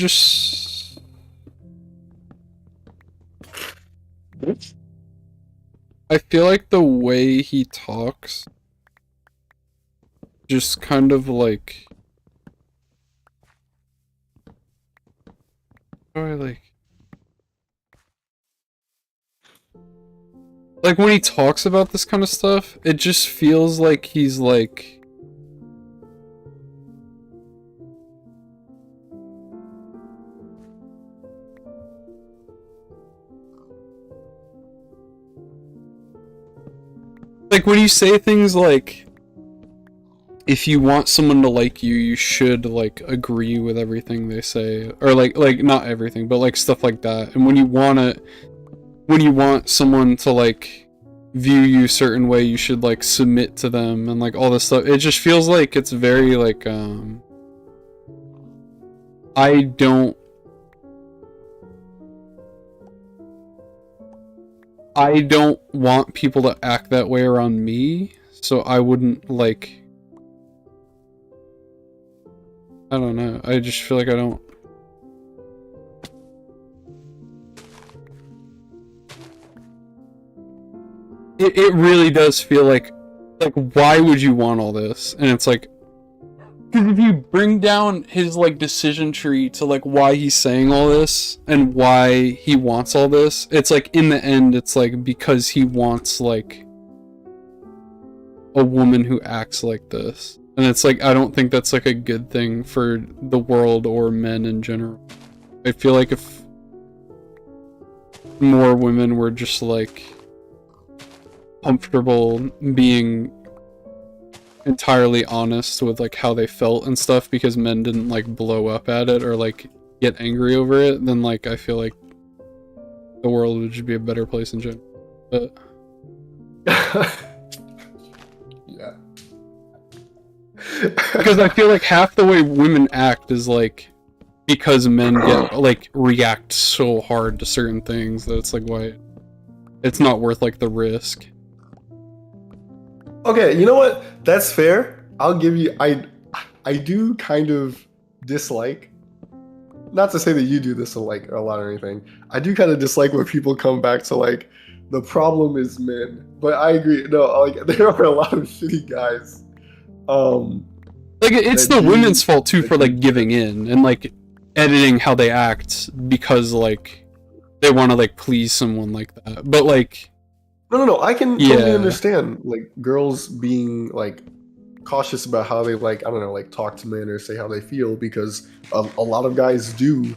feel like the way he talks just kind of like, like when he talks about this kind of stuff, it just feels like he's like, when you say things like, if you want someone to like you, you should like agree with everything they say, or like not everything, but like stuff like that. And when you want someone to like view you a certain way, you should like submit to them and like all this stuff. It just feels like it's very like I don't want people to act that way around me, so I wouldn't like, I don't know, I just feel like I don't. it really does feel like why would you want all this? And it's like, because if you bring down his like decision tree to like why he's saying all this and why he wants all this, it's like in the end it's like because he wants like a woman who acts like this. And it's like, I don't think that's like a good thing for the world or men in general. I feel like if more women were just like comfortable being entirely honest with like how they felt and stuff, because men didn't like blow up at it or like get angry over it, then like I feel like the world would just be a better place in general. But Yeah. because I feel like half the way women act is like because men get like react so hard to certain things that it's like why it's not worth like the risk. Okay, you know what? That's fair. I'll give you. I do kind of dislike. Not to say that you do this a lot or anything. I do kind of dislike when people come back to like the problem is men. But I agree. No, like there are a lot of shitty guys. Like it's the women's fault too for like giving in and like editing how they act because like they want to like please someone like that. But like No. I can totally understand like girls being like cautious about how they like I don't know like talk to men or say how they feel because a lot of guys do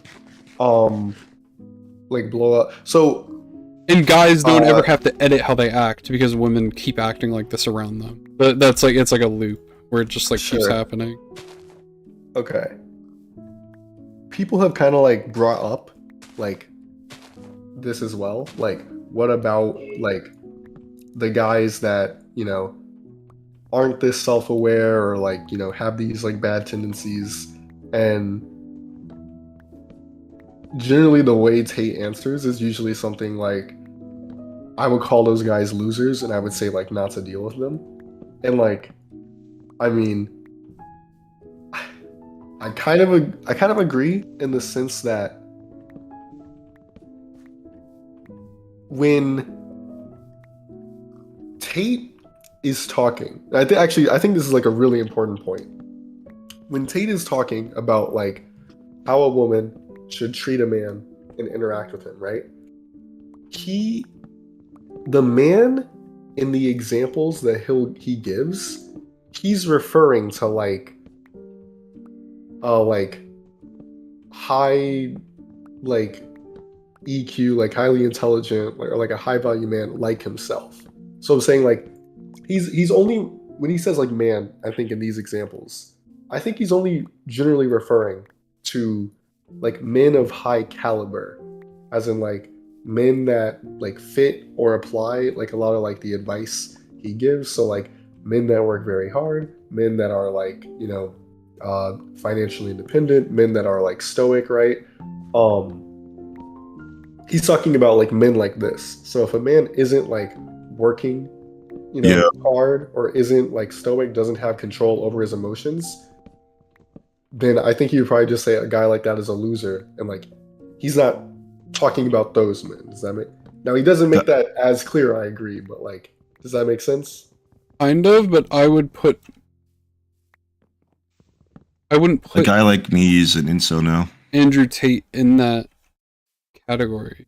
like blow up. So and guys don't ever have to edit how they act because women keep acting like this around them. But that's like it's like a loop where it just like keeps happening. Okay. People have kind of like brought up like this as well. Like what about like the guys that, you know, aren't this self-aware or like, you know, have these like bad tendencies, and generally the way Tate answers is usually something like I would call those guys losers and I would say like not to deal with them. And like I mean I kind of agree in the sense that when Tate is talking, I think this is like a really important point. When Tate is talking about like how a woman should treat a man and interact with him, right? The man in the examples that he gives, he's referring to like high like EQ, like highly intelligent, or like a high value man like himself. So I'm saying like he's only when he says like man, I think in these examples, I think he's only generally referring to like men of high caliber, as in like men that like fit or apply like a lot of like the advice he gives. So like men that work very hard, men that are like, you know, financially independent, men that are like stoic, right? He's talking about like men like this. So if a man isn't like working, you know, hard, or isn't like stoic, doesn't have control over his emotions, then I think you would probably just say a guy like that is a loser, and like he's not talking about those men. Does that make? Now he doesn't make that as clear, I agree, but like, does that make sense? Kind of, but I wouldn't put a guy like me is an incel now. Andrew Tate in that category.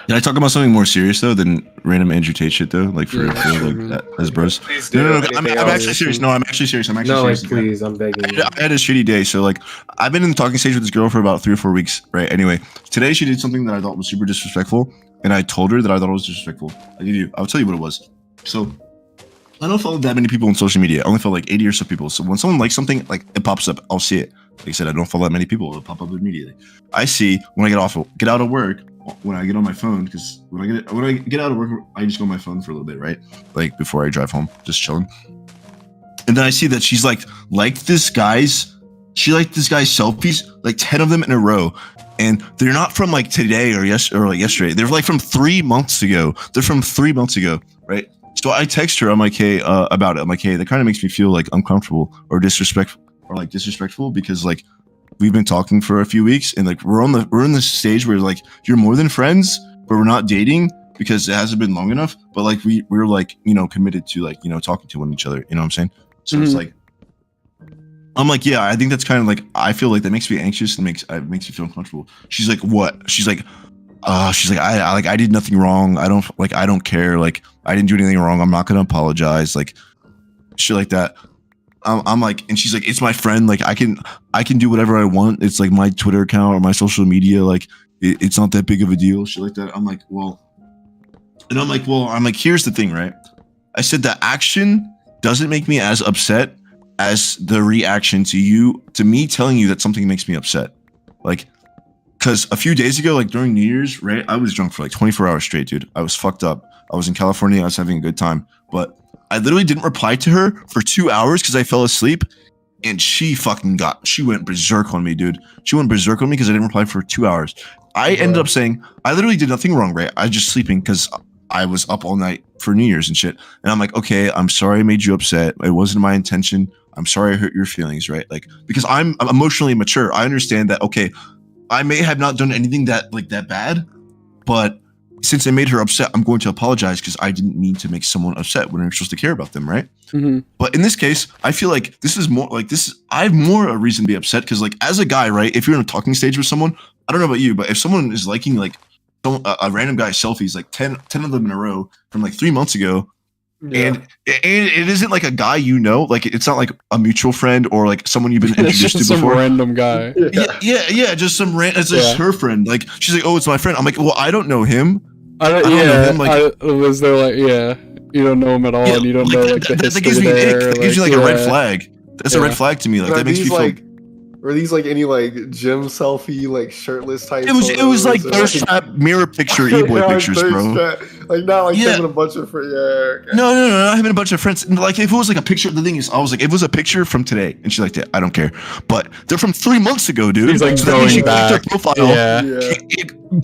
Can I talk about something more serious though than random Andrew Tate shit though? Like for like as bros. Please do. No. I'm actually serious. No, I'm actually serious. No, like, please, I'm begging you. I had a shitty day. So like, I've been in the talking stage with this girl for about 3 or 4 weeks, right? Anyway, today she did something that I thought was super disrespectful, and I told her that I thought it was disrespectful. I'll tell you what it was. So I don't follow that many people on social media. I only follow like 80 or so people. So when someone likes something, like it pops up, I'll see it. Like I said, I don't follow that many people. It'll pop up immediately. I see when I get out of work, when I get on my phone, because when I get out of work, I just go on my phone for a little bit, right? Like before I drive home, just chilling. And then I see that she's like this guy's selfies, like 10 of them in a row. And they're not from like today or yesterday. They're like from 3 months ago. Right? So I text her. I'm like, hey, about it. I'm like, hey, that kind of makes me feel like uncomfortable or disrespectful because like we've been talking for a few weeks and like we're in the stage where like you're more than friends, but we're not dating because it hasn't been long enough. But like we're like, you know, committed to like, you know, talking to one each other. You know what I'm saying? So it's Mhm. like, I'm like, yeah, I think that's kind of like, I feel like that makes me anxious and makes me feel uncomfortable. She's like, what? She's like, I did nothing wrong. I don't care. Like, I didn't do anything wrong. I'm not gonna apologize. Like, shit like that. I'm like, and she's like, it's my friend. Like, I can do whatever I want. It's like my Twitter account or my social media. Like, it's not that big of a deal. Shit like that. I'm like, here's the thing, right? I said the action doesn't make me as upset as the reaction to me telling you that something makes me upset. Like, because a few days ago, like during New Year's, right, I was drunk for like 24 hours straight, dude. I was fucked up. I was in California. I was having a good time. But I literally didn't reply to her for 2 hours because I fell asleep. And she went berserk on me, dude. She went berserk on me because I didn't reply for 2 hours. I ended up saying, I literally did nothing wrong, right? I was just sleeping because I was up all night for New Year's and shit. And I'm like, okay, I'm sorry I made you upset. It wasn't my intention. I'm sorry I hurt your feelings, right? Like, because I'm emotionally mature. I understand that, okay, I may have not done anything that bad, but since I made her upset, I'm going to apologize because I didn't mean to make someone upset when I'm supposed to care about them, right? Mm-hmm. But in this case, I feel like I have more a reason to be upset because, like, as a guy, right, if you're in a talking stage with someone, I don't know about you, but if someone is liking like a random guy's selfies, like 10 of them in a row from like 3 months ago, and it isn't like a guy, you know, like it's not like a mutual friend or like someone you've been It's introduced just to some before. random guy. Yeah, just some it's just her friend. Like, she's like, oh, it's my friend. I'm like, well, I don't know him. I don't know him. Like, was there like, you don't know him at all, and you don't know like the history that gives me an ick. That gives you like a red yeah. flag. That's a red flag to me. Like, that makes me feel like. Were these like any like gym selfie, like shirtless type? It was like thirst trap mirror picture, e-boy pictures, bro. Like not like having a bunch of friends. Yeah. Okay. No, not having a bunch of friends. Like, if it was like a picture, the thing is, I was like, if it was a picture from today, and she's like, I don't care. But they're from 3 months ago, dude. He's like so that means she clicked back. their profile,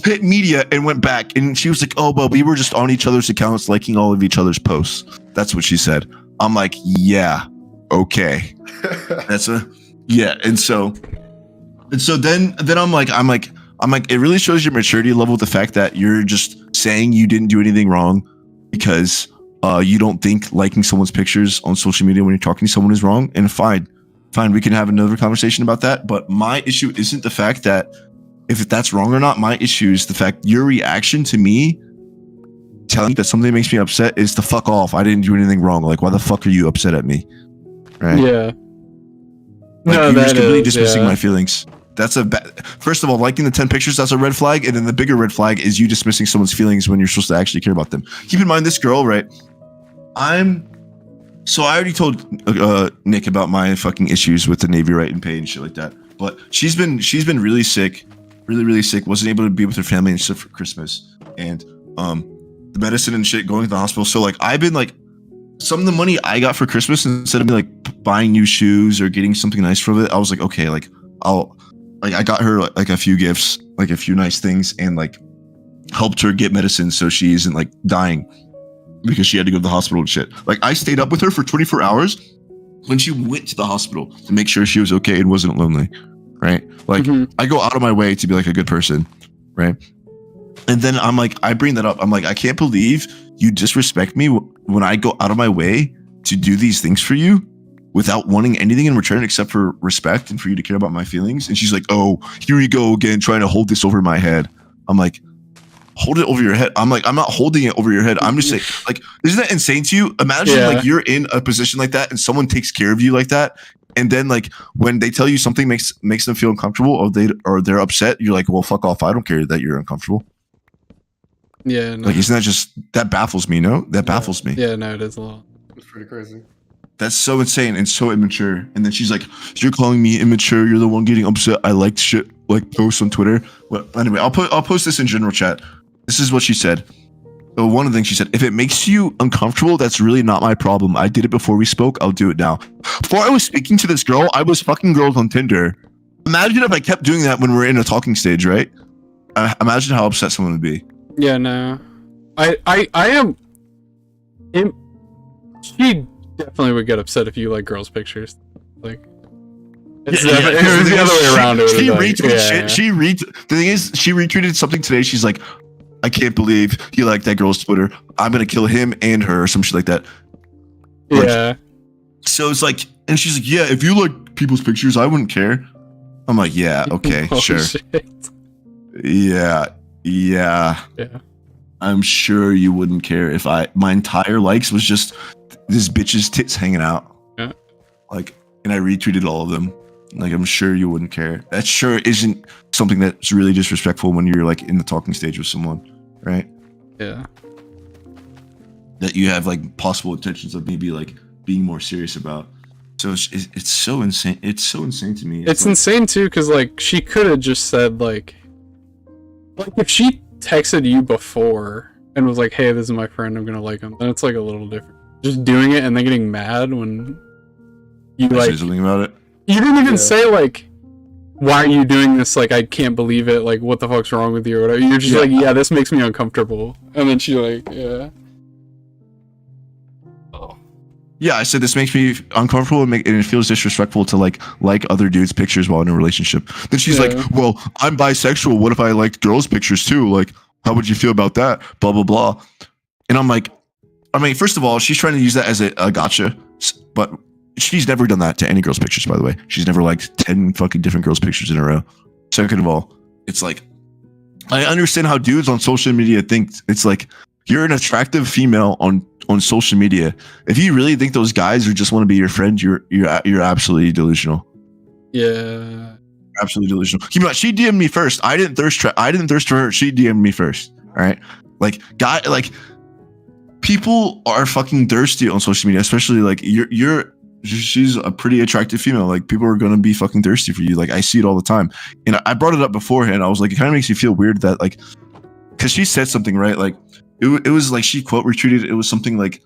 hit media, and went back. And she was like, oh, but we were just on each other's accounts, liking all of each other's posts. That's what she said. I'm like, yeah, okay. And so then I'm like, it really shows your maturity level, the fact that you're just saying you didn't do anything wrong because you don't think liking someone's pictures on social media when you're talking to someone is wrong. And fine, we can have another conversation about that. But my issue isn't the fact that if that's wrong or not. My issue is the fact your reaction to me telling you that something makes me upset is to fuck off. I didn't do anything wrong. Like, why the fuck are you upset at me? Right? Yeah. Like, No, you're that just completely is, dismissing yeah. my feelings. That's first of all, liking the 10 pictures, that's a red flag. And then the bigger red flag is you dismissing someone's feelings when you're supposed to actually care about them. Keep in mind, this girl, right? I already told Nick about my fucking issues with the Navy right and pay and shit like that. But she's been really sick, really sick. Wasn't able to be with her family and stuff for Christmas. And the medicine and shit, going to the hospital. So like, I've been like, some of the money I got for Christmas, instead of like buying new shoes or getting something nice from it, I was like, okay, like I got her like a few gifts, like a few nice things, and like helped her get medicine so she isn't like dying because she had to go to the hospital and shit. Like, I stayed up with her for 24 hours when she went to the hospital to make sure she was okay and wasn't lonely, right? Like, I go out of my way to be like a good person, right? And then I'm like, I bring that up. I'm like, I can't believe you disrespect me when I go out of my way to do these things for you without wanting anything in return except for respect and for you to care about my feelings. And she's like, oh, here you go again, trying to hold this over my head. I'm like, hold it over your head. I'm like, I'm not holding it over your head. I'm just saying, like, isn't that insane to you? Imagine like you're in a position like that and someone takes care of you like that. And then like when they tell you something makes them feel uncomfortable or they're upset, you're like, well, fuck off. I don't care that you're uncomfortable. Yeah. No. Like, isn't that just, that baffles me, no? That baffles me. Yeah, no, it is a lot. It's pretty crazy. That's so insane and so immature. And then she's like, you're calling me immature. You're the one getting upset. I liked shit, like posts on Twitter. Well, anyway, I'll post this in general chat. This is what she said. One of the things she said, if it makes you uncomfortable, that's really not my problem. I did it before we spoke. I'll do it now. Before I was speaking to this girl, I was fucking girls on Tinder. Imagine if I kept doing that when we're in a talking stage, right? Imagine how upset someone would be. Yeah, no. I am... She definitely would get upset if you like girls' pictures. Like... It was the other way around. She retweeted shit. The thing is, she retweeted something today. She's like, I can't believe he liked that girl's Twitter. I'm gonna kill him and her or some shit like that. Like, Yeah. So it's like, and she's like, yeah, if you like people's pictures, I wouldn't care. I'm like, yeah, okay, Oh, sure. shit. Yeah. Yeah. I'm sure you wouldn't care if my entire likes was just this bitch's tits hanging out. Yeah. Like, and I retweeted all of them. Like, I'm sure you wouldn't care. That sure isn't something that's really disrespectful when you're like in the talking stage with someone, right? Yeah. That you have like possible intentions of maybe like being more serious about. So it's so insane. It's so insane to me. It's like, insane too, because like she could have just said like if she texted you before and was like, "Hey, this is my friend. I'm gonna like him," then it's like a little different. Just doing it and then getting mad when you I like say something about it. you didn't even Yeah. say like, "Why are you doing this?" Like, I can't believe it. Like, what the fuck's wrong with you or whatever. You're just Yeah. like, "Yeah, this makes me uncomfortable," and then she like, "Yeah." Yeah, I said this makes me uncomfortable and it feels disrespectful to like other dudes' pictures while in a relationship. Then she's Yeah. like, "Well, I'm bisexual. What if I liked girls' pictures too? Like, how would you feel about that?" Blah blah blah. And I'm like, I mean, first of all, she's trying to use that as a gotcha, but she's never done that to any girls' pictures. By the way, she's never liked 10 fucking different girls' pictures in a row. Second of all, it's like, I understand how dudes on social media think. It's like, you're an attractive female on social media. If you really think those guys are just want to be your friend, you're absolutely delusional. Yeah. Absolutely delusional. Keep in mind, she DM'd me first. I didn't thirst for her. She DM'd me first. All right. Like, people are fucking thirsty on social media, especially like she's a pretty attractive female. Like, people are gonna be fucking thirsty for you. Like, I see it all the time. And I brought it up beforehand. I was like, it kind of makes you feel weird that like, because she said something, right? Like, it was like she quote retweeted. It was something like,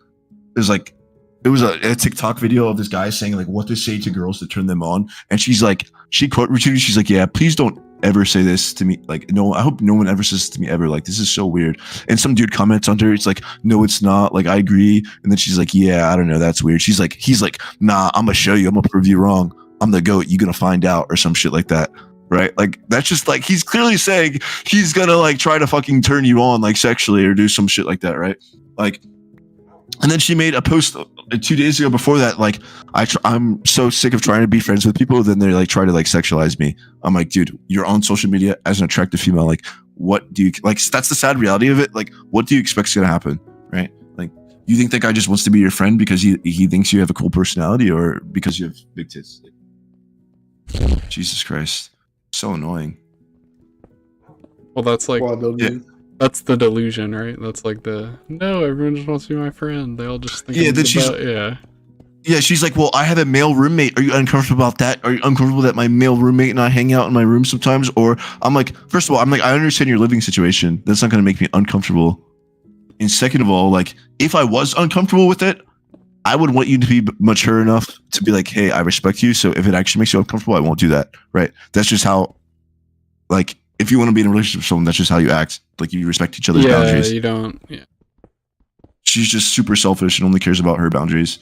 it was a TikTok video of this guy saying like what to say to girls to turn them on, and she's like, she quote retweeted. She's like, yeah, please don't ever say this to me. Like, no, I hope no one ever says this to me ever. Like, this is so weird. And some dude comments under. It's like, no, it's not. Like, I agree. And then she's like, yeah, I don't know, that's weird. He's like, nah, I'm gonna show you. I'm gonna prove you wrong. I'm the GOAT. You're gonna find out, or some shit like that. Right? Like, that's just like, he's clearly saying he's gonna like try to fucking turn you on like sexually or do some shit like that, right? Like, and then she made a post 2 days ago before that, like, I'm so sick of trying to be friends with people, then they like try to like sexualize me. I'm like, dude, you're on social media as an attractive female. Like, what do you like? That's the sad reality of it. Like, what do you expect is gonna happen, right? Like, you think that guy just wants to be your friend because he thinks you have a cool personality, or because you have big tits? Jesus Christ. So annoying. Well, that's like Yeah. that's the delusion, right? That's like no, everyone just wants to be my friend. They all just think Yeah, I'm then she's- about, yeah. Yeah, she's like, well, I have a male roommate. Are you uncomfortable about that? Are you uncomfortable that my male roommate and I hang out in my room sometimes? Or I'm like, first of all, I understand your living situation. That's not going to make me uncomfortable. And second of all, like, if I was uncomfortable with it, I would want you to be mature enough to be like, hey, I respect you. So if it actually makes you uncomfortable, I won't do that. Right? That's just how, like, if you want to be in a relationship with someone, that's just how you act. Like, you respect each other's boundaries. You don't. Yeah. She's just super selfish and only cares about her boundaries,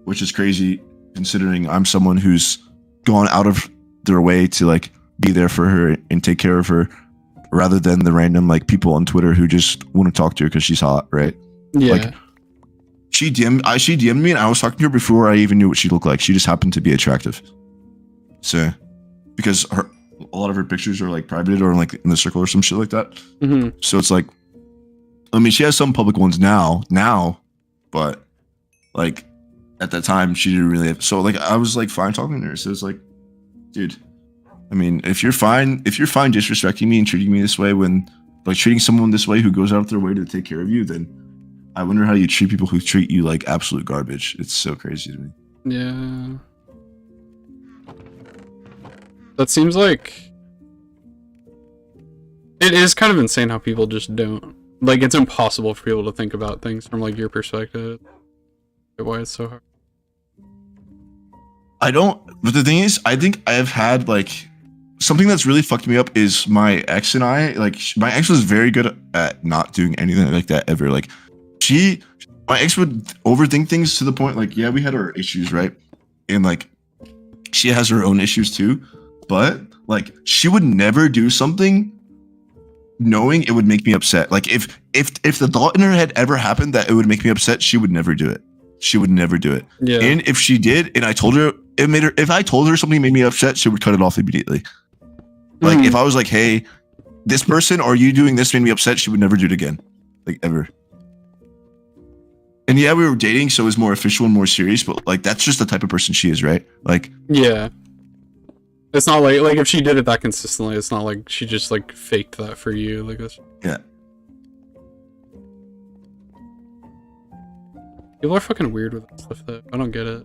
which is crazy considering I'm someone who's gone out of their way to like be there for her and take care of her, rather than the random like people on Twitter who just want to talk to her because she's hot, right? Yeah. Like, she DM'd me and I was talking to her before I even knew what she looked like. She just happened to be attractive. So, because a lot of her pictures are like private or like in the circle or some shit like that. Mhm. So it's like, I mean, she has some public ones now, but like at that time she didn't really have. So like I was like fine talking to her. So it's like, dude, I mean, if you're fine disrespecting me and treating me this way, when like treating someone this way who goes out of their way to take care of you, then I wonder how you treat people who treat you like absolute garbage. It's so crazy to me. Yeah. That seems like it is kind of insane how people just don't like. It's impossible for people to think about things from like your perspective. Why it's so hard. But the thing is, I think I have had like something that's really fucked me up is my ex and I, like, my ex was very good at not doing anything like that ever. Like, my ex would overthink things to the point, like, yeah, we had our issues, right? And like, she has her own issues too, but like, she would never do something knowing it would make me upset. Like if the thought in her head ever happened that it would make me upset, she would never do it. She would never do it. Yeah. And if she did, and I told her it made her, if I told her something made me upset, she would cut it off immediately. Like Mhm. if I was like, hey, this person or you doing this made me upset, she would never do it again. Like ever. And yeah, we were dating, so it was more official and more serious, but like that's just the type of person she is, right? Like Yeah. It's not like if she did it that consistently, it's not like she just like faked that for you. Like that's... Yeah. People are fucking weird with stuff that I don't get it.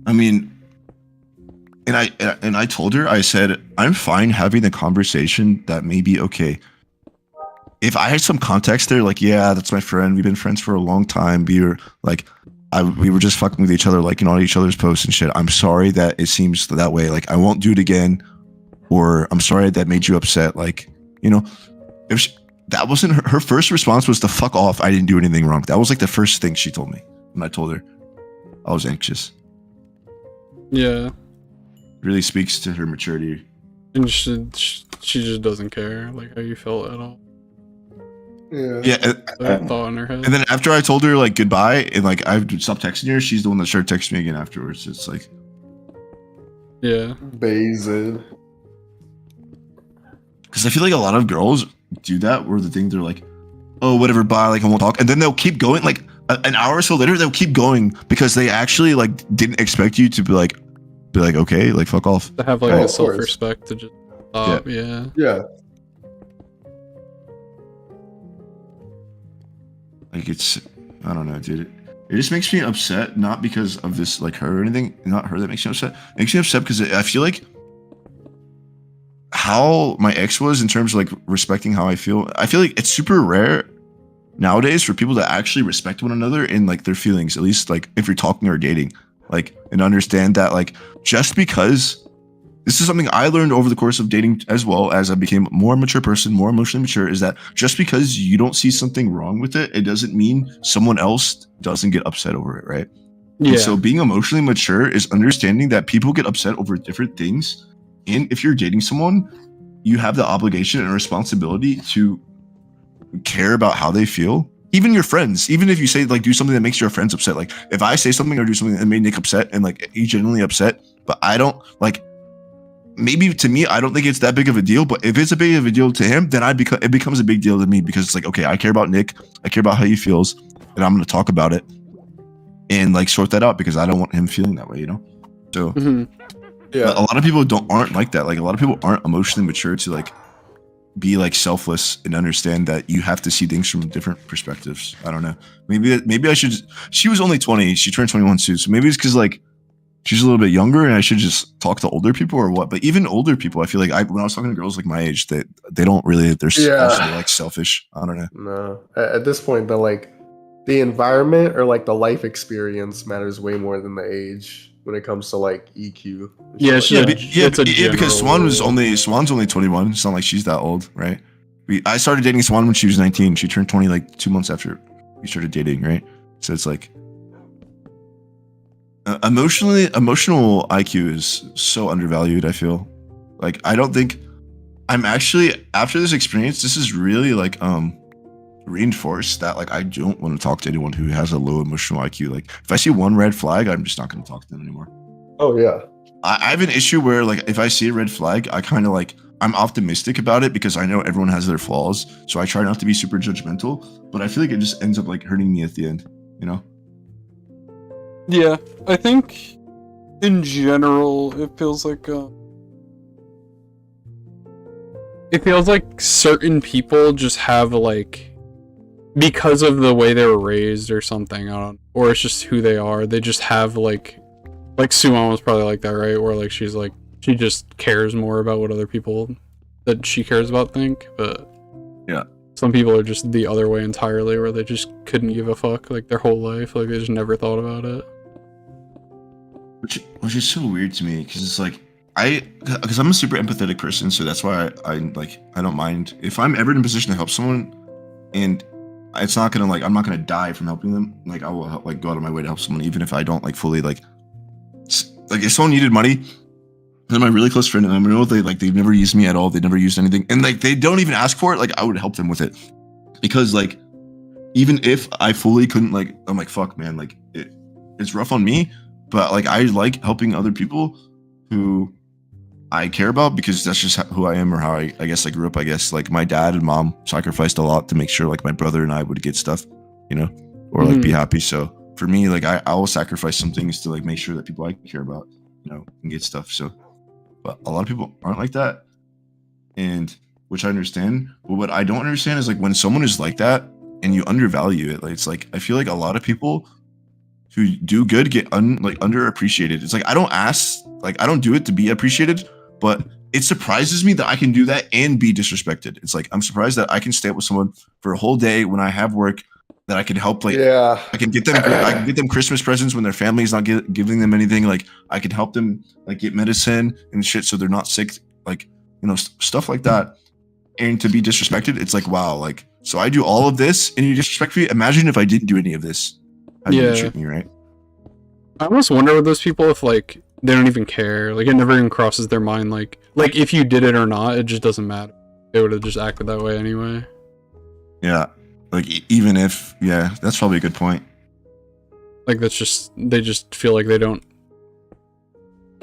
I mean, and I told her, I said, I'm fine having the conversation that may be okay. If I had some context there, like, yeah, that's my friend. We've been friends for a long time. We were like, we were just fucking with each other, liking all each other's posts and shit. I'm sorry that it seems that way. Like, I won't do it again. Or I'm sorry that made you upset. Like, you know, if she, that wasn't her first response was to fuck off. I didn't do anything wrong. That was like the first thing she told me when I told her I was anxious. Yeah. Really speaks to her maturity. And she just doesn't care like how you felt at all. Yeah. Yeah. That thought in her head. And then after I told her like goodbye and like I stopped texting her, she's the one that started texting me again afterwards. It's like, Yeah. Bazin. because I feel like a lot of girls do that where the thing they're like, oh, whatever, bye, like I won't talk. And then they'll keep going like an hour or so later, they'll keep going because they actually like didn't expect you to be like, okay, like fuck off. To have like Oh, a of course. self-respect to just stop. Yeah. Yeah. Like it's, I don't know, dude. It just makes me upset, not because of this, like her or anything. Not her that makes me upset. It makes me upset because I feel like how my ex was in terms of like respecting how I feel. I feel like it's super rare nowadays for people to actually respect one another in like their feelings. At least like if you're talking or dating, like and understand that like just because. This is something I learned over the course of dating as well as I became a more mature person, more emotionally mature, is that just because you don't see something wrong with it, it doesn't mean someone else doesn't get upset over it, right? Yeah. And so being emotionally mature is understanding that people get upset over different things. And if you're dating someone, you have the obligation and responsibility to care about how they feel. Even your friends, even if you say like do something that makes your friends upset. Like if I say something or do something that made Nick upset and like he's genuinely upset, but I don't like, maybe to me, I don't think it's that big of a deal, but if it's a big of a deal to him, then it becomes a big deal to me because it's like, okay, I care about Nick, I care about how he feels, and I'm going to talk about it and like sort that out because I don't want him feeling that way, you know? So Mhm. Yeah. a lot of people aren't like that. Like a lot of people aren't emotionally mature to like be like selfless and understand that you have to see things from different perspectives. I don't know. Maybe I should, she was only 20, she turned 21 soon. So maybe it's because like, she's a little bit younger and I should just talk to older people or what? But even older people, I feel like when I was talking to girls like my age, they don't really, they're also like selfish. I don't know. No. At this point, the environment or like the life experience matters way more than the age when it comes to like EQ. Yeah, Shit like it's a Because general Swan's only 21. It's not like she's that old, right? I started dating Swan when she was 19. She turned 20 like 2 months after we started dating, right? So it's like emotional IQ is so undervalued. I feel like I don't think I'm actually after this experience. This is really like reinforced that like I don't want to talk to anyone who has a low emotional IQ. Like if I see one red flag, I'm just not going to talk to them anymore. Oh yeah. I have an issue where like if I see a red flag, I kind of like I'm optimistic about it because I know everyone has their flaws. So I try not to be super judgmental, but I feel like it just ends up like hurting me at the end, you know? Yeah, I think in general it feels like certain people just have like, because of the way they were raised or something, I don't, or it's just who they are, they just have like Suwon was probably like that, right? Where like she just cares more about what other people that she cares about think, but yeah, some people are just the other way entirely, where they just couldn't give a fuck like their whole life, like they just never thought about it. Which is so weird to me because it's like because I'm a super empathetic person, so that's why I don't mind if I'm ever in a position to help someone, and it's not gonna like I'm not gonna die from helping them. Like I will help, like go out of my way to help someone, even if I don't like fully like if someone needed money they're my really close friend, and I know they've never used me at all. They never used anything, and like they don't even ask for it. Like I would help them with it, because like even if I fully couldn't, like I'm like fuck man, like it's rough on me, but like I like helping other people who I care about, because that's just who I am, or how I guess I grew up. I guess like my dad and mom sacrificed a lot to make sure like my brother and I would get stuff, you know, or like be happy. So for me, like I will sacrifice some things to like make sure that people I care about, you know, can get stuff. So, but a lot of people aren't like that, and which I understand. But what I don't understand is like when someone is like that and you undervalue it. Like it's like I feel like a lot of people who do good get underappreciated. It's like I don't do it to be appreciated, but it surprises me that I can do that and be disrespected. It's like I'm surprised that I can stay up with someone for a whole day when I have work, that I can help. Like I can get them Christmas presents when their family is not giving them anything. Like I can help them like get medicine and shit so they're not sick. Like, you know, stuff like that. And to be disrespected, it's like, wow, like, so I do all of this and you disrespect me? Imagine if I didn't do any of this. How you would treat me, right? I almost wonder with those people if like they don't even care. Like it never even crosses their mind. Like if you did it or not, it just doesn't matter. They would have just acted that way anyway. Yeah. Like even if, yeah, that's probably a good point. Like they just feel like they don't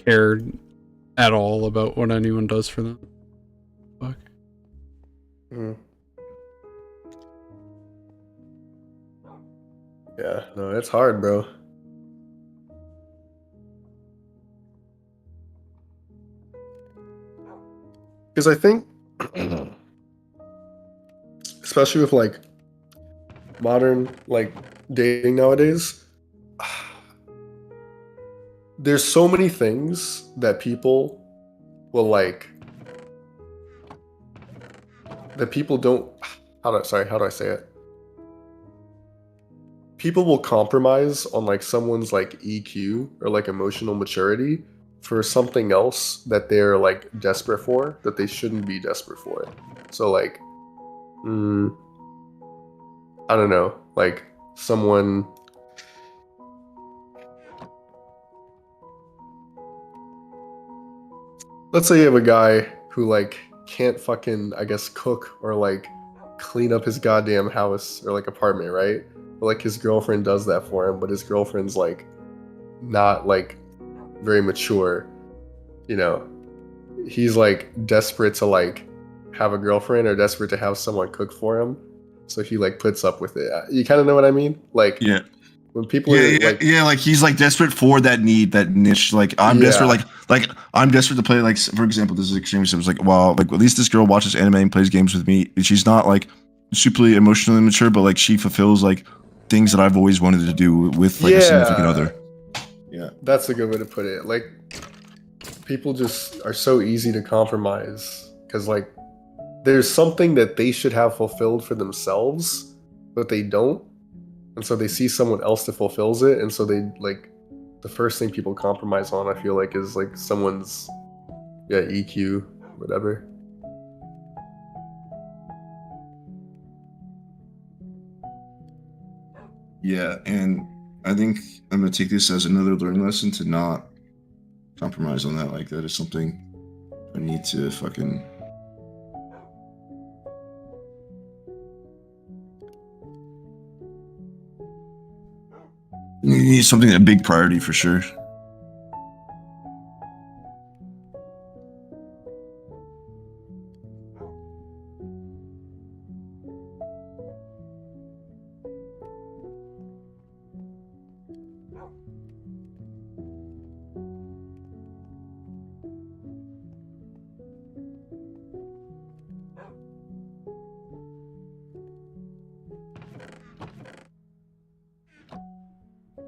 care at all about what anyone does for them. Fuck. Yeah, no, it's hard, bro. Because I think, especially with like modern like dating nowadays, there's so many things that people will like, that people don't, how do I say it? People will compromise on like someone's like EQ or like emotional maturity for something else that they're like desperate for, that they shouldn't be desperate for. So like, I don't know, like someone, let's say you have a guy who like can't fucking, I guess, cook or like clean up his goddamn house or like apartment, right? But like his girlfriend does that for him, but his girlfriend's like not like very mature, you know. He's like desperate to like have a girlfriend or desperate to have someone cook for him, so he like puts up with it. You kind of know what I mean? Like, yeah, when people like he's like desperate for that need, that niche. Like I'm desperate, like I'm desperate to play. Like for example, this is extremely simple. It's like, wow, like at least this girl watches anime and plays games with me. She's not like super emotionally mature, but like she fulfills like things that I've always wanted to do with like a significant other. Yeah, that's a good way to put it. Like people just are so easy to compromise because like there's something that they should have fulfilled for themselves, but they don't. And so they see someone else that fulfills it. And so they like, the first thing people compromise on, I feel like, is like someone's EQ, whatever. Yeah, and I think I'm gonna take this as another learning lesson to not compromise on that. Like that is something I need to fucking. You need something, a big priority for sure.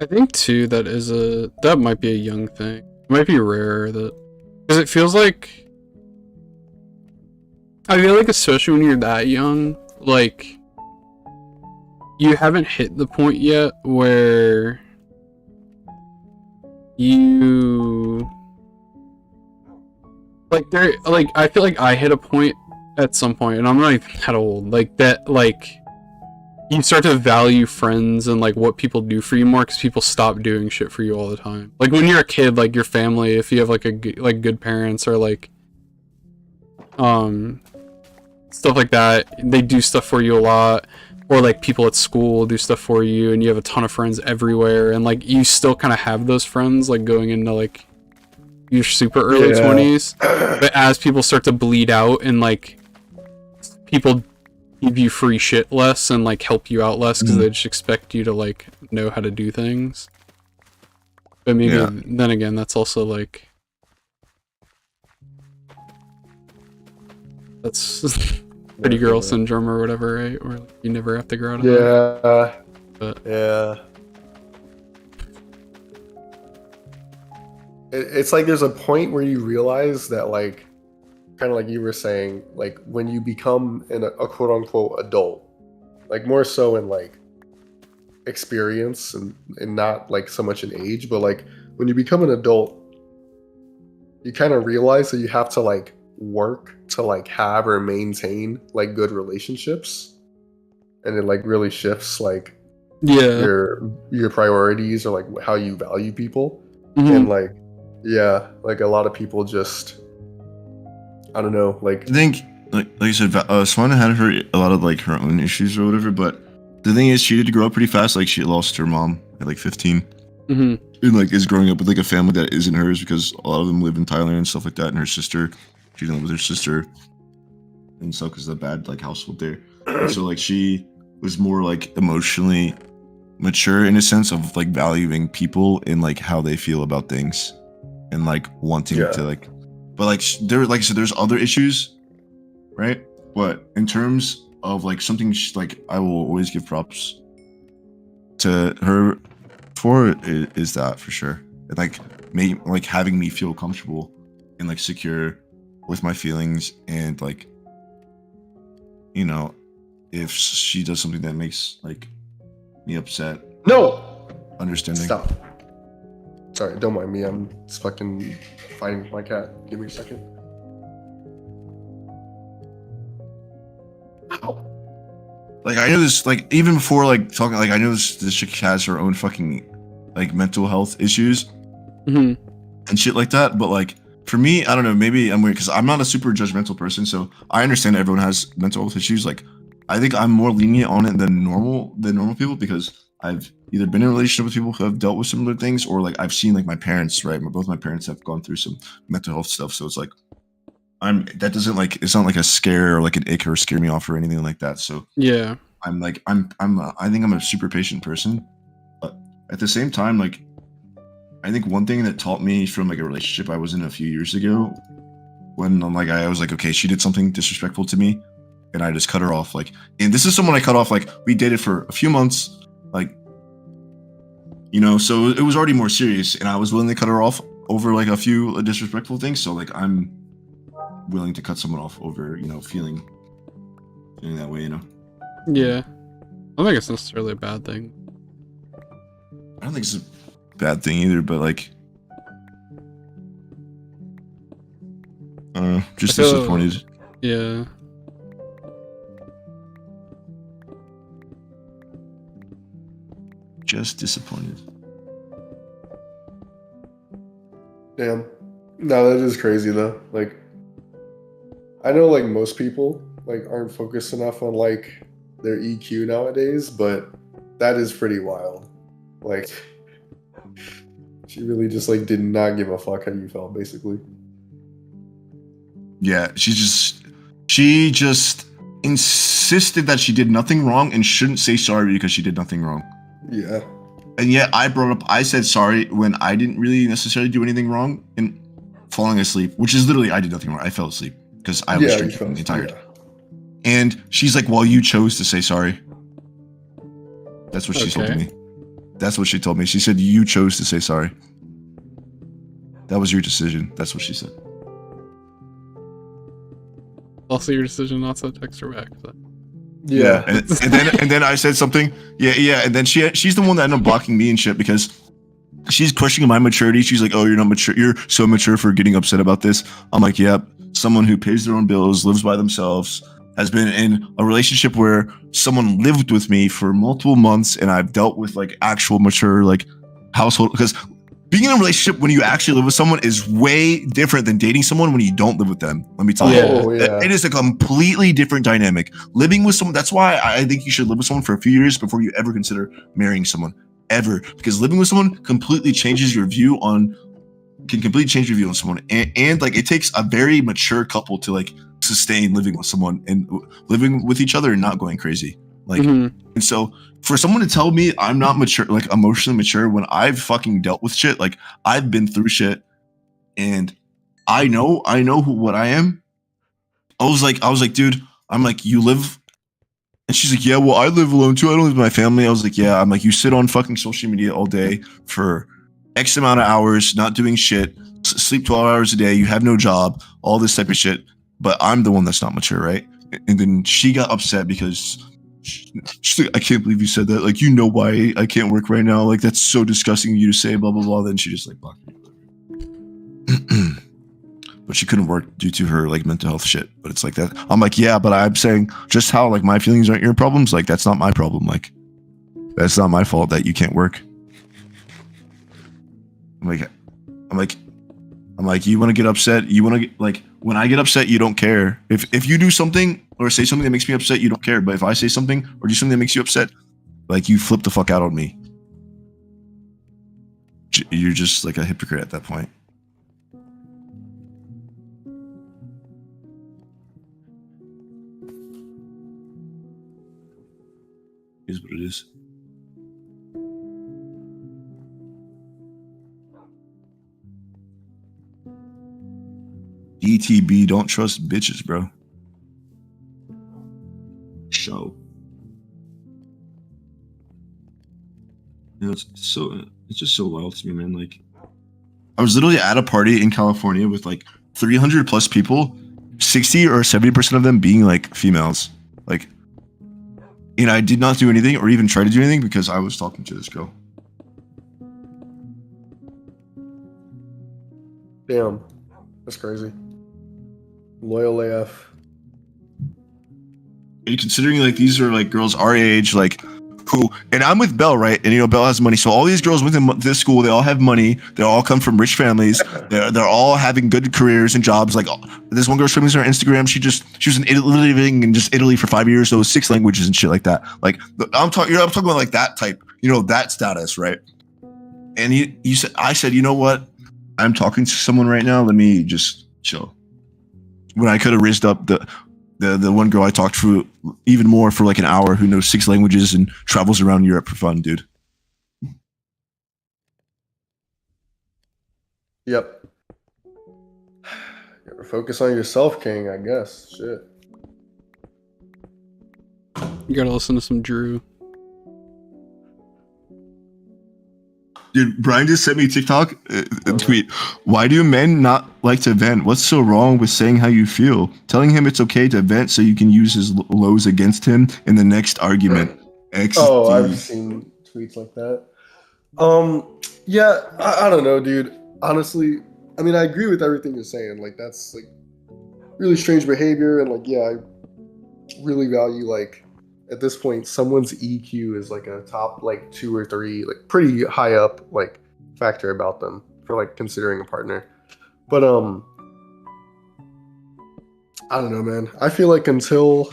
I think too that might be a young thing. It might be rare that, because it feels like, I feel like especially when you're that young, like you haven't hit the point yet where you like I feel like I hit a point at some point, and I'm not even that old, like that, like you start to value friends and like what people do for you more because people stop doing shit for you all the time. Like when you're a kid, like your family, if you have like good parents or like stuff like that, they do stuff for you a lot. Or like people at school do stuff for you, and you have a ton of friends everywhere, and like you still kind of have those friends like going into like your super early 20s. But as people start to bleed out and like people give you free shit less and like help you out less because they just expect you to like know how to do things. But maybe then again, that's also like that's pretty girl syndrome or whatever, right? Or you never have to grow out of that. But It's like there's a point where you realize that, like, kind of like you were saying, like when you become a quote unquote adult, like more so in like experience and not like so much in age, but like when you become an adult, you kind of realize that you have to like work to like have or maintain like good relationships, and it like really shifts like your priorities or like how you value people. And like like a lot of people just, I don't know, like I think like I said, Swana had a lot of like her own issues or whatever, but the thing is she did grow up pretty fast. Like she lost her mom at like 15 and like is growing up with like a family that isn't hers because a lot of them live in Thailand and stuff like that, and her sister, she didn't live with her sister and stuff because of the bad like household there. And so like she was more like emotionally mature in a sense of like valuing people and like how they feel about things and like wanting to like, but like there, like I said, there's other issues, right? But in terms of like something like I will always give props to her for is that for sure. And like like having me feel comfortable and like secure with my feelings, and like, you know, if she does something that makes like me upset, understanding. Stop. Sorry, don't mind me. I'm just fucking fighting with my cat. Give me a second. Ow. Like I know this, like even before like talking, like I know this chick has her own fucking like mental health issues and shit like that. But like for me, I don't know, maybe I'm weird because I'm not a super judgmental person, so I understand that everyone has mental health issues. Like I think I'm more lenient on it than normal people because I've either been in a relationship with people who have dealt with similar things, or like I've seen like my parents, right? Both my parents have gone through some mental health stuff, so it's like that doesn't like, it's not like a scare or like an ick or scare me off or anything like that. So yeah, I'm like I think I'm a super patient person, but at the same time, like I think one thing that taught me from like a relationship I was in a few years ago, when like I was like, okay, she did something disrespectful to me, and I just cut her off. Like, and this is someone I cut off. Like we dated for a few months, like, you know, so it was already more serious, and I was willing to cut her off over like a few disrespectful things. So like I'm willing to cut someone off over, you know, feeling that way, you know. Yeah, I don't think it's necessarily a bad thing. I don't think it's a bad thing either, but like just disappointed. Yeah. Just disappointed. Damn. No, that is crazy though. Like, I know like most people like aren't focused enough on like their EQ nowadays, but that is pretty wild. Like, she really just like did not give a fuck how you felt, basically. Yeah, she just insisted that she did nothing wrong and shouldn't say sorry because she did nothing wrong. Yeah. And yet I said sorry when I didn't really necessarily do anything wrong in falling asleep, which is literally I did nothing wrong. I fell asleep because I was drinking and tired. Yeah. And she's like, well, you chose to say sorry. That's what she told me. That's what she told me. She said, you chose to say sorry. That was your decision. That's what she said. Also your decision not to text her back. So. Yeah. And then I said something. Yeah. And then she's the one that ended up blocking me and shit because she's questioning my maturity. She's like, oh, you're not mature. You're so mature for getting upset about this. I'm like, yep. Someone who pays their own bills, lives by themselves, has been in a relationship where someone lived with me for multiple months, and I've dealt with like actual mature like household. Because being in a relationship when you actually live with someone is way different than dating someone when you don't live with them. Let me tell you, Oh, yeah. it is a completely different dynamic. Living with someone, that's why I think you should live with someone for a few years before you ever consider marrying someone, ever. Because living with someone completely changes your view on, can completely change your view on someone. And like, it takes a very mature couple to like sustain living with someone and living with each other and not going crazy. Like, Mhm. and so for someone to tell me I'm not mature, like emotionally mature, when I've fucking dealt with shit, like I've been through shit, and I know what I am. I was like, dude, I'm like, you live, and she's like, yeah, well, I live alone too. I don't live with my family. I was like, yeah. I'm like, you sit on fucking social media all day for X amount of hours, not doing shit, sleep 12 hours a day. You have no job, all this type of shit. But I'm the one that's not mature, right? And then she got upset because she's like, I can't believe you said that. Like, you know why I can't work right now? Like, that's so disgusting of you to say, blah, blah, blah. Then she just like blocked me. But she couldn't work due to her like mental health shit. But it's like that. I'm like, yeah, but I'm saying just how like my feelings aren't your problems. Like, that's not my problem. Like, that's not my fault that you can't work. I'm like, you want to get upset? You want to get, like, when I get upset, you don't care. If you do something or say something that makes me upset, you don't care. But if I say something or do something that makes you upset, like, you flip the fuck out on me. You're just like a hypocrite at that point. Is what it is. DTB, don't trust bitches, bro. Show. You know, it's just so wild to me, man. Like, I was literally at a party in California with like 300 plus people, 60 or 70% of them being like females. Like, and I did not do anything or even try to do anything because I was talking to this girl. Damn, that's crazy. Loyal AF. And considering like these are like girls our age, like who, and I'm with Belle, right? And you know, Belle has money, so all these girls within this school, they all have money. They all come from rich families. They're all having good careers and jobs. Like, this one girl showed me on Instagram. She was in Italy, living in just Italy for 5 years, so 6 languages and shit like that. Like, I'm talking about like that type, you know, that status, right? And I said, you know what? I'm talking to someone right now. Let me just chill. When I could have raised up the one girl I talked to even more for like an hour, who knows 6 languages and travels around Europe for fun, dude. Yep. You gotta focus on yourself, King, I guess. Shit. You gotta listen to some Drew. Dude, Brian just sent me a TikTok a tweet. Why do men not like to vent? What's so wrong with saying how you feel? Telling him it's okay to vent so you can use his lows against him in the next argument. Oh, I've seen tweets like that. Yeah, I don't know, dude. Honestly, I mean, I agree with everything you're saying. Like, that's like really strange behavior, and like, yeah, I really value like at this point someone's EQ is like a top like 2 or 3, like pretty high up like factor about them for like considering a partner. But I don't know, man. I feel like until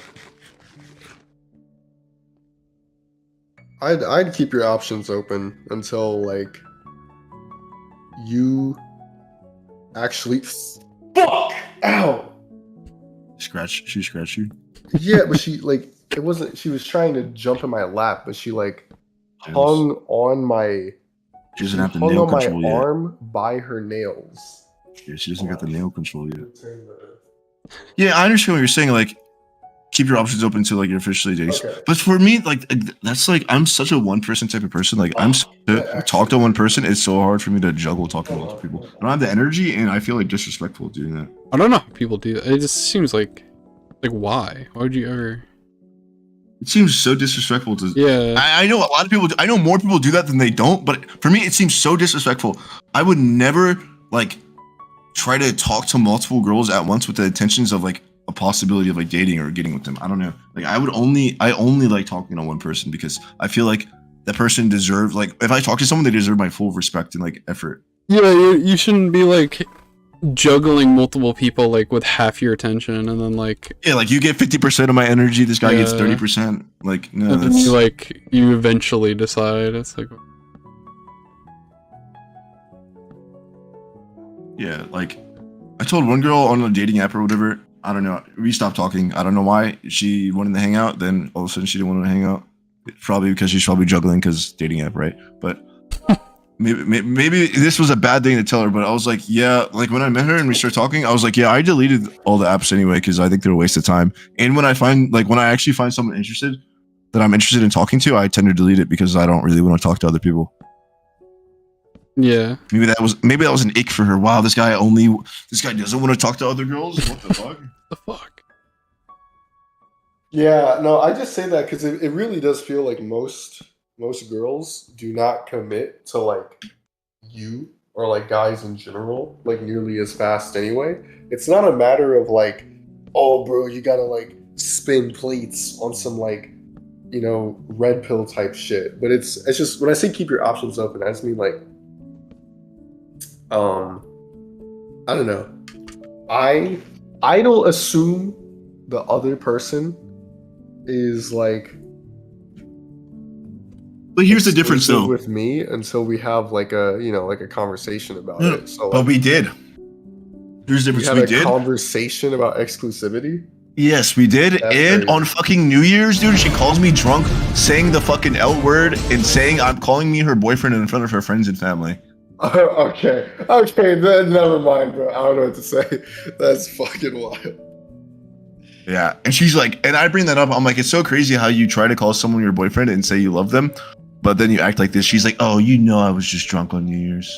I'd keep your options open until like you actually fuck ow. She scratched you. Yeah, but she like it wasn't. She was trying to jump in my lap, but she like hung on my. She doesn't have the hung nail on my control yet. arm by her nails. Yeah, she doesn't got the nail control yet. Yeah, I understand what you're saying. Like, keep your options open until like you're officially dating. Okay. But for me, like, that's like, I'm such a one person type of person. Like, to talk to one person, it's so hard for me to juggle talking to multiple people. I don't have the energy, and I feel like disrespectful doing that. I don't know how people do that. It just seems like why? Why would you ever? It seems so disrespectful to. Yeah. I know a lot of people. I know more people do that than they don't. But for me, it seems so disrespectful. I would never like try to talk to multiple girls at once with the intentions of like a possibility of like dating or getting with them. I don't know. Like I only like talking to one person because I feel like that person deserves, like if I talk to someone, they deserve my full respect and like effort. Yeah, you shouldn't be like juggling multiple people like with half your attention, and then like Yeah, like you get 50% of my energy, this guy gets Yeah. 30%. Like no, and then that's you eventually decide. It's like yeah, like I told one girl on a dating app or whatever, I don't know, we stopped talking. I don't know why. She wanted to hang out, then all of a sudden she didn't want to hang out. Probably because she's probably juggling because dating app, right? But maybe this was a bad thing to tell her, but I was like, yeah, like when I met her and we started talking, I was like, yeah, I deleted all the apps anyway because I think they're a waste of time. And when I actually find someone interested that I'm interested in talking to, I tend to delete it because I don't really want to talk to other people. yeah. Maybe that was an ick for her. Wow, this guy doesn't want to talk to other girls. What the fuck? The fuck. Yeah, no, I just say that because it really does feel like most girls do not commit to like you or like guys in general like nearly as fast anyway. It's not a matter of like, oh bro, you gotta like spin plates on some like, you know, red pill type shit. But it's just when I say keep your options open, I just mean like I don't know. I don't assume the other person is like But here's the difference exclusive though. with me until we have like a, you know, like a conversation about it. So But like, we did. Here's the we difference. had We a did. conversation about exclusivity. Yes, we did. That's And crazy. on fucking New Year's, dude, she calls me drunk, saying the fucking L word and saying I'm calling me her boyfriend in front of her friends and family. Okay, then never mind, bro. I don't know what to say. That's fucking wild. Yeah. And she's like, and I bring that up. I'm like, it's so crazy how you try to call someone your boyfriend and say you love them, but then you act like this. She's like, oh, you know, I was just drunk on New Year's.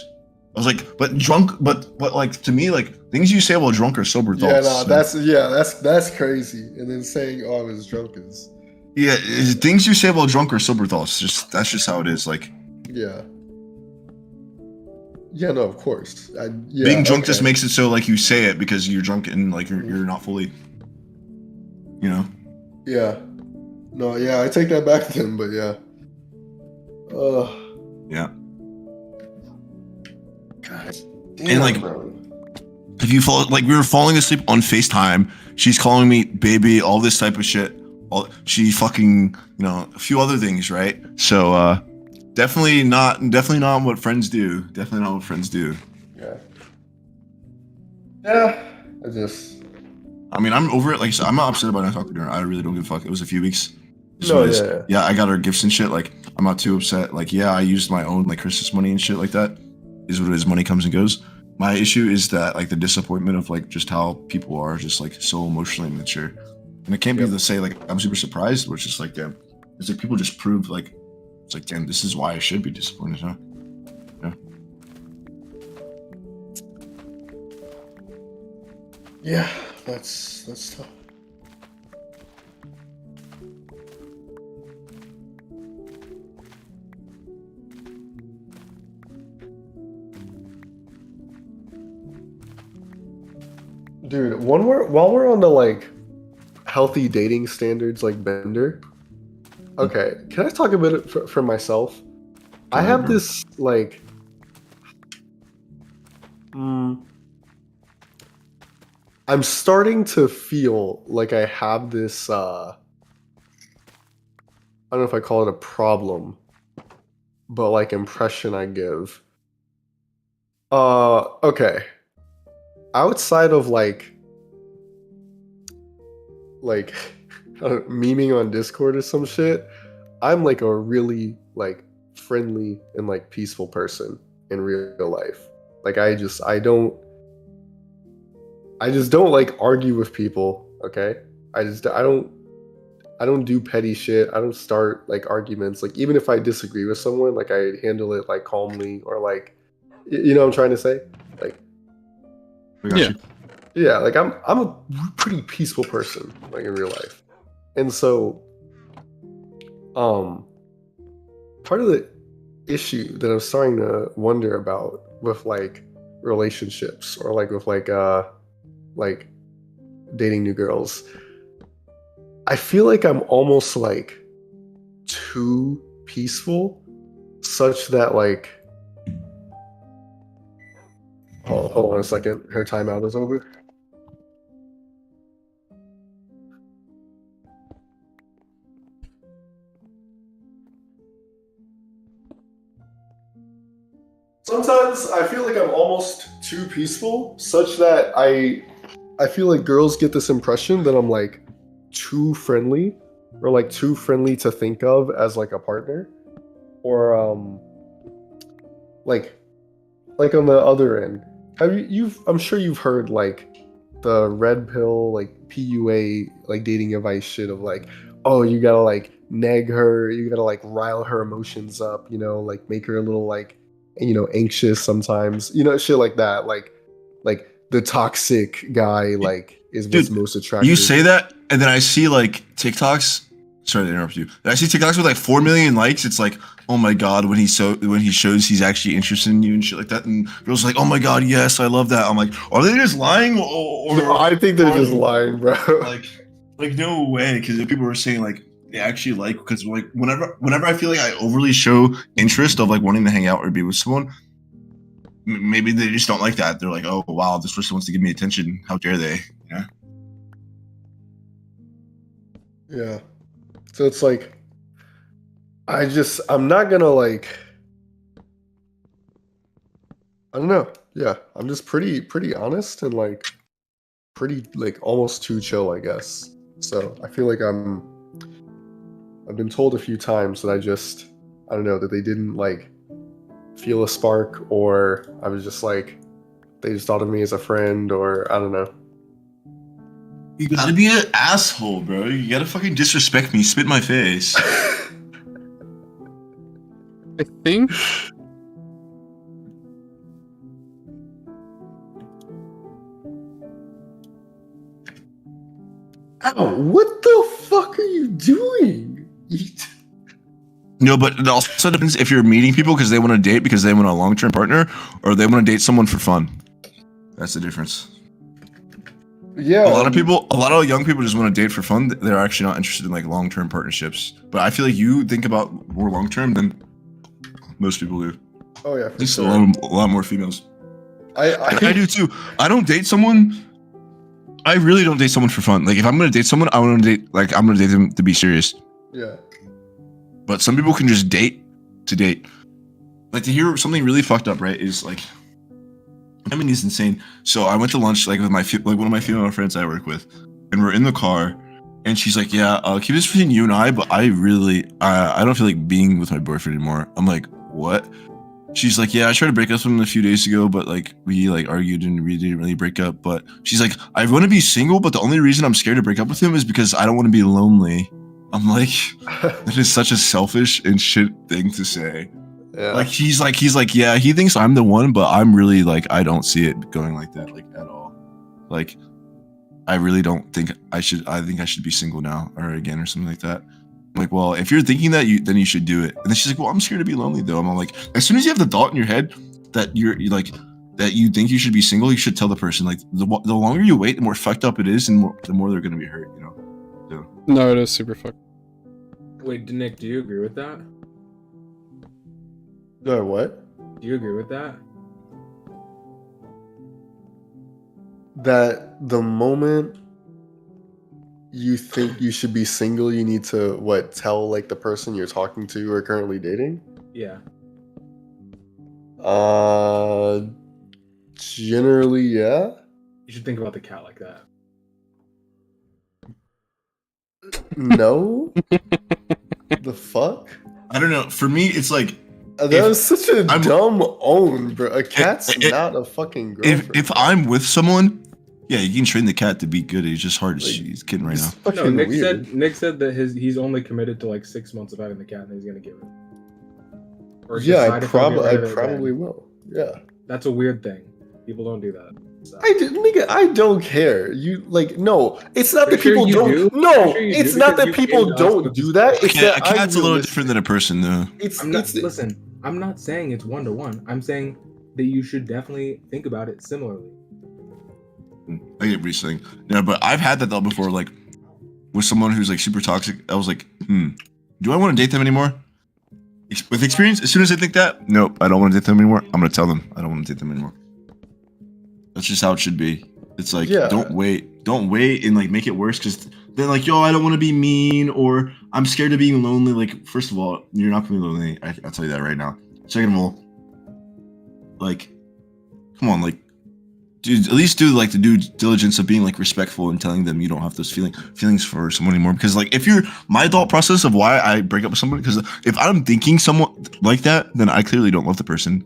I was like, but drunk, but like to me, like things you say while drunk are sober Yeah, thoughts. no, that's crazy. And then saying, "Oh, I was drunk," is Yeah, things you say while drunk are sober thoughts. That's just how it is. Like yeah, yeah. No, of course. Yeah, being drunk okay. just makes it so like you say it because you're drunk and like you're not fully, you know. Yeah. No, yeah, I take that back then, but yeah. Yeah. God. And, like, bro. If you fall, like we were falling asleep on FaceTime, she's calling me baby, all this type of shit. She fucking, you know, a few other things, right? So definitely not what friends do. Definitely not what friends do. Yeah. Yeah. I mean, I'm over it. Like, so I'm not upset about not talking to her. I really don't give a fuck. It was a few weeks. It's No, what it is. yeah. Yeah, I got her gifts and shit. Like, I'm not too upset. Like, yeah, I used my own like Christmas money and shit like that. Is what it is. Money comes and goes. My issue is that like the disappointment of like just how people are just like so emotionally immature. And it can't be Yep. to say like I'm super surprised, but it's just like damn. It's like people just prove like it's like damn, this is why I should be disappointed, huh? Yeah, that's tough. Dude, while we're on the like healthy dating standards like Bender, okay, can I talk a bit for myself? I ahead, have bro. this like I'm starting to feel like I have this I don't know if I call it a problem, but like impression I give. Okay. Outside of like memeing on Discord or some shit, I'm like a really like friendly and like peaceful person in real life. Like I just don't like argue with people, okay? I don't do petty shit. I don't start like arguments. Like even if I disagree with someone, like I handle it like calmly or like you know what I'm trying to say? Like I got Yeah. you. yeah, like I'm a pretty peaceful person like in real life. And so part of the issue that I'm starting to wonder about with like relationships or like with like dating new girls, I feel like I'm almost like too peaceful, such that like. Hold on a second. Her timeout is over. Sometimes I feel like I'm almost too peaceful, such that I feel like girls get this impression that I'm like too friendly, or like too friendly to think of as like a partner, or like on the other end. Have you've I'm sure you've heard like the red pill like PUA like dating advice shit of like, oh, you gotta like nag her, you gotta like rile her emotions up, you know, like make her a little like, you know, anxious sometimes, you know, shit like that, like the toxic guy like is what's Dude, most attractive. You say that, and then I see like TikToks. Sorry to interrupt you. I see TikToks with like 4 million likes. It's like, oh my god, when he shows he's actually interested in you and shit like that, and girls are like, oh my god, yes, I love that. I'm like, are they just lying? No, I think they're just lying, bro. Like no way, because if people were saying like they actually like, because like whenever I feel like I overly show interest of like wanting to hang out or be with someone, maybe they just don't like that. They're like, oh wow, this person wants to give me attention. How dare they? Yeah. Yeah. So it's like, I'm not gonna like, I don't know. Yeah, I'm just pretty honest and like pretty like almost too chill, I guess. So I feel like I've been told a few times that I don't know, that they didn't like feel a spark, or I was just like, they just thought of me as a friend, or I don't know. You gotta be an asshole, bro. You gotta fucking disrespect me, spit in my face. I think Ow, what the fuck are you doing? No, but it also depends if you're meeting people because they want to date because they want a long-term partner, or they want to date someone for fun. That's the difference. Yeah. A lot of young people just want to date for fun. They're actually not interested in like long-term partnerships. But I feel like you think about more long-term than most people do. Oh yeah, At for least sure. a lot more females. I do too. I don't date someone. I really don't date someone for fun. Like if I'm gonna date someone, I'm gonna date them to be serious. Yeah. But some people can just date to date. Like to hear something really fucked up, right? Is like, I mean, he's insane. So I went to lunch like with one of my female friends I work with, and we're in the car, and she's like, "Yeah, keep this between you and I, but I don't feel like being with my boyfriend anymore." I'm like, "What?" She's like, "Yeah, I tried to break up with him a few days ago, but like we like argued and we didn't really break up." But she's like, "I want to be single, but the only reason I'm scared to break up with him is because I don't want to be lonely." I'm like, that is such a selfish and shit thing to say. Yeah. Like he's like, yeah, he thinks I'm the one, but I'm really like, I don't see it going like that, like at all. Like, I really don't think I should. I think I should be single now or again or something like that. I'm like, well, if you're thinking that, then you should do it. And then she's like, well, I'm scared to be lonely though. I'm like, as soon as you have the thought in your head that you're like, that you think you should be single, you should tell the person. Like, the longer you wait, the more fucked up it is, and the more they're gonna be hurt. You know. So. no, it is super fucked. Wait, Nick, do you agree with that? No, what? Do you agree with that? That the moment you think you should be single, you need to tell like the person you're talking to or currently dating? Yeah. Generally, yeah. You should think about the cat like that. No. The fuck? I don't know. For me, it's like That was such a dumb own, bro. A cat's not a fucking girlfriend. If I'm with someone, yeah, you can train the cat to be good. It's just hard. He's kidding right now. No, Nick said that he's only committed to like 6 months of having the cat, and he's gonna give it. Or yeah, decide I if he'll get rid of it probably then. will. Yeah. That's a weird thing. People don't do that. So. I don't care. You like no. It's not that Pretty sure people you don't. do. No, Pretty sure you it's do not because that you people came to us don't with do this that. It's that A cat's a little realistic- different than a person, though. Listen, I'm not saying it's 1-to-1. I'm saying that you should definitely think about it similarly. I get what you're saying. Yeah, but I've had that thought before, like with someone who's like super toxic. I was like, do I want to date them anymore? With experience, as soon as I think that, nope, I don't want to date them anymore. I'm gonna tell them I don't want to date them anymore. That's just how it should be. It's like Yeah. don't wait and like make it worse because they're like, yo, I don't want to be mean or I'm scared of being lonely. Like, first of all, you're not gonna be lonely. I'll tell you that right now. Second of all, like, come on, like, dude, at least do like the due diligence of being like respectful and telling them you don't have those feelings for someone anymore. Because like, if you're my thought process of why I break up with someone, because if I'm thinking someone like that, then I clearly don't love the person.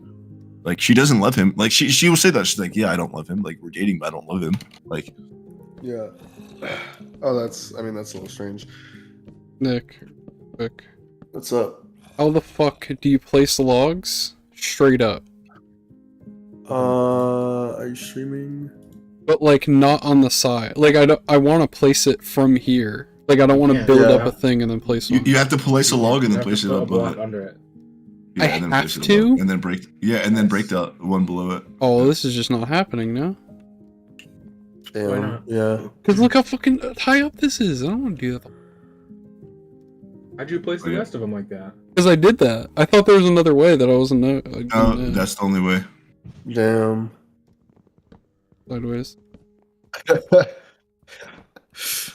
Like, she doesn't love him. Like, she will say that. She's like, yeah, I don't love him. Like, we're dating, but I don't love him. Like, Yeah. Oh, that's a little strange. Nick, quick. What's up? How the fuck do you place logs? Straight up. Are you streaming? But like not on the side. Like I want to place it from here. Like I don't want to Yeah. build Yeah. up a thing and then place you, one. you have to place a log and You then have to place it put a up block above it. under it. Yeah, I and then have place it to? above, and then break. Yeah, and then break the one below it. Oh, this is just not happening now. Damn. Why not? Yeah. Cause look how fucking high up this is. I don't want to do that. How'd you place the Yeah. rest of them like that? Cause I did that. I thought there was another way that I wasn't know. I didn't No, know. that's the only way. Damn. Sideways.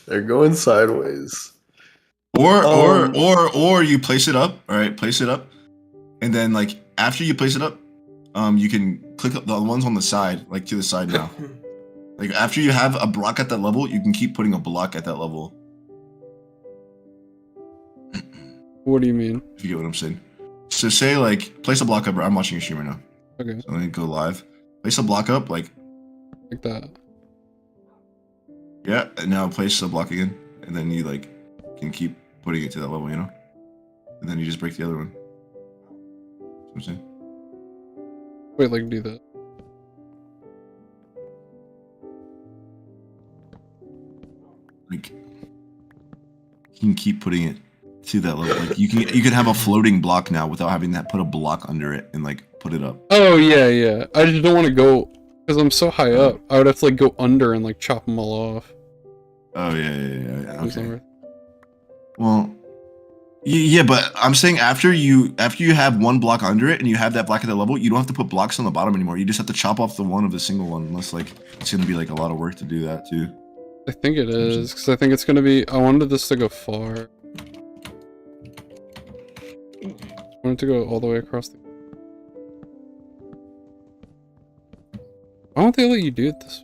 They're going sideways. Or you place it up. All right, place it up, and then like after you place it up, you can click the ones on the side, like to the side now. Like after you have a block at that level, you can keep putting a block at that level. What do you mean? If you get what I'm saying. So say like place a block up. I'm watching your stream right now. Okay, So let me go live. Place a block up, like like that. yeah, and now place a block again, and then you like can keep putting it to that level, you know. And then you just break the other one. You know what I'm saying. Wait, like do that. Like you can keep putting it to that level. Like you can have a floating block now without having to put a block under it and like put it up. Oh yeah, yeah. I just don't want to go because I'm so high up. I would have to like go under and like chop them all off. Oh yeah. Who's Okay. on Earth? Well, yeah, but I'm saying after you have one block under it and you have that block at that level, you don't have to put blocks on the bottom anymore. You just have to chop off the one of the single one, unless like it's gonna be like a lot of work to do that too. I think it is because I think it's gonna be. I wanted this to go far. I want it to go all the way across the. Why don't they let you do it this?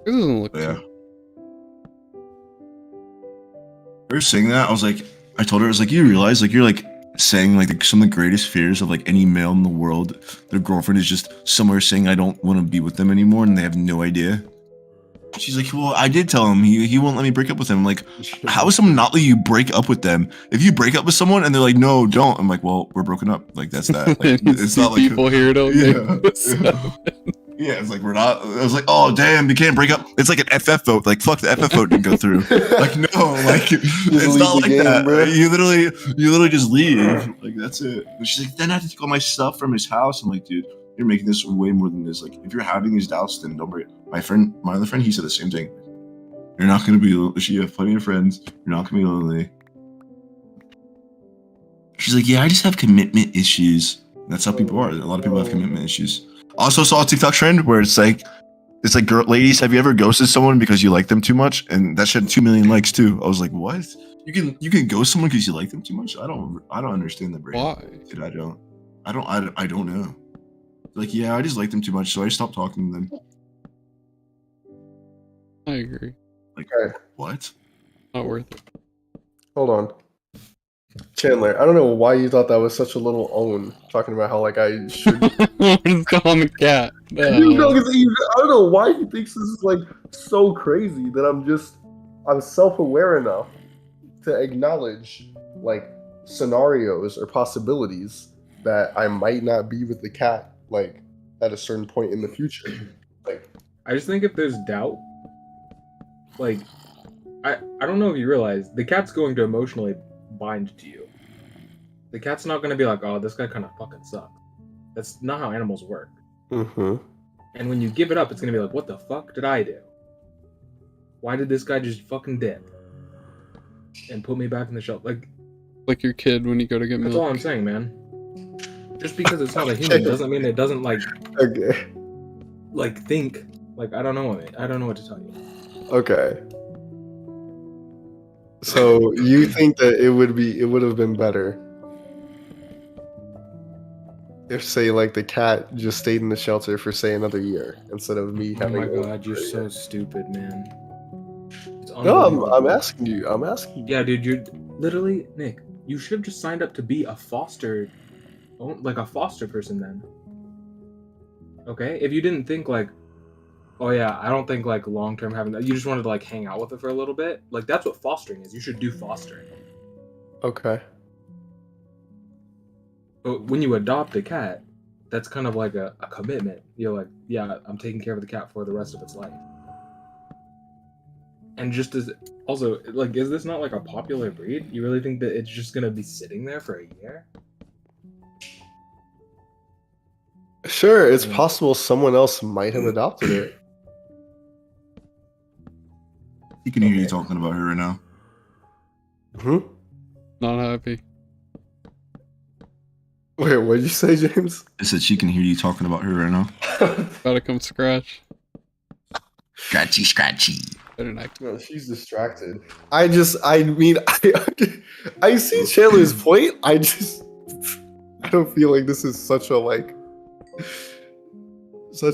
This doesn't look. But yeah. too- Her saying that, I told her, I was like, you realize, like, you're like saying like some of the greatest fears of like any male in the world. Their girlfriend is just somewhere saying, I don't want to be with them anymore, and they have no idea. She's like, well, I did tell him. He won't let me break up with him. I'm like, how is someone not let you break up with them? If you break up with someone and they're like, no, don't. I'm like, well, we're broken up. Like, that's that. Like, it's not like people here don't Yeah. think this. Yeah, it's like we're not. I was like, oh damn, we can't break up. It's like an FF vote. Like fuck, the FF vote didn't go through. Like no, like it's leave not the like game, that. bro. You literally just leave. Like that's it. But she's like, then I have to take all my stuff from his house. I'm like, dude, you're making this way more than this. Like if you're having these doubts, then don't bring it. My other friend, he said the same thing. You're not gonna be. You have plenty of friends. You're not gonna be lonely. She's like, yeah, I just have commitment issues. That's how people are. A lot of people have commitment issues. Also saw a TikTok trend where it's like, girl, ladies, have you ever ghosted someone because you like them too much? And that had 2 million likes too. I was like, what? You can ghost someone because you like them too much? I don't understand the brain. Why? Dude, I don't know. Like, yeah, I just like them too much, so I stopped talking to them. I agree. Like, Okay. what? Not worth it. Hold on. Chandler, I don't know why you thought that was such a little own, talking about how like I should. It's on the cat. You know, 'cause I don't know why he thinks this is like so crazy that I'm self-aware enough to acknowledge like scenarios or possibilities that I might not be with the cat like at a certain point in the future. Like I just think if there's doubt, like I don't know if you realize the cat's going to emotionally bind to you. The cat's not going to be like, oh, this guy kind of fucking sucks. That's not how animals work. mm-hmm. And when you give it up, it's gonna be like, what the fuck did I do? Why did this guy just fucking dip and put me back in the shelter? Like your kid when you go to get That's all milk. I'm saying, man. Just because it's not a human doesn't mean it doesn't Okay. think. Like, I don't know what to tell you. Okay. So you think that it would have been better if, say, like the cat just stayed in the shelter for, say, another year instead of me Oh having. my god, you're so stupid, man. It's No, I'm unbelievable. asking you. I'm asking you. Yeah, dude, you're literally Nick. You should have just signed up to be a foster person then. Okay, if you didn't think like, oh yeah, I don't think like long term having that. You just wanted to like hang out with it for a little bit. Like that's what fostering is. You should do fostering. Okay. But when you adopt a cat, that's kind of like a commitment. You're like, yeah, I'm taking care of the cat for the rest of its life. And just as also, like, is this not like a popular breed? You really think that it's just gonna be sitting there for a year? Sure, it's Yeah. possible someone else might have adopted it. You can hear you Okay. talking about her right now. Hmm? Not happy. Wait, what did you say, James? I said she can hear you talking about her right now. Gotta come scratch. Scratchy. Better not. No, she's distracted. I mean, I see Chandler's point. I don't feel like this is such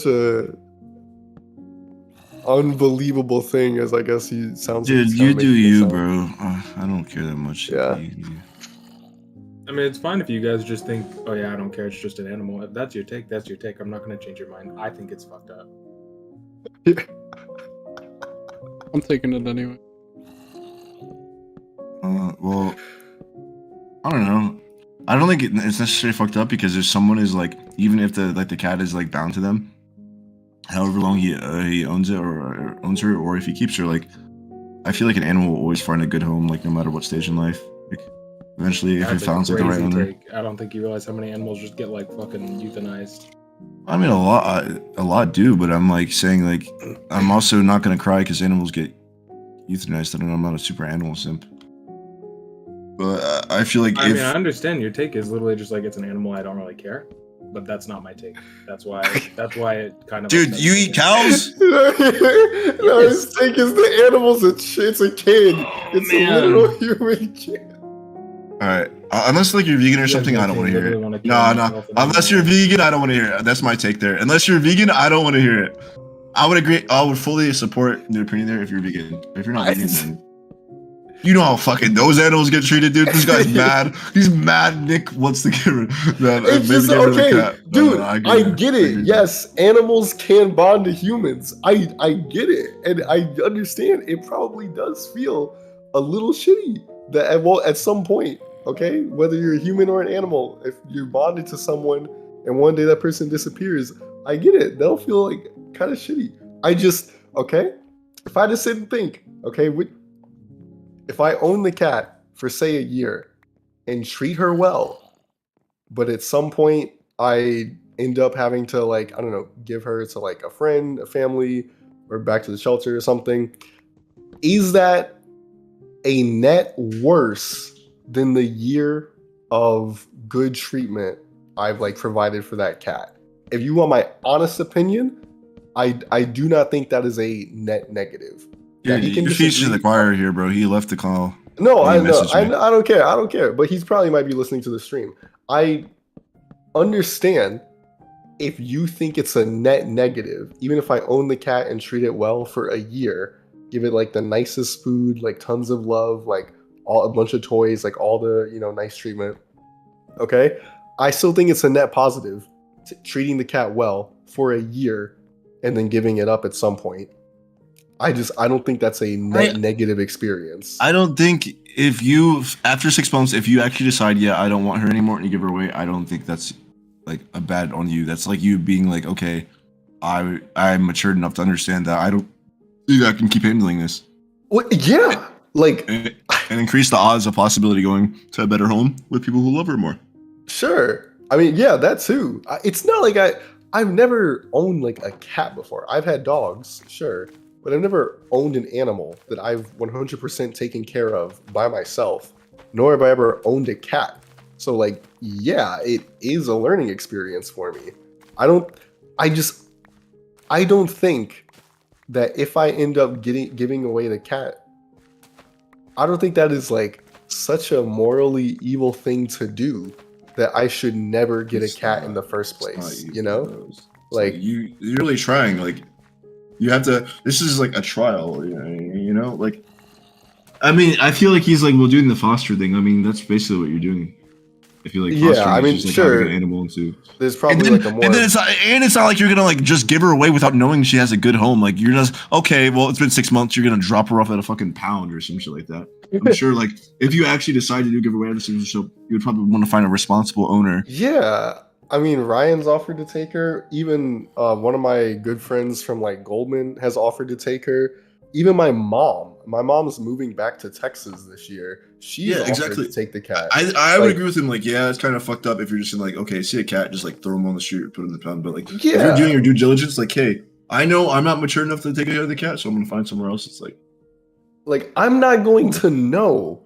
a unbelievable thing as I guess he sounds. Dude, like you do you, sound. bro. I don't care that much. Yeah. I mean, it's fine if you guys just think, oh yeah, I don't care, it's just an animal. If that's your take, that's your take. I'm not gonna change your mind. I think it's fucked up. I'm taking it anyway. Well, I don't know. I don't think it's necessarily fucked up because if someone is like, even if the cat is like bound to them, however long he owns it or owns her, or if he keeps her, like, I feel like an animal will always find a good home, like no matter what stage in life. Like, eventually, if it That's a finds like the right crazy owner. take. I don't think you realize how many animals just get like fucking euthanized. I mean, a lot do, but I'm like saying like, I'm also not gonna cry because animals get euthanized. I don't know. I'm not a super animal simp. But I feel like I if mean, I understand your take is literally just like it's an animal. I don't really care, but that's not my take. That's why it kind of. dude, upsets you me. eat cows. No, his take is the animal's it's a kid. It's a man. little human kid. All right, unless like you're vegan or You something, guys I don't want to hear literally it. wanna kill No. myself and Unless you're everyone. vegan, I don't want to hear it. That's my take there. Unless you're vegan, I don't want to hear it. I would agree. I would fully support the opinion there if you're vegan. If you're not vegan, then you know how fucking those animals get treated, dude. This guy's mad. He's mad. Nick wants to get rid that. It's maybe just get rid of the okay, cat. dude. I I get it. agree. Yes, animals can bond to humans. I get it, and I understand. It probably does feel a little shitty that at some point, okay, whether you're a human or an animal, if you're bonded to someone and one day that person disappears, I get it. They'll feel like kind of shitty. Okay, if I just sit and think, okay, if I own the cat for say a year and treat her well, but at some point I end up having to, like, I don't know, give her to like a friend, a family, or back to the shelter or something, is that a net worse than the year of good treatment I've like provided for that cat? If you want my honest opinion, I do not think that is a net negative. Yeah, Dude, he can you're preaching to disagree. the choir here, bro. He left the call. No, He I know. messaged me. I don't care. I don't care. But he's probably might be listening to the stream. I understand if you think it's a net negative, even if I own the cat and treat it well for a year, give it like the nicest food, like tons of love, like a bunch of toys, like all the, nice treatment. Okay? I still think it's a net positive treating the cat well for a year and then giving it up at some point. I don't think that's a net negative experience. I don't think if you, after 6 months, if you actually decide, yeah, I don't want her anymore and you give her away, I don't think that's like a bad on you. That's like you being like, okay, I'm matured enough to understand that I don't think I can keep handling this. Well, yeah. Like, And increase the odds of possibility going to a better home with people who love her more. sure. I mean, yeah, that too. It's not like I've never owned like a cat before. I've had dogs, sure, but I've never owned an animal that I've 100% taken care of by myself, nor have I ever owned a cat. So like, yeah, it is a learning experience for me. I don't, I don't think that if I end up giving away the cat, I don't think that is like such a morally evil thing to do that I should never get a cat in the first place. You know, like you're really trying. Like you have to. This is like a trial. You know, like. I mean, I feel like he's like, well, doing the foster thing. I mean, that's basically what you're doing. I feel like yeah, I mean, is just, like, sure. having an animal into. There's probably and then, like a more. And then it's not like you're gonna like just give her away without knowing she has a good home. Like you're just okay. Well, it's been 6 months. You're gonna drop her off at a fucking pound or some shit like that. I'm sure, like, if you actually decide to do give away at a social show, you would probably want to find a responsible owner. Yeah, I mean, Ryan's offered to take her. Even one of my good friends from like Goldman has offered to take her. Even my mom's moving back to Texas this year. She's offered to take the cat. I would agree with him. Like, yeah, it's kind of fucked up if you're just in like, okay, see a cat, just like throw him on the street or put him in the pound. But like, if you're doing your due diligence, like, hey, I know I'm not mature enough to take care of the cat, so I'm gonna find somewhere else. It's like I'm not going to know.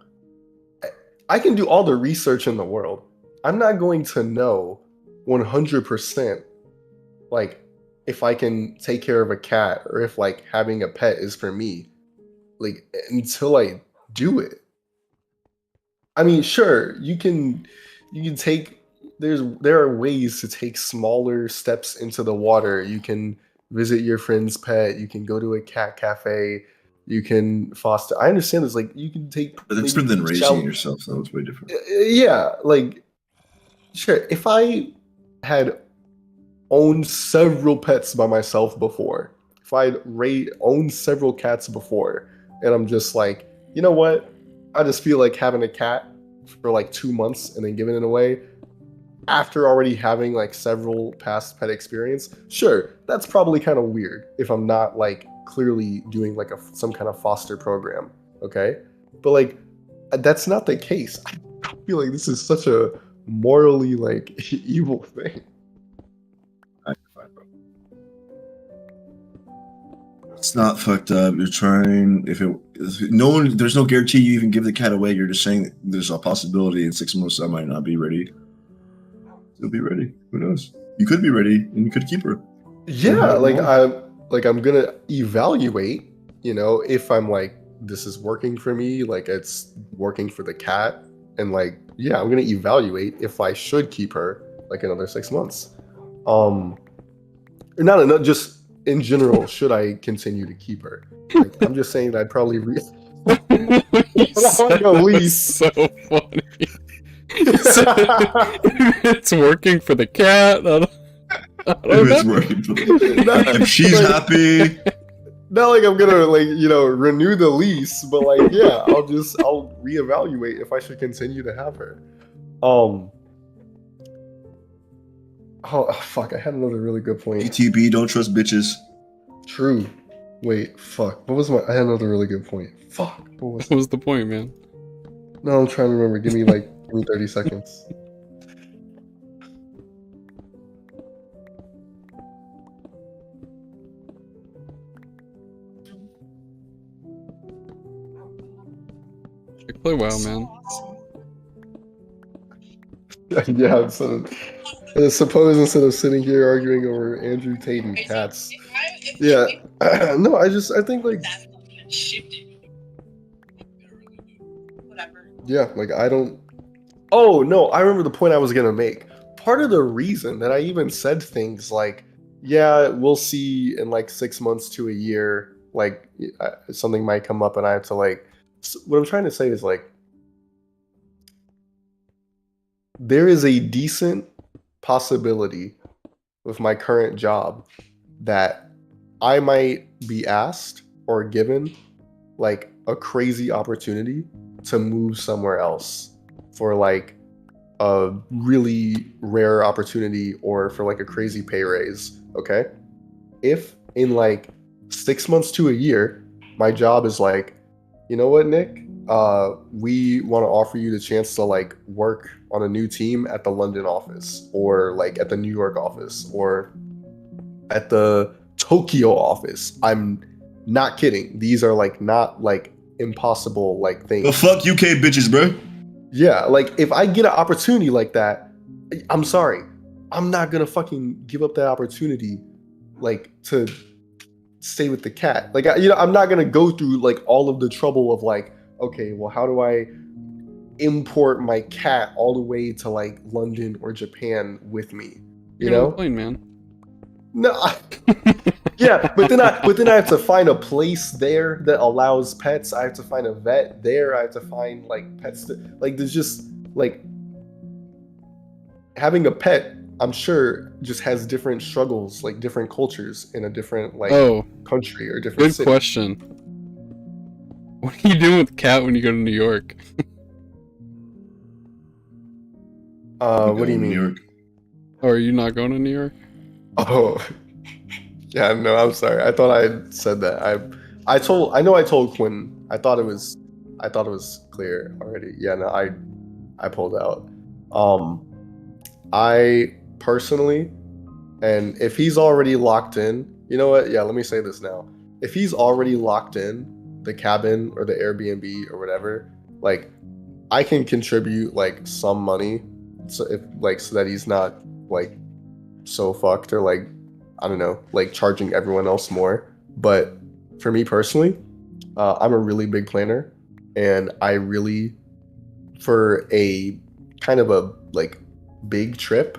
I can do all the research in the world. I'm not going to know 100% like if I can take care of a cat or if like having a pet is for me, like until I do it. I mean, sure, you can take there are ways to take smaller steps into the water. You can visit your friend's pet, you can go to a cat cafe, you can foster. I understand this, like you can take. But it's different than raising it yourself, so it's way different. Yeah, like sure, if I had owned several pets by myself before, if I'd owned several cats before, and I'm just like, you know what? I just feel like having a cat for like 2 months and then giving it away after already having like several past pet experience. Sure, that's probably kind of weird if I'm not like clearly doing like some kind of foster program. Okay, but like that's not the case. I feel like this is such a morally like evil thing. It's not fucked up. You're trying. There's no guarantee you even give the cat away. You're just saying there's a possibility in 6 months I might not be ready. You'll be ready. Who knows? You could be ready and you could keep her. Yeah, I'm gonna evaluate. You know, if I'm like this is working for me, like it's working for the cat, and like yeah, I'm gonna evaluate if I should keep her like another 6 months. Not just. In general, should I continue to keep her? Like, I'm just saying that I'd probably so funny. It's working for the cat. I don't if it's working for the if she's happy. Not like I'm gonna like renew the lease, but like yeah, I'll reevaluate if I should continue to have her. Oh fuck! I had another really good point. ETB, don't trust bitches. True. Wait, fuck. What was I had another really good point. Fuck. What was the point, man? No, I'm trying to remember. Give me 30 seconds. I play WoW, man. Yeah, suppose instead of sitting here arguing over Andrew Tate and cats. Yeah, no, I think like. Yeah, like I don't. Oh no, I remember the point I was gonna make. Part of the reason that I even said things like, "Yeah, we'll see in like 6 months to a year," like something might come up and I have to like. What I'm trying to say is like. There is a decent possibility with my current job that I might be asked or given like a crazy opportunity to move somewhere else for like a really rare opportunity or for like a crazy pay raise. Okay. If in like 6 months to a year, my job is like, you know what, Nick? We want to offer you the chance to like work on a new team at the London office or like at the New York office or at the Tokyo office. I'm not kidding. These are like not like impossible like The things. fuck UK bitches, bro. Yeah, like if I get an opportunity like that, I'm sorry. I'm not gonna fucking give up that opportunity like to stay with the cat. Like I'm not gonna go through like all of the trouble of like, okay, well, how do I import my cat all the way to like London or Japan with me? You Get on the know? plane, man. No, yeah, but then I have to find a place there that allows pets. I have to find a vet there. I have to find like pets. Like there's just like having a pet. I'm sure just has different struggles, like different cultures in a different like Oh, country or different good city. question. What are you doing with the cat when you go to New York? What do you New mean? York. Or are you not going to New York? Oh, yeah. No, I'm sorry. I thought I had said that. I told Quinn. I thought it was clear already. Yeah. No, I pulled out. I personally, and if he's already locked in, you know what? Yeah, let me say this now. If he's already locked in the cabin or the Airbnb or whatever, like I can contribute like some money, so if like so that he's not like so fucked or like I don't know, like charging everyone else more. But for me personally, I'm a really big planner, and I really for a kind of a like big trip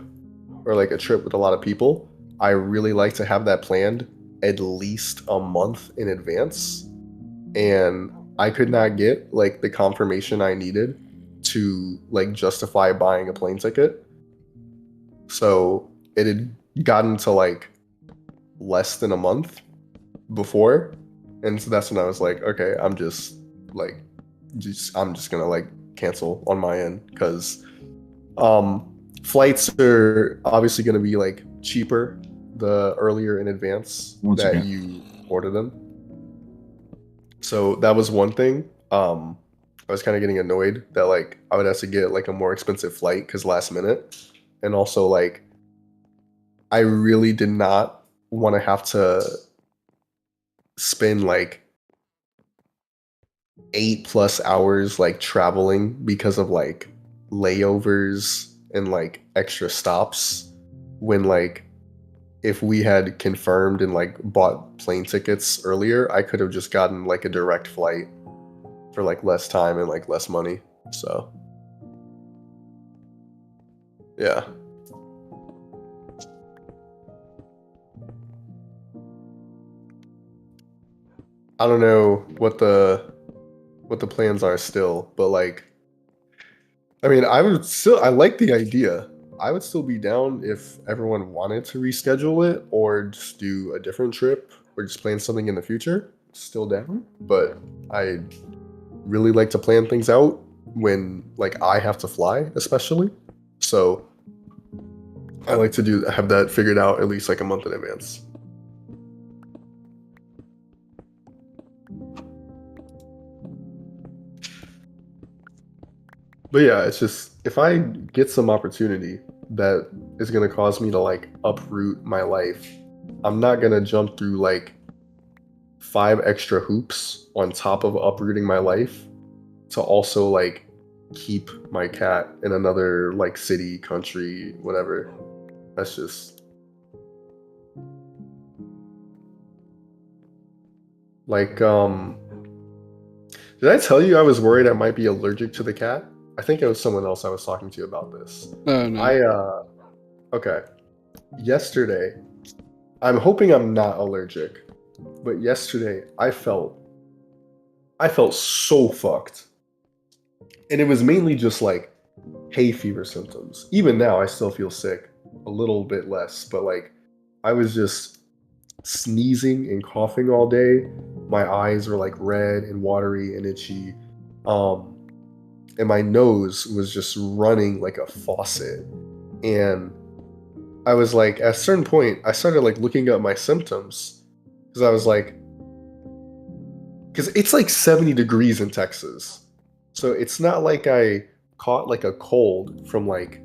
or like a trip with a lot of people, I really like to have that planned at least a month in advance. And I could not get like the confirmation I needed to like justify buying a plane ticket. So it had gotten to like less than a month before. And so that's when I was like, okay, I'm just gonna like cancel on my end because flights are obviously going to be like cheaper the earlier in advance Once that again. you order them. So that was one thing. I was kind of getting annoyed that like I would have to get like a more expensive flight because last minute, and also like I really did not want to have to spend like 8+ hours like traveling because of like layovers and like extra stops when like if we had confirmed and like bought plane tickets earlier, I could have just gotten like a direct flight for like less time and like less money. So yeah. I don't know what the plans are still, but like I mean, I like the idea. I would still be down if everyone wanted to reschedule it or just do a different trip or just plan something in the future. Still down, but I really like to plan things out when like I have to fly, especially. So I like to have that figured out at least like a month in advance. But yeah, it's just if I get some opportunity that is gonna cause me to like uproot my life, I'm not gonna jump through like 5 extra hoops on top of uprooting my life to also like keep my cat in another like city, country, whatever. That's just like did I tell you I was worried I might be allergic to the cat? I think it was someone else I was talking to about this. Oh no. Okay. Yesterday, I'm hoping I'm not allergic, but yesterday I felt so fucked. And it was mainly just like hay fever symptoms. Even now I still feel sick, a little bit less, but like I was just sneezing and coughing all day. My eyes were like red and watery and itchy. Um and my nose was just running like a faucet. And I was like, at a certain point, I started like looking up my symptoms because I was like, because it's like 70 degrees in Texas. So it's not like I caught like a cold from like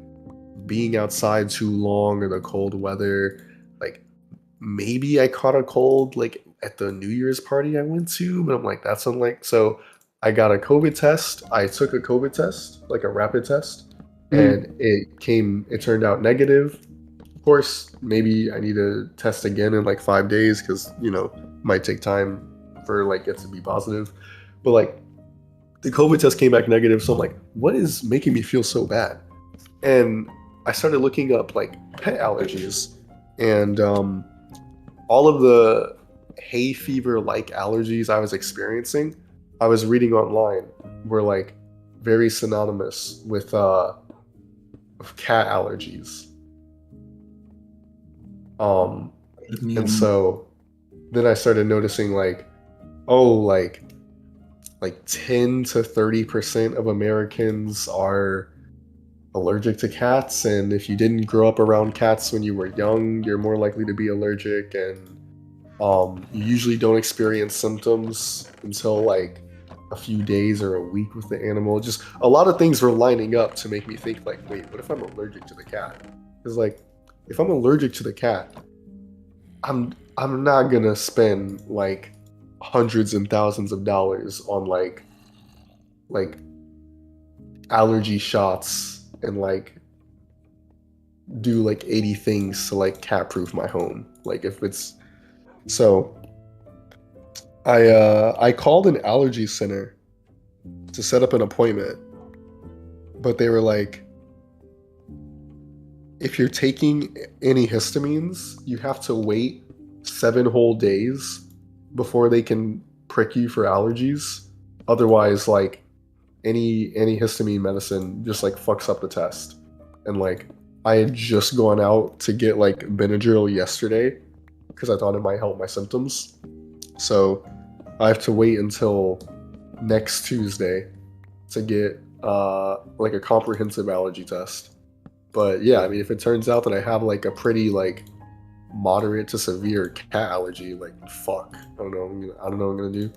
being outside too long or the cold weather. Like maybe I caught a cold like at the New Year's party I went to, but I'm like, that's unlike. So I got a COVID test. I took a COVID test, like a rapid test, and it turned out negative. Of course, maybe I need to test again in like 5 days because, might take time for like it to be positive. But like the COVID test came back negative. So I'm like, what is making me feel so bad? And I started looking up like pet allergies, and all of the hay fever like allergies I was experiencing, I was reading online were like very synonymous with cat allergies. And so then I started noticing like, oh, like 10 to 30% of Americans are allergic to cats, and if you didn't grow up around cats when you were young, you're more likely to be allergic, and you usually don't experience symptoms until like a few days or a week with the animal. Just a lot of things were lining up to make me think like, wait, what if I'm allergic to the cat? Because like, if I'm allergic to the cat, I'm not gonna spend like hundreds and thousands of dollars on like allergy shots and like do like 80 things to like cat proof my home. Like if it's so I called an allergy center to set up an appointment, but they were like, if you're taking antihistamines, you have to wait 7 whole days before they can prick you for allergies. Otherwise, like any antihistamine medicine just like fucks up the test. And like I had just gone out to get like Benadryl yesterday because I thought it might help my symptoms. So I have to wait until next Tuesday to get like a comprehensive allergy test. But yeah, I mean, if it turns out that I have like a pretty like moderate to severe cat allergy, like fuck, I don't know what I'm gonna do.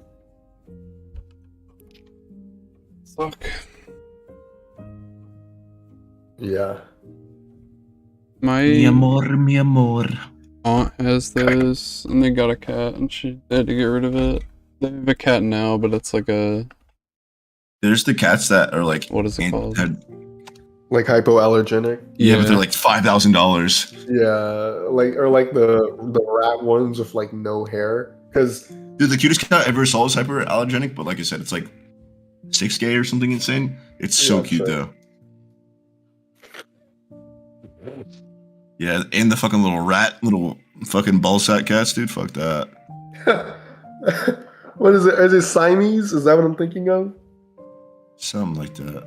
Fuck. Yeah. My mi amor. aunt has those, and they got a cat, and they had to get rid of it. They have a cat now, but it's like a, There's the cats that are like, what is it called? Like hypoallergenic. Yeah, but they're like $5,000. Yeah, like the rat ones with like no hair. Because Dude, the cutest cat I ever saw is hyperallergenic, but like I said, it's like 6K or something insane. It's so Yeah, cute sure. though. Yeah, and the fucking little fucking ballsack cats, dude. Fuck that. what is it? Is it Siamese? Is that what I'm thinking of? Something like that.